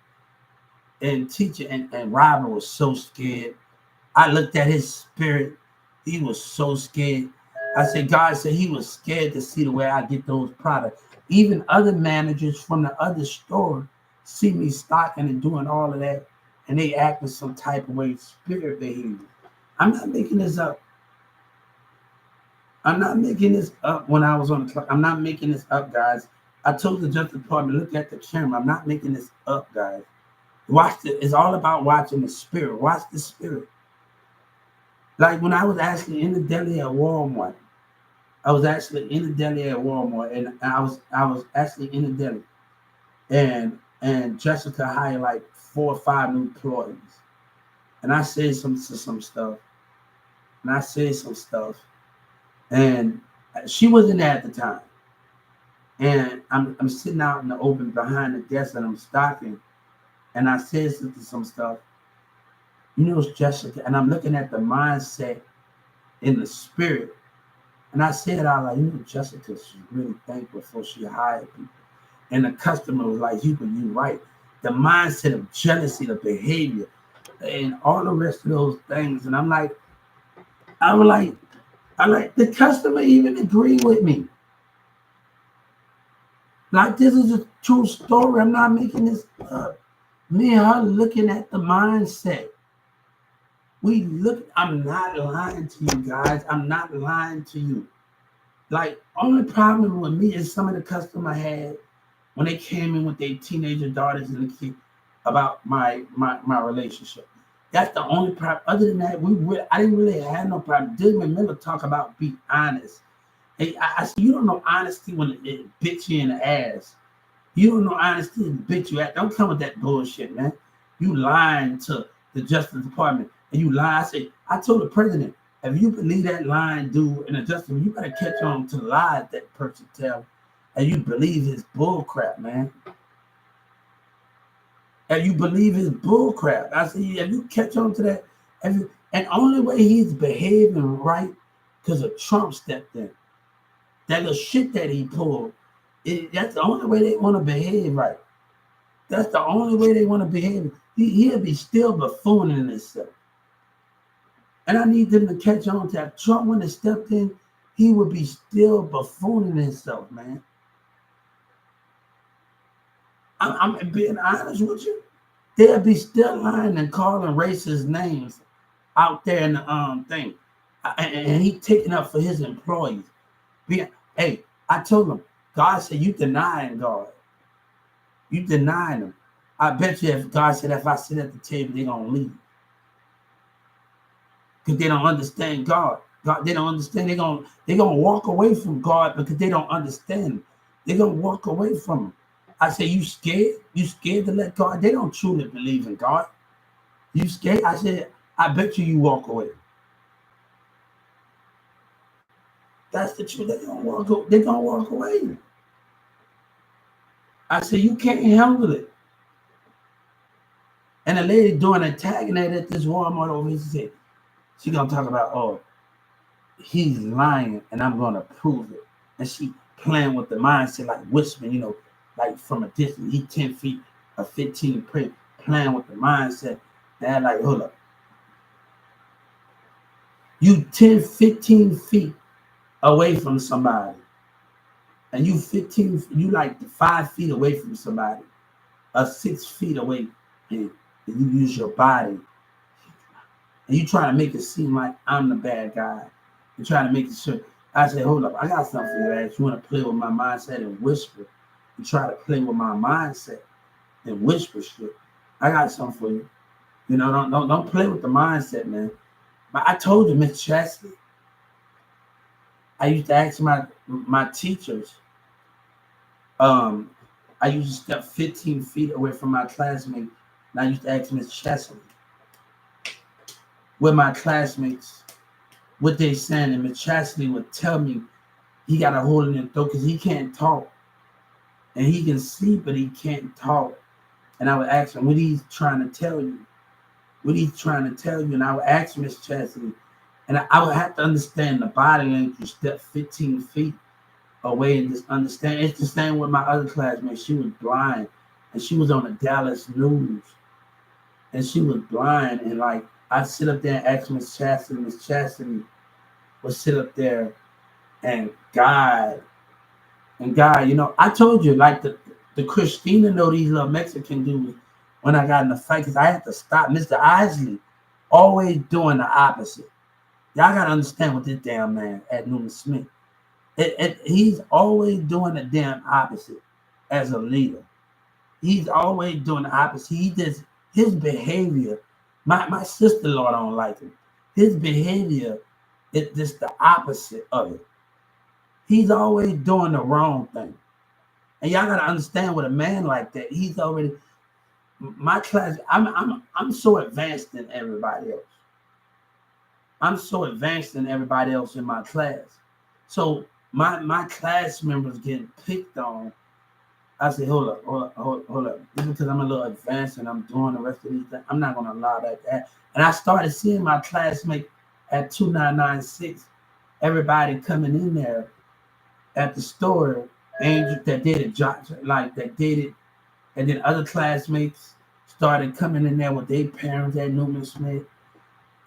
and teach it, and Robert was so scared. I looked at his spirit. He was so scared. I said, God said he was scared to see the way I get those products. Even other managers from the other store see me stocking and doing all of that, and they act in some type of way, spirit behavior. I'm not making this up. When I was on the clock. I'm not making this up, guys. I told the Justice Department, look at the camera. I'm not making this up, guys. Watch it. It's all about watching the spirit. Watch the spirit. Like when I was actually in the deli at Walmart, and I was actually in the deli, and Jessica hired like 4 or 5 new employees, and I said some stuff, and she wasn't there at the time, and I'm sitting out in the open behind the desk and I'm stocking, and I said some stuff. You know, it's Jessica, and I'm looking at the mindset in the spirit. And I said out like, you know, Jessica, she's really thankful before she hired people. And the customer was like, you're right. The mindset of jealousy, the behavior, and all the rest of those things. And I like the customer even agreed with me. Like, this is a true story. I'm not making this up. Me and her looking at the mindset. I'm not lying to you guys. I'm not lying to you. Like, only problem with me is some of the customer had when they came in with their teenager daughters and the kid about my relationship. That's the only problem. Other than that, I didn't really have no problem. Didn't Miller talk about be honest. Hey, you don't know honesty when it bit you in the ass. You don't know honesty and bit you at. Don't come with that bullshit, man. You lying to the Justice Department. And you lie. I told the president, If you believe that lying dude and adjustment, you gotta catch on to the lies that person tell, and you believe his bull crap, man. And you believe his bull crap. I say, if you catch on to that, and only way he's behaving right, because of Trump stepped in. That little shit that he pulled, that's the only way they want to behave right. That's the only way they want to behave. He'll be still buffooning himself. And I need them to catch on to that. Trump, when he stepped in, he would be still buffooning himself, man. I'm being honest with you. They'll be still lying and calling racist names out there in the thing. And he taking up for his employees. Hey, I told him, God said, you denying God. You denying him. I bet you if God said, if I sit at the table, they're going to leave. Because they don't understand God. They don't understand. They're going to walk away from God because they don't understand. They're going to walk away from him. I say, you scared? You scared to let God? They don't truly believe in God. You scared? I said, I bet you walk away. That's the truth. They're gonna walk away. I said, you can't handle it. And the lady doing a tagging at this Walmart over here, she said, she gonna talk about, oh, he's lying and I'm gonna prove it. And she playing with the mindset, like whispering, like from a distance, he 10 feet or 15 feet, playing with the mindset. And I'm like, hold up. You 10, 15 feet away from somebody, and you like 5 feet away from somebody, or 6 feet away, and you use your body, and you try to make it seem like I'm the bad guy. You try to make it sure. I say, hold up, I got something for you, ass. You want to play with my mindset and whisper? You try to play with my mindset and whisper shit. I got something for you. Don't play with the mindset, man. But I told you, Miss Chastity. I used to ask my teachers. I used to step 15 feet away from my classmate, and I used to ask Miss Chastity, with my classmates, what they saying, and Miss Chastity would tell me he got a hole in his throat because he can't talk, and he can see, but he can't talk. And I would ask him, what he's trying to tell you? What he's trying to tell you? And I would ask Miss Chastity, and I would have to understand the body language, step 15 feet away and just understand. It's the same with my other classmate. She was blind, and she was on the Dallas news, and she was blind. And like, I'd sit up there and ask Miss Chastity would sit up there and guide. I told you, like the Christina know these little Mexican dudes when I got in the fight, because I had to stop. Mr. Isley always doing the opposite. Y'all got to understand with this damn man at Newman Smith. He's always doing the damn opposite as a leader. He's always doing the opposite. His behavior, my sister-in-law don't like him. His behavior is just the opposite of it. He's always doing the wrong thing. And y'all got to understand with a man like that, he's already, my class, I'm so advanced than everybody else. I'm so advanced than everybody else in my class. So my class members getting picked on. I say, hold up. Just because I'm a little advanced and I'm doing the rest of these things, I'm not gonna allow that to happen. And I started seeing my classmate at 2996, everybody coming in there at the store, angels that did it, like that did it, and then other classmates started coming in there with their parents at Newman Smith.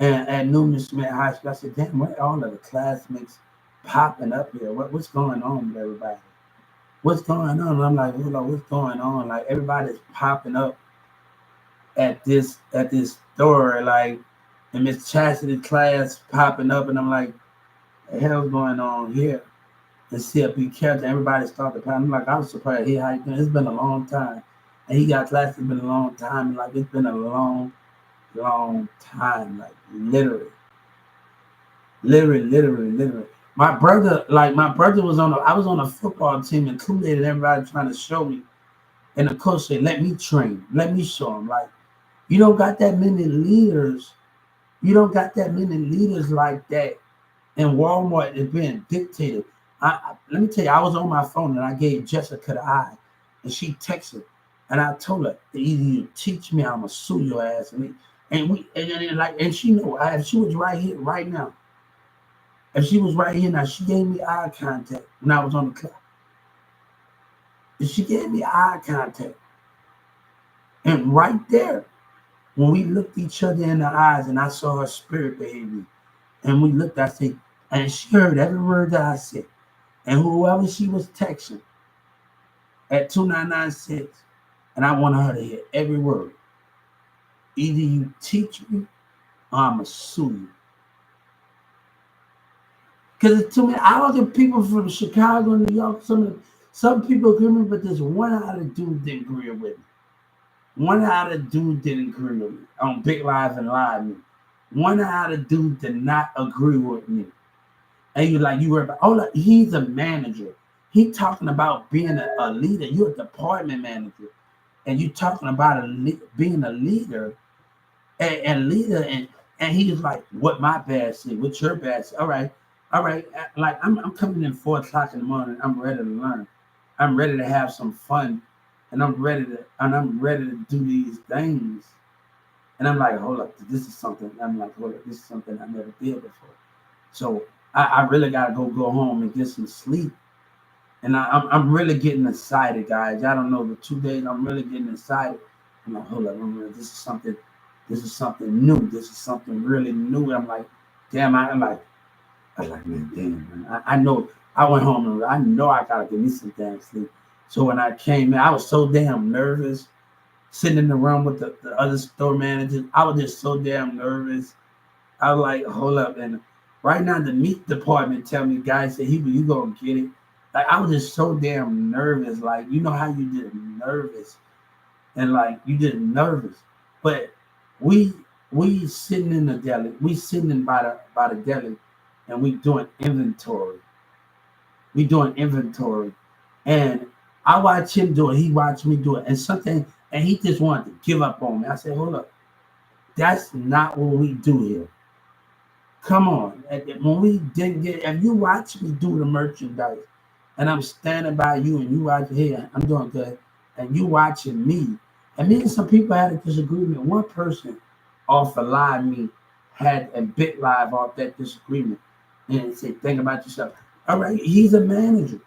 And at Newman Smith High School, I said, damn, where all of the classmates popping up here? What's going on with everybody? What's going on? And I'm like, hold on, what's going on? Like, everybody's popping up at this store, like, and Miss Chastity class popping up, and I'm like, the hell's going on here? And see, be careful. Everybody started popping. I'm like, I was surprised. Hey, how you doing? It's been a long time. And he got class, it's been a long time. And like, it's been a long time, like literally. My brother was I was on a football team, and Kool-Aid and everybody trying to show me. And the coach said, let me train, let me show him. Like, you don't got that many leaders. You don't got that many leaders like that. And Walmart is being dictated. Let me tell you, I was on my phone and I gave Jessica the eye, and she texted, and I told her, either you teach me, I'ma sue your ass, and she know, if she was right here, right now, if she was right here now, she gave me eye contact when I was on the clock. And she gave me eye contact, and right there, when we looked each other in the eyes, and I saw her spirit behavior, and we looked, I said, and she heard every word that I said. And whoever she was texting at 2996, and I wanted her to hear every word. Either you teach me or I'ma sue you. Because to me, all the people from Chicago, New York, some people agree with me, but there's one out of dude didn't agree with me. One out of dude didn't agree with me on Big Lies and Lie to me. One out of dude did not agree with me. And you were about, oh, look, he's a manager. He talking about being a leader. You're a department manager, and you talking about being a leader and leader. And he's like, what my bad say? What's your bad say? All right. Like I'm coming in 4:00 in the morning. I'm ready to learn. I'm ready to have some fun, and I'm ready to do these things. And I'm like, hold up, this is something. I'm like, hold up, this is something I never did before. So I really gotta go home and get some sleep. And I'm really getting excited, guys. I don't know, the 2 days I'm really getting excited. I'm like, hold up, this is something new. This is something really new. I'm like, damn, I'm like, man, damn, man. I know I went home and I know I gotta get me some damn sleep. So when I came in, I was so damn nervous, sitting in the room with the other store managers. I was just so damn nervous. I was like, hold up. And right now, the meat department tell me, guys, say, you gonna get it. Like, I was just so damn nervous. Like, you know how you get nervous. And like, you get nervous. But we sitting in the deli. We sitting by the deli, and we doing inventory. And I watch him do it. He watched me do it. And he just wanted to give up on me. I said, hold up. That's not what we do here. Come on. When we didn't get, if you watch me do the merchandise, and I'm standing by you, and you watch, hey, I'm doing good, and you watching me, and me and some people had a disagreement. One person off a live me had a bit live off that disagreement, and said, think about yourself. All right, he's a manager,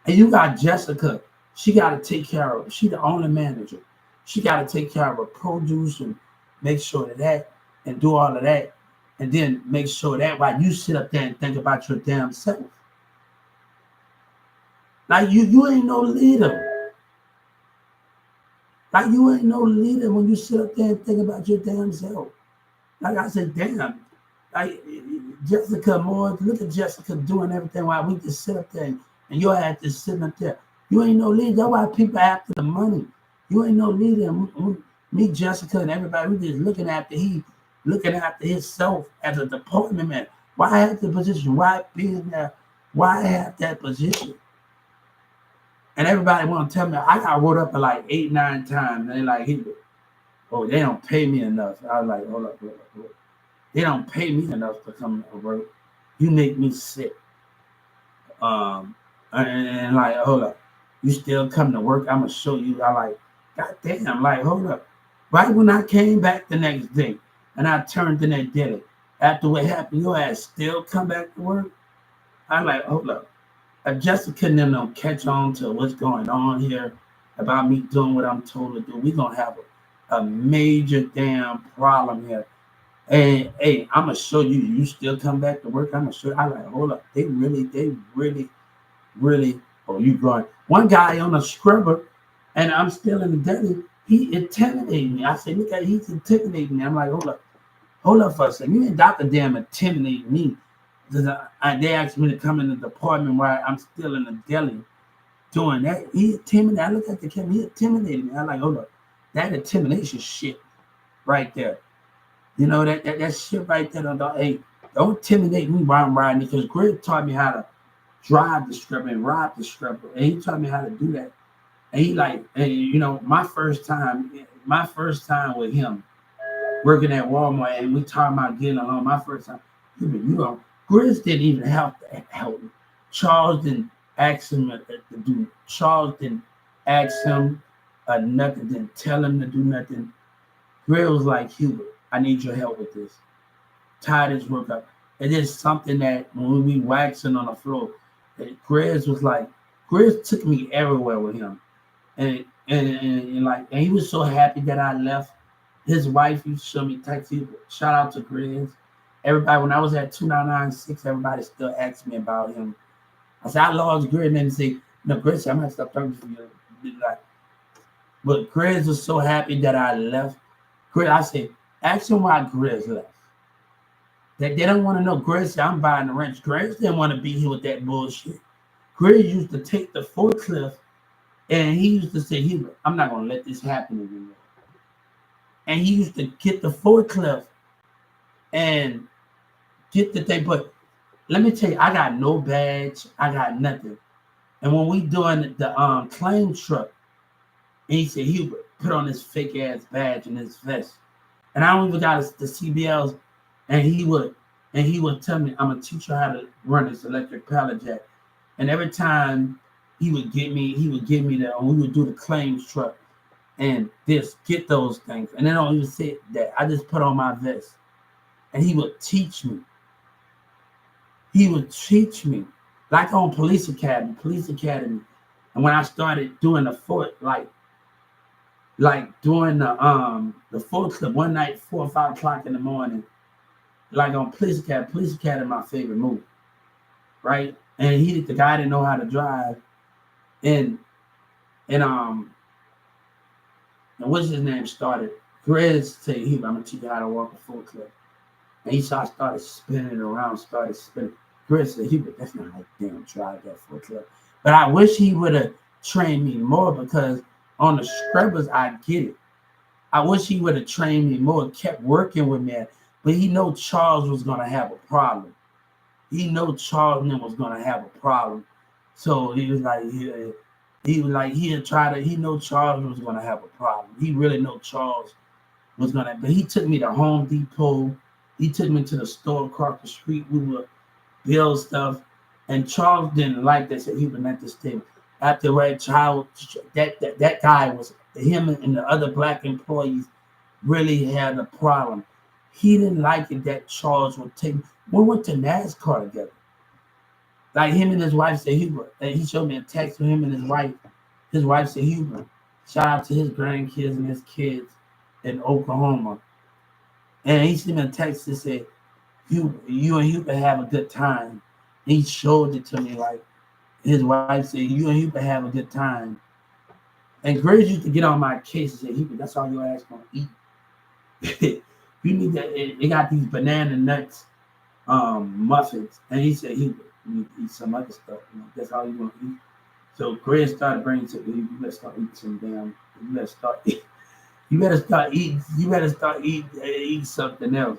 and you got Jessica. She got to take care of. She the owner manager. She got to take care of her produce and make sure that and do all of that. And then make sure that while you sit up there and think about your damn self. Like you ain't no leader. Like you ain't no leader when you sit up there and think about your damn self. Like I said, damn. Like Jessica Moore, look at Jessica doing everything while we just sit up there and your ass just sitting up there. You ain't no leader. That's why people after the money. You ain't no leader. Me, Jessica, and everybody, we just looking after himself as a department man. Why have the position? Why being there? Why have that position? And everybody want to tell me I got wrote up like 8, 9 times. And they like, they don't pay me enough. I was like, hold up. They don't pay me enough to come to work. You make me sick. And like, hold up. You still come to work? I'm gonna show you. I like, God damn, like, hold up. Right when I came back the next day and I turned in and did it, after what happened, your ass still come back to work? I'm like, hold up. If Jessica and them don't catch on to what's going on here about me doing what I'm told to do, we're going to have a major damn problem here. And, hey, I'm going to show you. You still come back to work? I'm going to show you. I'm like, hold up. They really, oh, you going. One guy on a scrubber, and I'm still in the deli, he intimidated me. I said, look at, he's intimidating me. I'm like, hold up for a second. You ain't got to damn intimidate me. They asked me to come in the department while I'm still in the deli doing that. He intimidated. I look at the camera. He intimidated me. I'm like, hold up. That intimidation shit right there. You know, that shit right there. Hey, don't intimidate me while I'm riding, because Greg taught me how to drive the stripper and rob the stripper. And he taught me how to do that. And he like, and you know, my first time with him, working at Walmart, and we talking about getting along. My first time, you know, Grizz didn't even help me. Charles didn't ask him to do. Charles didn't ask him nothing. Didn't tell him to do nothing. Grizz was like, Hubert, I need your help with this. Tie this work up. It is something that when we waxing on the floor, Grizz was like, Grizz took me everywhere with him, and he was so happy that I left. His wife used to show me text. Shout out to Grizz. Everybody, when I was at 2996, everybody still asked me about him. I said, I lost Grizz, and then they say, no, Grizz, I'm gonna stop talking to you. But Grizz was so happy that I left. Grizz, I said, ask him why Grizz left. They don't want to know. Grizz said, I'm buying the ranch. Grizz didn't want to be here with that bullshit. Grizz used to take the forklift, and he used to say, Hubert, I'm not gonna let this happen anymore. And he used to get the forklift and get the thing. But let me tell you, I got no badge. I got nothing. And when we doing the claim truck, and he said, Hubert, put on this fake ass badge and this vest. And I don't even got the CBLs. And he would tell me, I'm gonna teach you how to run this electric pallet jack. And every time he would give me that, we would do the claims truck and get those things. And they don't even say that. I just put on my vest. And he would teach me. He would teach me. Like on Police Academy. And when I started doing the fort, like doing the Fort Club one night, 4 or 5 o'clock in the morning, like on Police Academy, my favorite movie, right? And the guy didn't know how to drive, and what's his name started? Grizz said, I'm gonna teach you how to walk a Fort Club, and he started spinning around, Grizz said, Hubert, that's not how you damn drive that Fort Club. But I wish he would have trained me more, because on the scrubbers, I get it. I wish he would have trained me more, kept working with me. But he know Charles was gonna have a problem. He know Charles was gonna have a problem. So he was like, he know Charles was gonna have a problem. He really know Charles was gonna, but he took me to Home Depot. He took me to the store across the street. We would build stuff. And Charles didn't like that. So he was at this table. After that guy was, him and the other black employees really had a problem. He didn't like it that Charles would take. We went to NASCAR together. Like him and his wife said, Hubert. And he showed me a text from him and his wife. His wife said, Hubert, shout out to his grandkids and his kids in Oklahoma. And he sent me a text that said, you and Hubert have a good time. And he showed it to me like his wife said, you and Hubert have a good time. And Grizz used to get on my case and say, Hubert, that's all your ass gonna eat. You need that. They got these banana nuts muffins. And he said, Hubert, you need to eat some other stuff. That's all you want to eat. So Grizz started bringing to me, you better start eating some damn, you better start eating something else.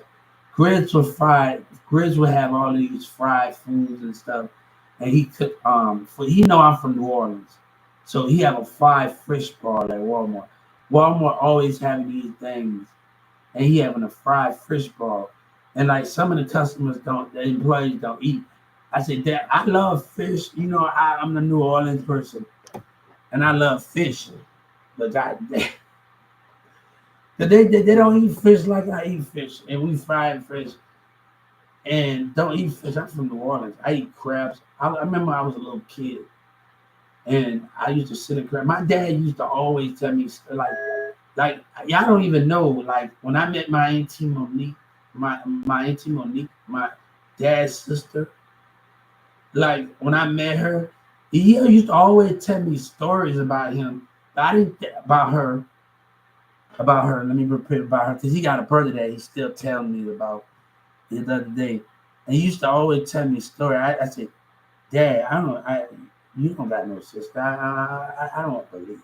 Grizz would have all these fried foods and stuff. And he cooked, he know I'm from New Orleans. So he have a fried fish ball at Walmart. Walmart always having these things. And he having a fried fish ball. And like some of the employees don't eat. I said, Dad, I love fish. You know, I'm the New Orleans person. And I love fish. But God damn. They don't eat fish like I eat fish. And we fried fish. And don't eat fish. I'm from New Orleans. I eat crabs. I remember I was a little kid. And I used to sit and crab. My dad used to always tell me, like y'all don't even know, like when I met my auntie Monique, my dad's sister, like when I met her, he used to always tell me stories about him. But I didn't about her. Let me repeat about her, because he got a brother that he's still telling me about the other day. And he used to always tell me a story. I said, Dad, you don't got no sister. I don't believe.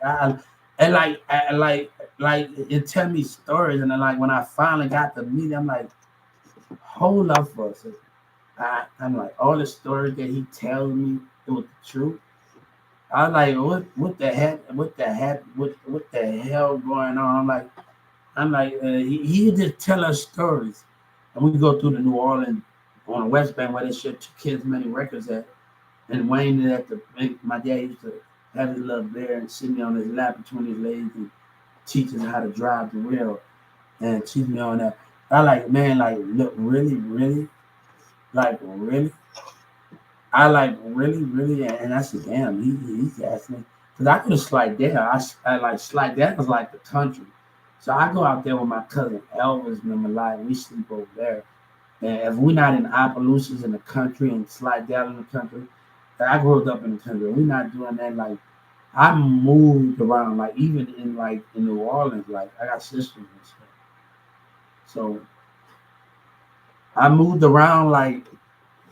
It tell me stories, and then like when I finally got to meet him, I'm like, hold up for a second. I'm like, all the stories that he tells me, it was the truth. I was like, what the hell going on? I'm like, I'm like, he just tell us stories, and we go through the New Orleans on the West Bank where they ship two kids many records at, and Wayne at the my dad used to have his little bear and sit me on his lap between his legs and teach us how to drive the wheel and teach me on that. I like, man, like, look, really, really, like, really. I like really, really, and I said, damn, he's asking because I could have slide there. I like slide there was like the country, so I go out there with my cousin Elvis and them alive. We sleep over there, and if we're not in Opelousas in the country and slide down in the country, I grew up in the country. We're not doing that. Like I moved around, like even in New Orleans, like I got sisters and stuff, so I moved around like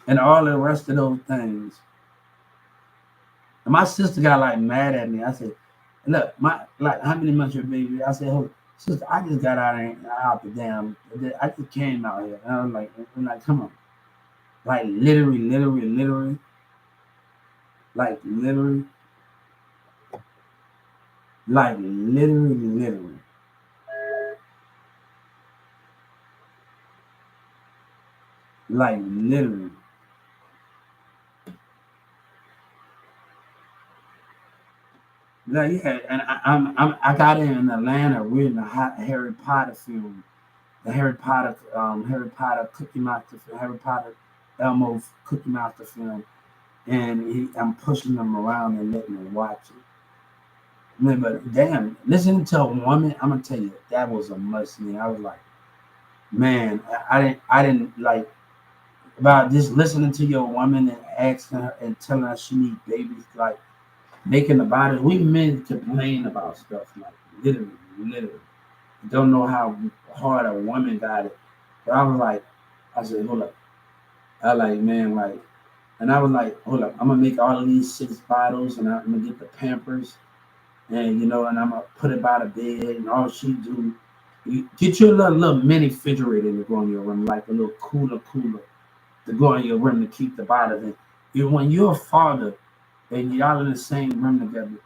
and all the rest of those things. And my sister got like mad at me. I said, "Look, my like how many months your baby?" I said, "Oh, sister, I just got out the damn. I just came out here." And I was like, come on, like literally, like literally, like literally, like literally." Like, yeah, and I got in Atlanta. We're in the hot Harry Potter film, the Harry Potter Cookie Monster, Harry Potter Elmo Cookie Monster film, and I'm pushing them around and letting them watch it. Man, but damn, listening to a woman, I'm gonna tell you that was a must me. I was like, man, I didn't like about just listening to your woman and asking her and telling her she needs babies, like making about it. We men complain about stuff like literally. Don't know how hard a woman got it. But I was like, I said, hold up. I like, man, like, and I was like, hold up, I'm gonna make all of these 6 bottles and I'm gonna get the Pampers and and I'm gonna put it by the bed and all she do, you get your little mini refrigerator to go in your room, like a little cooler to go in your room to keep the bottles in. When you're a father and y'all in the same room together,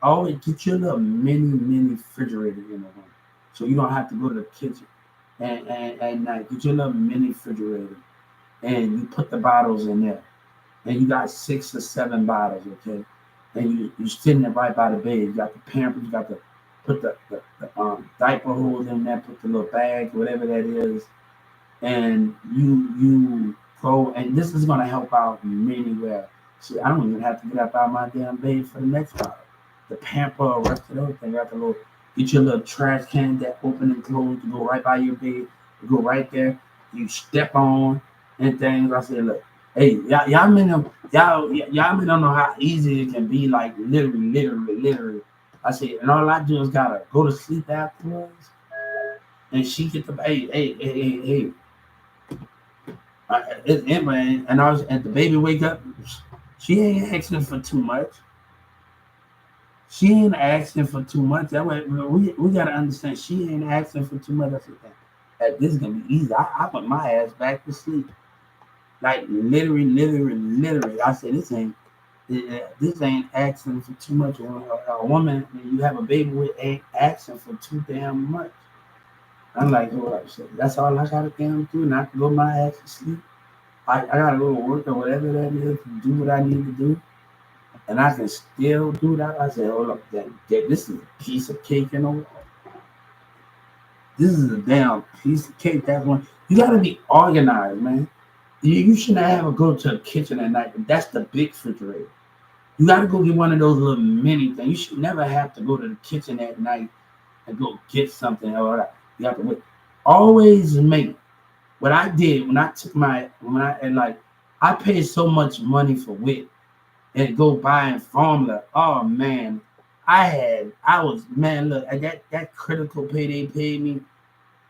always get your little mini refrigerator in the room. So you don't have to go to the kitchen and get your little mini refrigerator and you put the bottles in there and you got 6 or 7 bottles, okay? And you sitting there right by the bed. You got the Pampers, you got to put the diaper holes in there, put the little bag, whatever that is, and you go. And this is gonna help out many where see I don't even have to get up out of my damn bed for the next bottle. The Pamper, or rest of those things, got the little get your little trash can that open and close to go right by your bed, to go right there. You step on and things. I said, look. Hey, y'all men don't know how easy it can be, like literally. I said, and all I do is gotta go to sleep afterwards, and she get the hey. And I was and the baby wake up. She ain't asking for too much. She ain't asking for too much. That way, we gotta understand. She ain't asking for too much. I said, this is gonna be easy. I put my ass back to sleep. Like literally. I said this ain't asking for too much. A woman you have a baby with ain't asking for too damn much. I'm like, hold up, so that's all I gotta damn do, and I can go my ass to sleep. I gotta go to work or whatever that is to do what I need to do, and I can still do that. I said, hold up, this is a piece of cake in the wall. This is a damn piece of cake. That one you gotta be organized, man. You shouldn't have to go to a kitchen at night. That's the big refrigerator. You got to go get one of those little mini things. You should never have to go to the kitchen at night and go get something. Or you have to wait. Always make what I did when I took I paid so much money for WIT and go buying formula. Oh man, I was man. Look, that critical pay they paid me.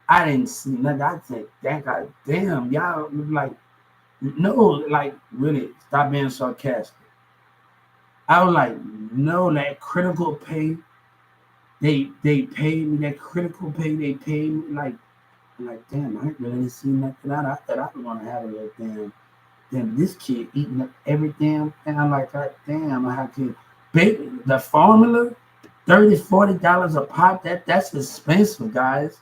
I didn't see nothing. I said, that guy, damn, y'all like. No, like really, stop being sarcastic. I was like, no, that critical pay, they paid me that critical pay, they paid me like damn, I really didn't see nothing out. I thought I was gonna have a little damn this kid eating up every damn thing. I'm like, God damn, I have to baby the formula. $30-$40 a pop. That's expensive, guys.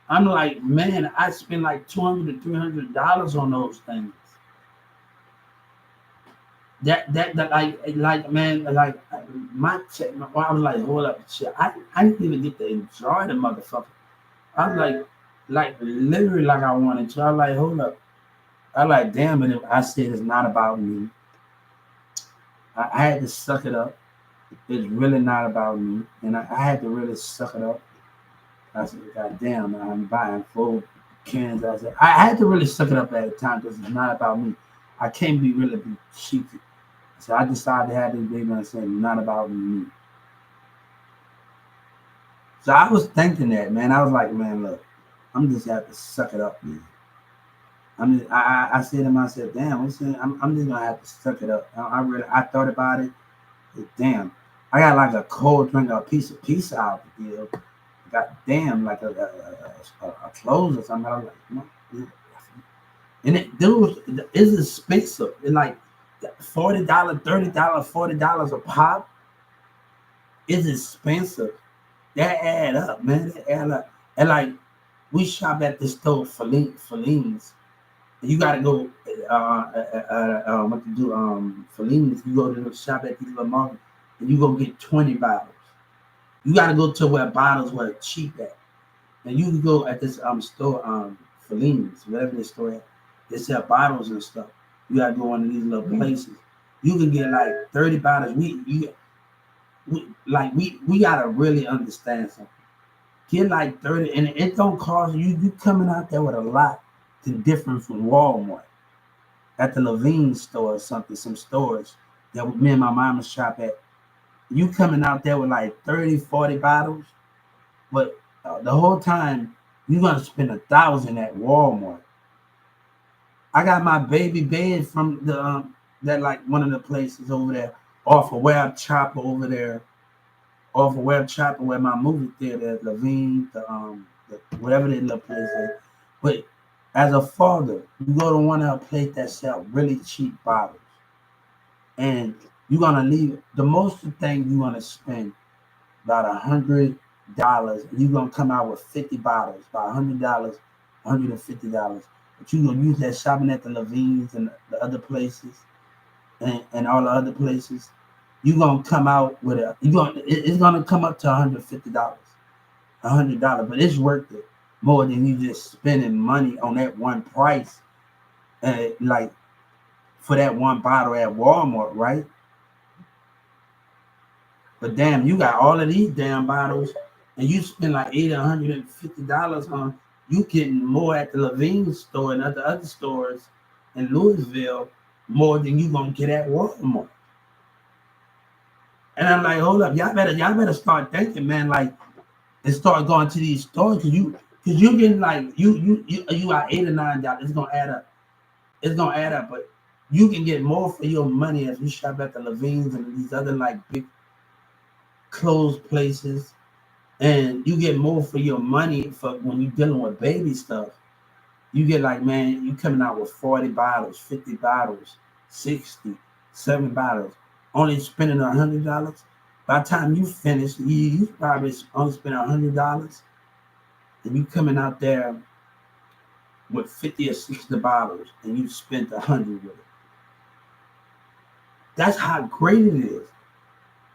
I'm like, man, I spend like $200 to $300 on those things. That like man, like my check. I was like, hold up, shit. I didn't even get to enjoy the motherfucker. I was like literally like I wanted to. I was like, hold up. I like, damn it. I said it's not about me. I had to suck it up. It's really not about me, and I had to really suck it up. I said, God damn, man, I'm buying full cans. I said, I had to really suck it up at the time because it's not about me. I can't be cheeky. So I decided to have this baby and I said, not about me. So I was thinking that, man. I was like, man, look, I'm just have to suck it up, man. I said to myself, damn, I'm just gonna have to suck it up. I thought about it. Damn, I got like a cold drink, a piece of pizza out the deal. God damn, like a clothes or something. I was like, and dude, it's expensive. It's like $40, $30, $40 a pop. It's expensive. That add up, man. That add up. And like we shop at the store for Fellini's. You gotta go what to do Fellini's. You go to the shop at these little markets and you go get 20 bottles. You gotta go to where bottles were cheap at. And you can go at this store Fellini's, whatever this store at. They sell bottles and stuff. You gotta go into these little places. You can get like 30 bottles. We gotta really understand something. Get like 30, and it don't cost you. You coming out there with a lot to different from Walmart. At the Levine store or something, some stores that me and my mama shop at. You coming out there with like 30, 40 bottles, but the whole time you're gonna spend $1,000 at Walmart. I got my baby bed from the that like one of the places over there off of Web Chopper over there, off of Web Chopper where my movie theater, Levine, the whatever that little place is. But as a father, you go to one of the place that sell really cheap bottles, and you're gonna leave the most thing you're gonna spend about $100. You're gonna come out with 50 bottles, about $100, $150. But you're gonna use that shopping at the Levine's and the other places and all the other places. You're gonna come out with it's gonna come up to $150, $100, but it's worth it more than you just spending money on that one price, like for that one bottle at Walmart, right? But damn, you got all of these damn bottles, and you spend like $80, $150 on. You getting more at the Levine store and at the other stores in Louisville more than you gonna get at Walmart. And I'm like, hold up, y'all better start thinking, man, like, and start going to these stores because you getting like you got $8 or $9. It's gonna add up. It's gonna add up, but you can get more for your money if you shop at the Levine's and these other like big clothes places, and you get more for your money for when you're dealing with baby stuff. You get like, man, you coming out with 40 bottles, 50 bottles, 60, 7 bottles, only spending $100. By the time you finish, you probably only spend $100, and you coming out there with 50 or 60 bottles, and you spent $100 with it. That's how great it is.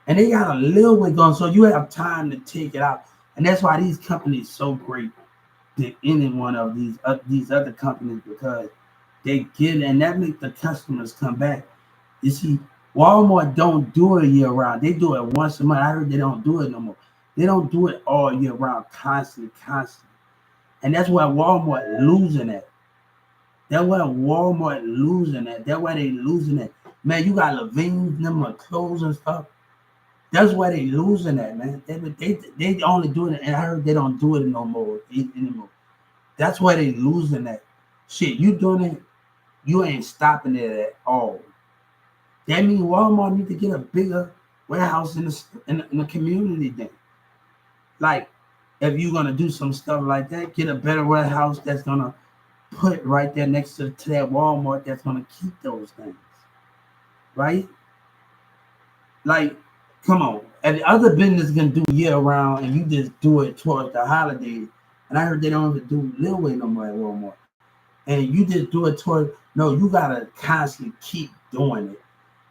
And they got a little way going, so you have time to take it out. And that's why these companies so great than any one of these other companies, because they get it, and that makes the customers come back. You see, Walmart don't do it year round. They do it once a month. I heard they don't do it no more. They don't do it all year round, constantly. And that's why Walmart losing it. That's why Walmart losing it. That's why they losing it. Man, you got Levine's, them clothes and stuff. That's why they losing that, man. They only doing it, and I heard they don't do it no more anymore. That's why they losing that. Shit, you doing it, you ain't stopping it at all. That means Walmart need to get a bigger warehouse in the community then. Like, if you're gonna do some stuff like that, get a better warehouse that's gonna put right there next to that Walmart that's gonna keep those things, right? Like, Come on. And the other business can do year round, and you just do it towards the holidays. And I heard they don't even do Lil Way no more at Walmart. And you just do it toward, no, you gotta constantly keep doing it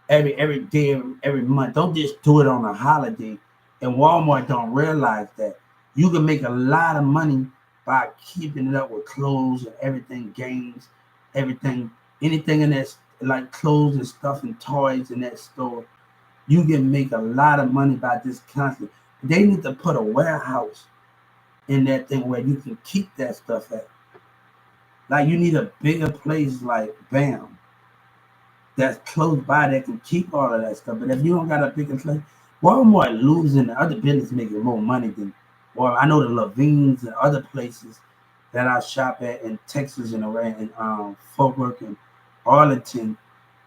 every day, every month. Don't just do it on a holiday. And Walmart don't realize that you can make a lot of money by keeping it up with clothes and everything, games, everything, anything in that, like clothes and stuff and toys in that store. You can make a lot of money by this constantly. They need to put a warehouse in that thing where you can keep that stuff at. Like you need a bigger place like BAM that's close by that can keep all of that stuff. But if you don't got a bigger place, Walmart losing, the other business making more money than, well, I know the Levines and other places that I shop at in Texas and around in Fort Worth and Arlington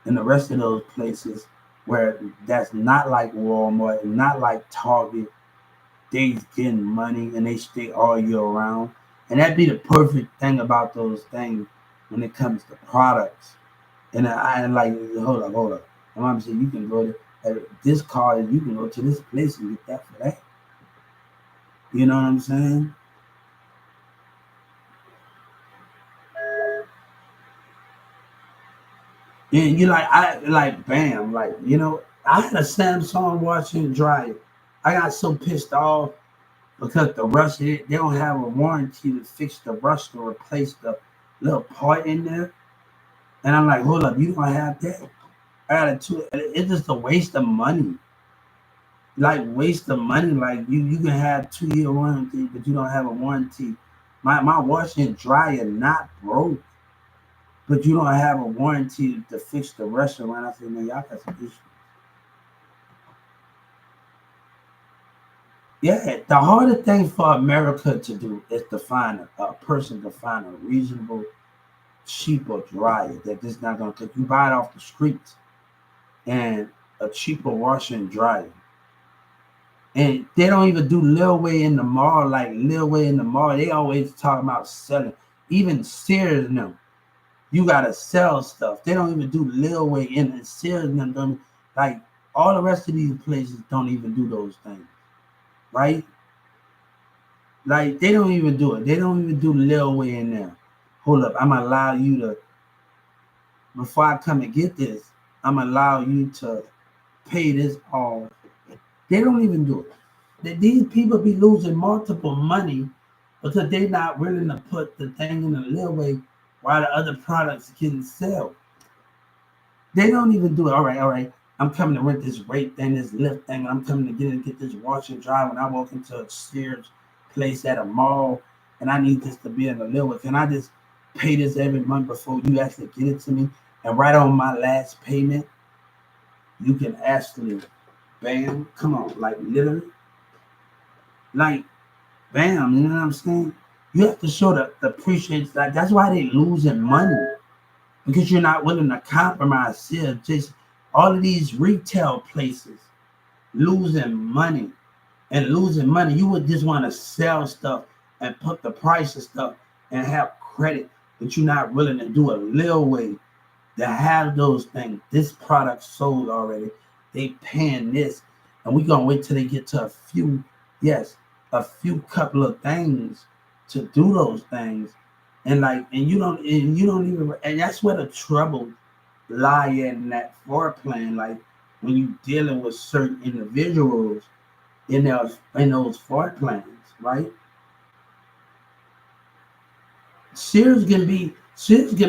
and the rest of those places where that's not like Walmart and not like Target. They getting money and they stay all year round. And that'd be the perfect thing about those things when it comes to products. And I like, hold up. My mom said, you can go to this car, you can go to this place and get that for that. You know what I'm saying? And you like, I like, BAM, like, I had a Samsung washing dryer. I got so pissed off because the rust, they don't have a warranty to fix the rust or replace the little part in there. And I'm like, hold up, you don't have that? I got it. It's just a waste of money. Like waste of money. Like you can have 2 year warranty, but you don't have a warranty. My washer and dryer not broke, but you don't have a warranty to fix the restaurant. I said, man, y'all got some issues. Yeah, the hardest thing for America to do is to find a person to find a reasonable, cheaper dryer that just not gonna cook. You buy it off the streets and a cheaper washer and dryer. And they don't even do Lil Way in the mall like Lil Way in the mall. They always talk about selling. Even Sears and them, you gotta sell stuff. They don't even do Lil Way in the Sears and them. Like all the rest of these places don't even do those things, right? Like they don't even do it. They don't even do Lil Way in there. Hold up, I'm gonna allow you to, before I come and get this, I'm gonna allow you to pay this off. They don't even do it. These people be losing multiple money because they're not willing to put the thing in a little way while the other products can sell. They don't even do it. All right. I'm coming to rent this rate thing, this lift thing. I'm coming to get this wash and dry when I walk into a Sears place at a mall and I need this to be in a little way. Can I just pay this every month before you actually get it to me? And right on my last payment, you can actually, BAM, come on, like literally, like BAM, you know what I'm saying? You have to show the appreciation. Like that's why they losing money because you're not willing to compromise. See, just all of these retail places losing money and losing money. You would just want to sell stuff and put the price of stuff and have credit, but you're not willing to do a little way to have those things. This product sold already. They paying this, and we gonna wait till they get to a few, yes, a few couple of things to do those things, and you don't even, and that's where the trouble lie in that foreplay. Like when you dealing with certain individuals in those foreplays, right? Sears can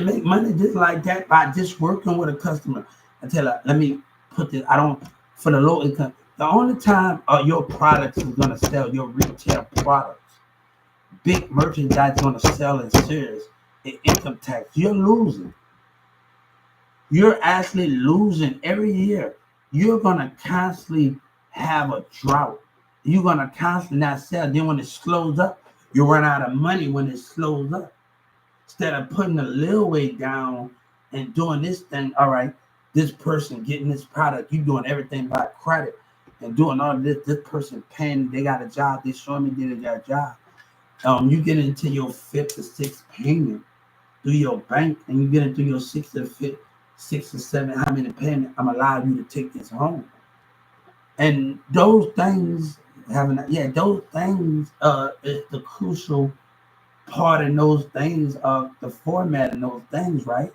make money just like that by just working with a customer and tell her, let me put this. I don't for the low income. The only time your products is gonna sell, your retail products, big merchandise gonna sell in Sears in income tax. You're losing. You're actually losing every year. You're gonna constantly have a drought. You're gonna constantly not sell. Then when it slows up, you run out of money when it slows up. Instead of putting a little way down and doing this thing, all right, this person getting this product, you doing everything by credit and doing all of this person paying, they got a job, they showing me they got a job. You get into your fifth or sixth payment through your bank and you get into your sixth or seventh, how many payment, I'm allowed you to take this home. And those things those things is the crucial part in those things of the format and those things, right?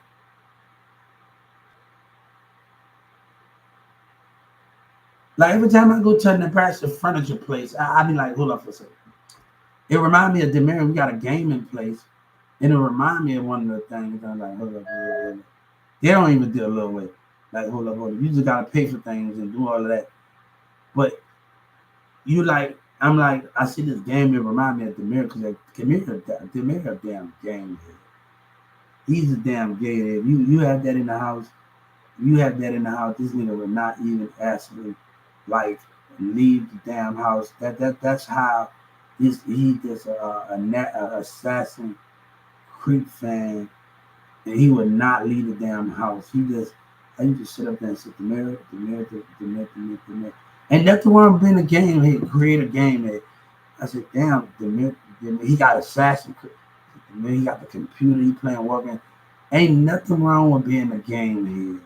Like every time I go to a Nebraska furniture place, I be like, hold up for a second. It remind me of Demir. We got a game in place, and it remind me of one of the things. I'm like, hold up, hold up. They don't even do a little way. Like, hold up, hold up. You just gotta pay for things and do all of that. But you like, I'm like, I see this game. It remind me of Demir because Demir a damn game. He's a damn gay. If you have that in the house, you have that in the house. This nigga would not even actually like leave the damn house. That's how he just a assassin creep fan, and he would not leave the damn house. I used to sit up there and sit the mirror. And that's the one been a game here, create a game here. I said, damn, he got assassin. He got the computer. He playing working. Ain't nothing wrong with being a game here.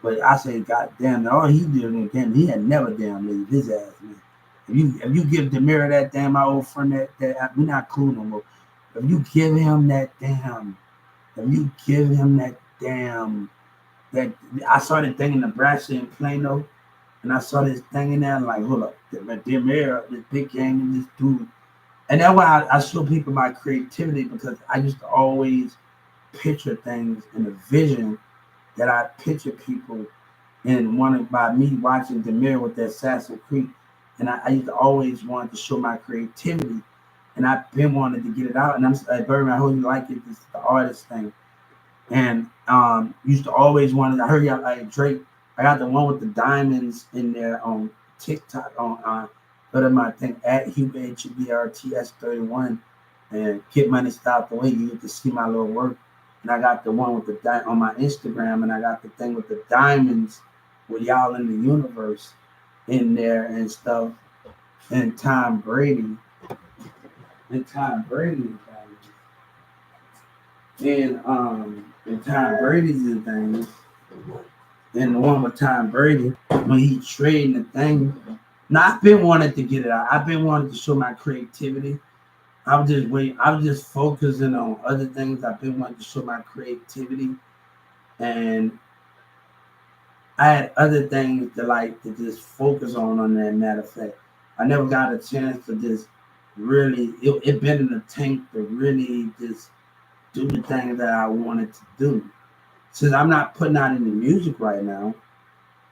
But I say, God damn, all he did in the game, he had never damn leave his ass, man. If you give Demir that damn my old friend that we're not cool no more. If you give him that damn, if you give him that damn that I saw that thing in Nebraska in Plano, and I saw this thing in there, and like, hold up, Demir, this big game and this dude. And that's why I show people my creativity because I used to always picture things in a vision that I picture people and wanted by me watching Demir with that Assassin's Creed. And I used to always want to show my creativity. And I've been wanting to get it out. And I'm like, Birdman, I hope you like it. This is the artist thing. And used to always want to, I heard y'all like Drake. I got the one with the diamonds in there on TikTok on go to my thing at HUBRTS31 and get money stopped the way you get to see my little work. And I got the one with the on my Instagram, and I got the thing with the diamonds with y'all in the universe in there and stuff. And Tom Brady, and Tom Brady and Tom Brady's and things, and the one with Tom Brady when he trading the thing. Now I've been wanting to get it out. I've been wanting to show my creativity. I was just waiting. I was just focusing on other things. I've been wanting to show my creativity, and I had other things to just focus on that. Matter of fact, I never got a chance to just really. It been in the tank to really just do the things that I wanted to do. Since I'm not putting out any music right now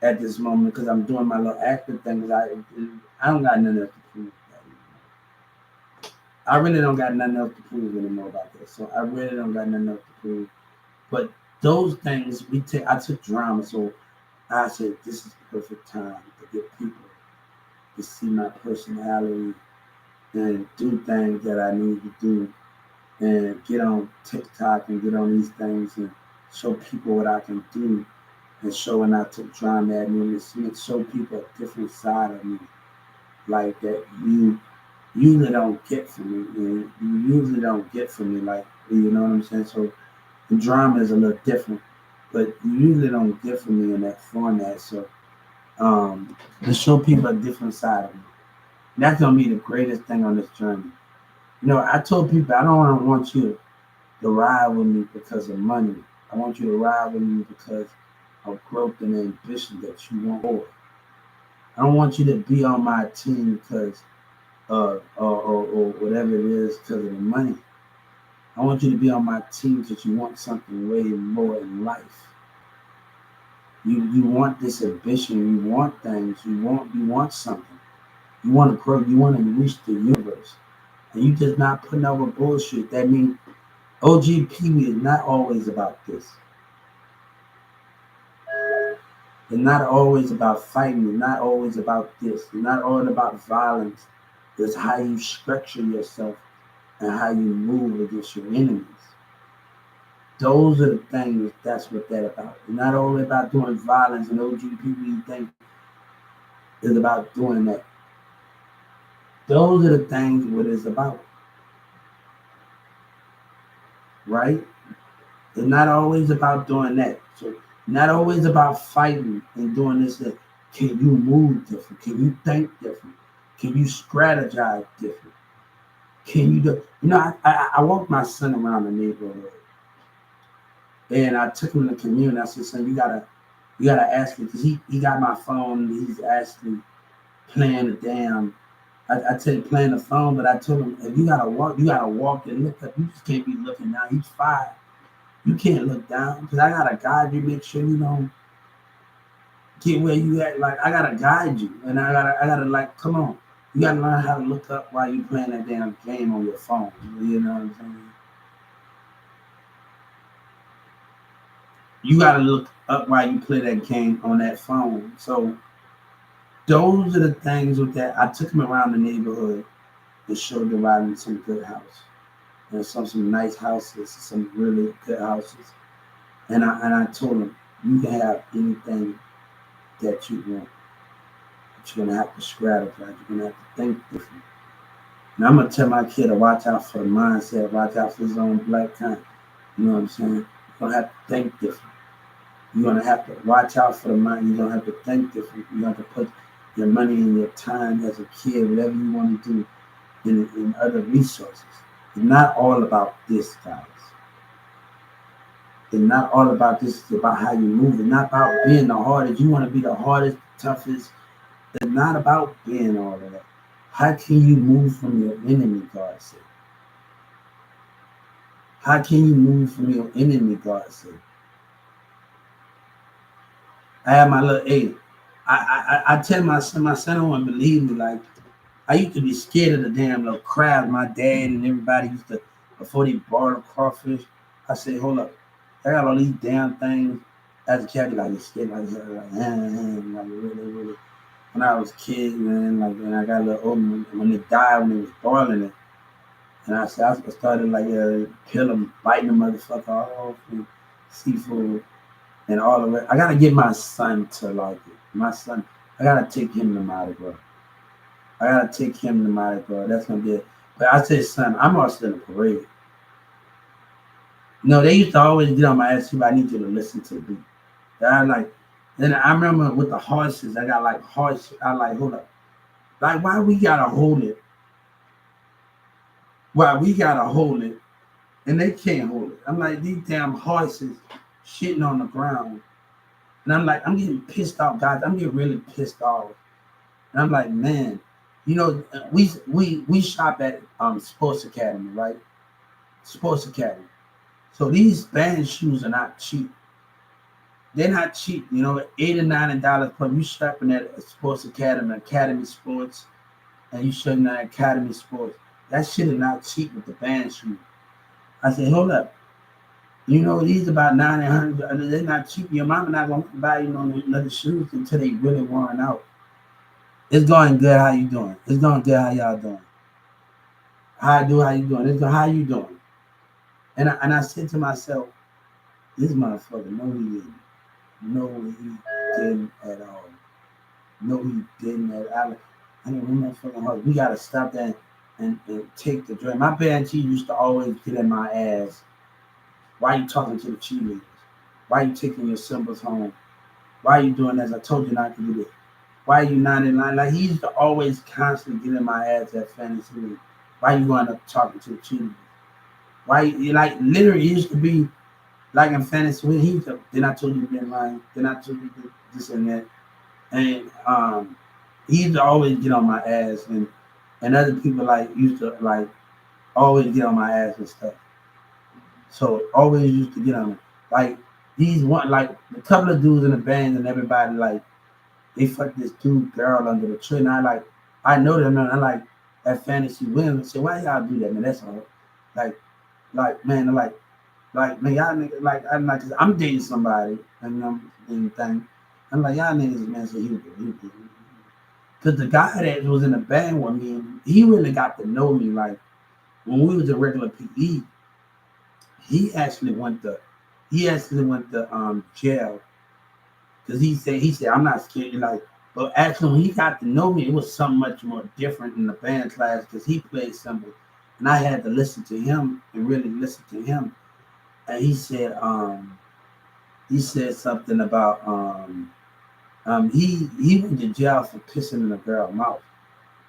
at this moment because I'm doing my little acting things, I don't got nothing else to prove. I really don't got nothing else to prove anymore about this. So I really don't got nothing else to prove. But those things I took drama, so I said this is the perfect time to get people to see my personality and do things that I need to do and get on TikTok and get on these things and show people what I can do and show when I took drama at me and show people a different side of me like that you usually don't get from me. And you usually don't get from me, like, you know what I'm saying? So the drama is a little different, but you usually don't get from me in that format. So to show people a different side of me. And that's gonna be the greatest thing on this journey. You know, I told people I don't want you to ride with me because of money. I want you to ride with me because of growth and ambition that you want more. I don't want you to be on my team because or whatever it is because of the money. I want you to be on my team because you want something way more in life. You want this ambition. You want things. You want something. You want to grow. You want to reach the universe. And you just not putting up with bullshit. That means OGP is not always about this. It's not always about fighting. It's not always about this. It's not always about violence. It's how you structure yourself and how you move against your enemies. Those are the things, that's what that's about. It's not only about doing violence and OGP thing. It's about doing that. Those are the things what it's about. Right? It's not always about doing that. So not always about fighting and doing this. Can you move different? Can you think different? Can you strategize different? Can you do? You know, I walked my son around the neighborhood, and I took him to the community. I said, son, you gotta ask him because he got my phone. And he's actually playing the damn. I tell you playing the phone, but I told him if you gotta walk and look up. You just can't be looking down. He's 5. You can't look down because I gotta guide you. Make sure you don't get where you at. Like I gotta guide you, and I gotta like come on. You gotta learn how to look up while you playing that damn game on your phone. You know what I'm saying? You gotta look up while you play that game on that phone. So those are the things with that. I took him around the neighborhood and showed him around some good houses. And some nice houses, some really good houses. And I told him, you can have anything that you want. But you're gonna have to strategize, you're gonna have to think different. And I'm gonna tell my kid to watch out for the mindset, watch out for his own black kind. You know what I'm saying? You're gonna have to think different. You're gonna have to watch out for the mind. You're gonna have to think different. You have to put your money and your time as a kid, whatever you want to do, in other resources. It's not all about this, guys. It's not all about this. It's about how you move. It's not about being the hardest. You want to be the hardest, toughest. It's not about being all of that. How can you move from your enemy, God said? How can you move from your enemy, God said? I have my little eight. I tell my son don't want to believe me. Like, I used to be scared of the damn little crowd. My dad and everybody used to, before they bought a crawfish, I said, hold up. I got all these damn things. As a kid, like, scared, like really. When I was a kid, man, like, when I got a little older, when it died, when it was boiling it, and I started, like, kill them, biting the motherfucker off, and seafood, and all of it. I got to get my son to like it. My son, I got to take him to Mardi Gras. That's going to be it. But I said, son, I'm also in a parade. No, they used to always get on my ass, I need you to listen to the beat. I like, then I remember with the horses, I got like horse. I like, hold up. Like, why we got to hold it? And they can't hold it. I'm like, these damn horses shitting on the ground. And I'm like, I'm getting pissed off, guys. I'm getting really pissed off. And I'm like, man, you know, we shop at Sports Academy, right? Sports Academy. So these band shoes are not cheap. They're not cheap, you know, $8 or $9 per. You shopping at Sports Academy Sports, and you shopping at Academy Sports. That shit is not cheap with the band shoes. I said, hold up. You know, these about $900. They're not cheap. Your mama not gonna buy you no another shoes until they really worn out. It's going good. How you doing? It's going good. How y'all doing? How you doing? It's going, how you doing? And I said to myself, this motherfucker, no, he didn't. No, he didn't at all. No, he didn't at all. I mean, we motherfucking hard. We gotta stop that and take the joy. My band used to always get in my ass. Why you talking to the cheerleaders? Why you taking your symbols home? Why you doing this? I told you not to do this. Why you not in line? Like, he used to always constantly get in my ass at fantasy league. Why you going up talking to the cheerleaders? Why you like literally used to be like in fantasy league? He used to, then I told you to be in line. Then I told you this and that. And he used to always get on my ass, and other people like used to like always get on my ass and stuff. So always used to get on me. Like these one, like a couple of dudes in the band and everybody like they fucked this dude girl under the tree, and I know them, and I like at fantasy wins and say, why y'all do that, man? That's all. Like man, like man, y'all niggas, like I'm dating somebody and I'm doing thing. I'm like, y'all niggas, man, so he did. Because the guy that was in the band with me, he really got to know me. Like when we was in regular PE, he actually went to jail because he said I'm not scared. Like, but actually when he got to know me, it was something much more different in the band class because he played cymbals, and I had to listen to him and really listen to him. And he said something about he went to jail for pissing in a girl's mouth.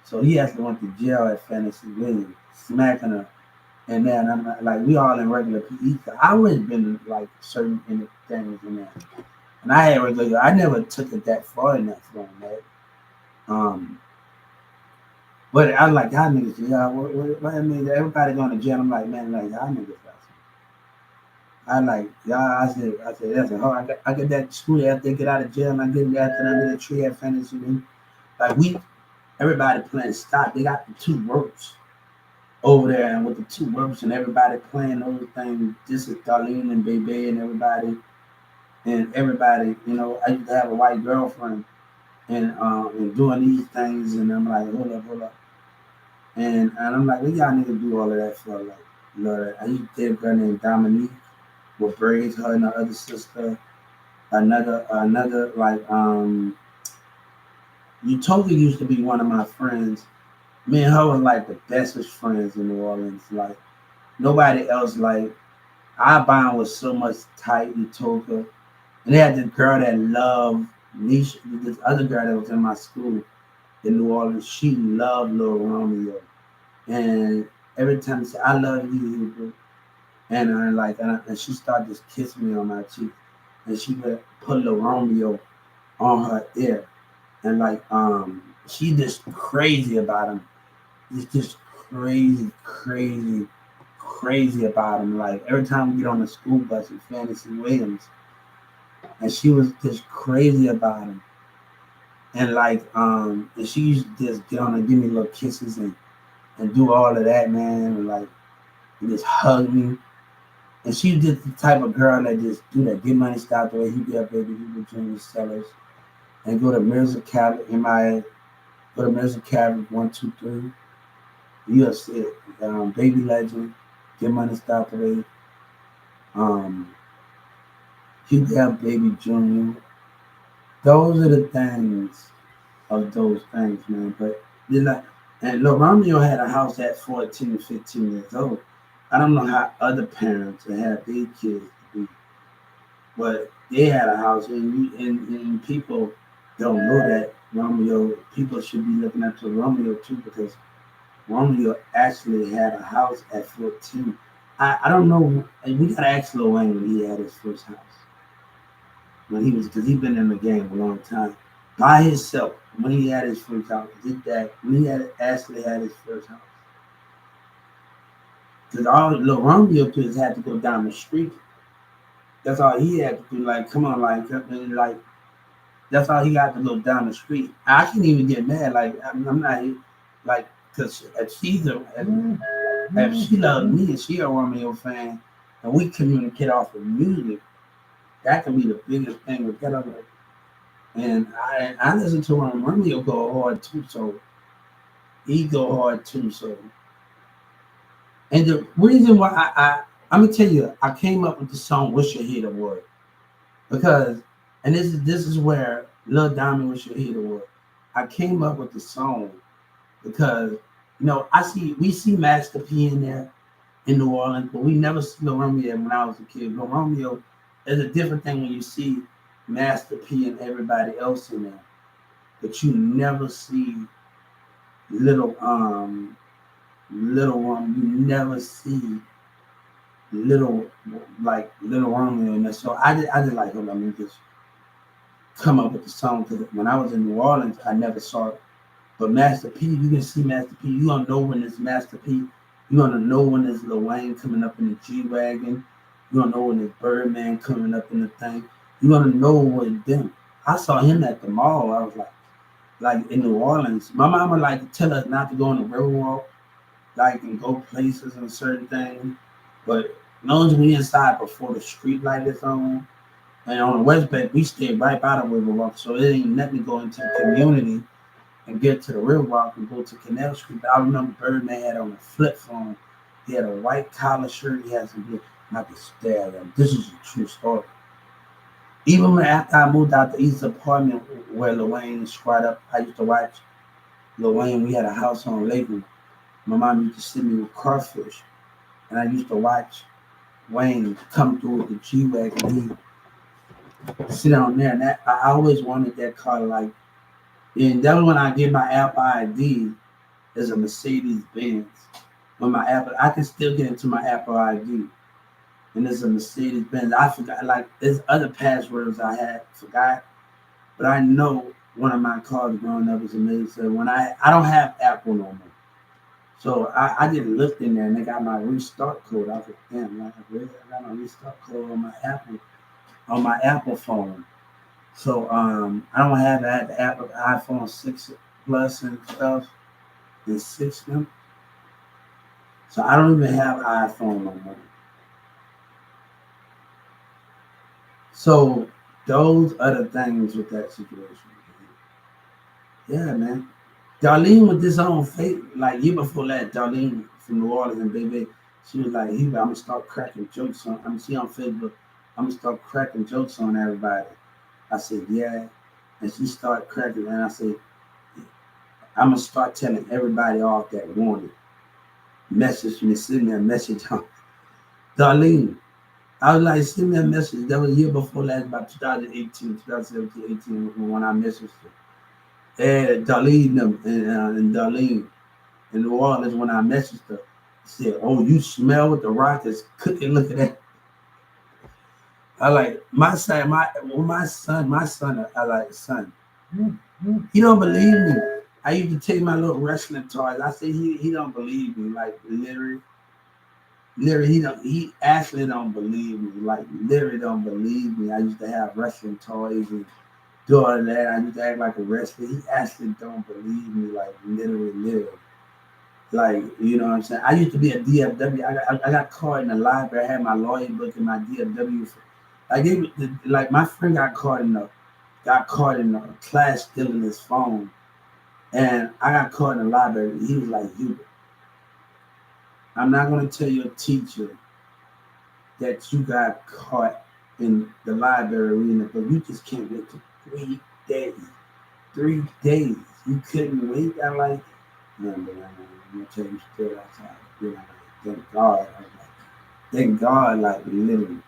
So he actually went to jail at Fantasy Williams, smacking her. And then I'm like, we all in regular people. I always been like certain in the things in there. And I had regular, I never took it that far enough on that. Um, but I like, y'all niggas, yeah, what I mean, everybody going to jail. I'm like, man, like, y'all niggas got I like, y'all, I said, that's a hard. I get that school after they get out of jail and I get after under the tree at Fantasy. Like, everybody playing stop. They got the two ropes over there and with the two ropes and everybody playing those things. This is Darlene and Bebe and everybody. And everybody, I used to have a white girlfriend and doing these things. And I'm like, hold up. And I'm like, what y'all niggas do all of that for? Like, Lord, I used to date a girl named Dominique with braids, her and her other sister. Another like Utopia used to be one of my friends. Me and her was like the bestest friends in New Orleans. Like nobody else. Like our bond was so much tight. Utopia, and they had this girl that loved Nisha. This other girl that was in my school in New Orleans. She loved Lil Romeo, and every time she said, "I love you," and she started just kissing me on my cheek, and she would put Lil Romeo on her ear, and she just crazy about him. He's just crazy about him. Like every time we get on the school bus in Fantasy Williams, and she was just crazy about him. And and she used to just get on and give me little kisses and do all of that, man. And just hug me. And she's just the type of girl that just do that. Get money, stop the way he be up, baby. He be junior sellers. And go to Music Cabinet, go to Music Cabinet 123. You'll see it. Baby Legend, Get Money, Stop the Way. He got Baby Junior. Those are the things of those things, man. But they're not. And Lil Romeo had a house at 14, 15 years old. I don't know how other parents that have their kids to be, but they had a house, and people don't know that Romeo. People should be looking up to Romeo too, because Romeo actually had a house at 14. I don't know. We gotta ask Lil Wayne when he had his first house. When he was, because he's been in the game a long time. By himself, when he had his first house, did that when he actually had his first house. Because all Lil Romeo kids had to go down the street. That's all he had to do. Like, come on, like that's all he got to go down the street. I can't even get mad. Like, I'm not like, because if she loves me and she a Romeo fan, and we communicate off of music, that can be the biggest thing with that. And I listen to him. Romeo go hard too, so he go hard too. So, and the reason why I'm gonna tell you, I came up with the song "Wish You Hear the Word" because, and this is where Lil Diamond "Wish You Hear the Word." I came up with the song because we see Master P in there in New Orleans, but we never see Lil Romeo when I was a kid. Lil Romeo is a different thing when you see Master P and everybody else in there, but you never see little one. You never see little Romeo in there. So I just like, hold on, let me just come up with the song, because when I was in New Orleans, I never saw it. But Master P, you can see Master P. You gonna know when it's Master P. You gonna know when it's Lil Wayne coming up in the G-Wagon. You gonna know when it's Birdman coming up in the thing. You gonna know when them. I saw him at the mall. I was like in New Orleans. My mama like to tell us not to go on the riverwalk, and go places and certain things. But as long as we inside before the street light is on, and on the West Bank, we stay right by the riverwalk, so it ain't nothing to go into the community and get to the riverwalk and go to Canal Street. But I remember Birdman had on a flip phone. He had a white collar shirt. He had some blue. And I could stare at him. This is a true story. Even after I moved out the East apartment where Lil Wayne squat up, I used to watch Lil Wayne. We had a house on Lakewood. My mom used to send me with crawfish, and I used to watch Wayne come through with the G-Wagon. sit on there. And that I always wanted that car. Like, and that was when I get my Apple ID as a Mercedes Benz. When my Apple, I can still get into my Apple ID, and it's a Mercedes Benz. I forgot. Like, there's other passwords I had forgot, but I know one of my cars growing up was amazing. So when I don't have Apple no more. So I just looked in there and they got my restart code. I was like, damn, man, really? I got my restart code on my Apple phone. So I don't have that the Apple iPhone 6 Plus and stuff and 6 them. So I don't even have iPhone no more. So those are the things with that situation. Yeah, man. Darlene with this on fake like year before that, Darlene from New Orleans and baby, she was like, I'm gonna start cracking jokes on she on Facebook, I'm gonna start cracking jokes on everybody. I said, yeah. And she started cracking and I said, I'm gonna start telling everybody off that wanted. Message me, send me a message on Darlene. I was like, send me a message. That was a year before last, about 2018, 2017, 18, when I messaged her. And Darlene and Darlene in New Orleans when I messaged her, said, "Oh, you smell what the rock is cooking? Look at that." I like my son, my son. I like son. He don't believe me. I used to take my little wrestling toys. I say he don't believe me. Like literally he actually don't believe me. Like literally don't believe me. I used to have wrestling toys and do all that. I used to act like a wrestler. He actually don't believe me. Like literally. Like, you know what I'm saying? I used to be a DFW. I got caught in the library. I had my lawyer book and my DFW. Like my friend got caught in a class stealing his phone. And I got caught in the library. He was like, I'm not going to tell your teacher that you got caught in the library reading it, but you just can't wait to 3 days. 3 days. You couldn't wait. I like, no, I'm gonna tell you still outside. You know, thank God. Thank God, like literally.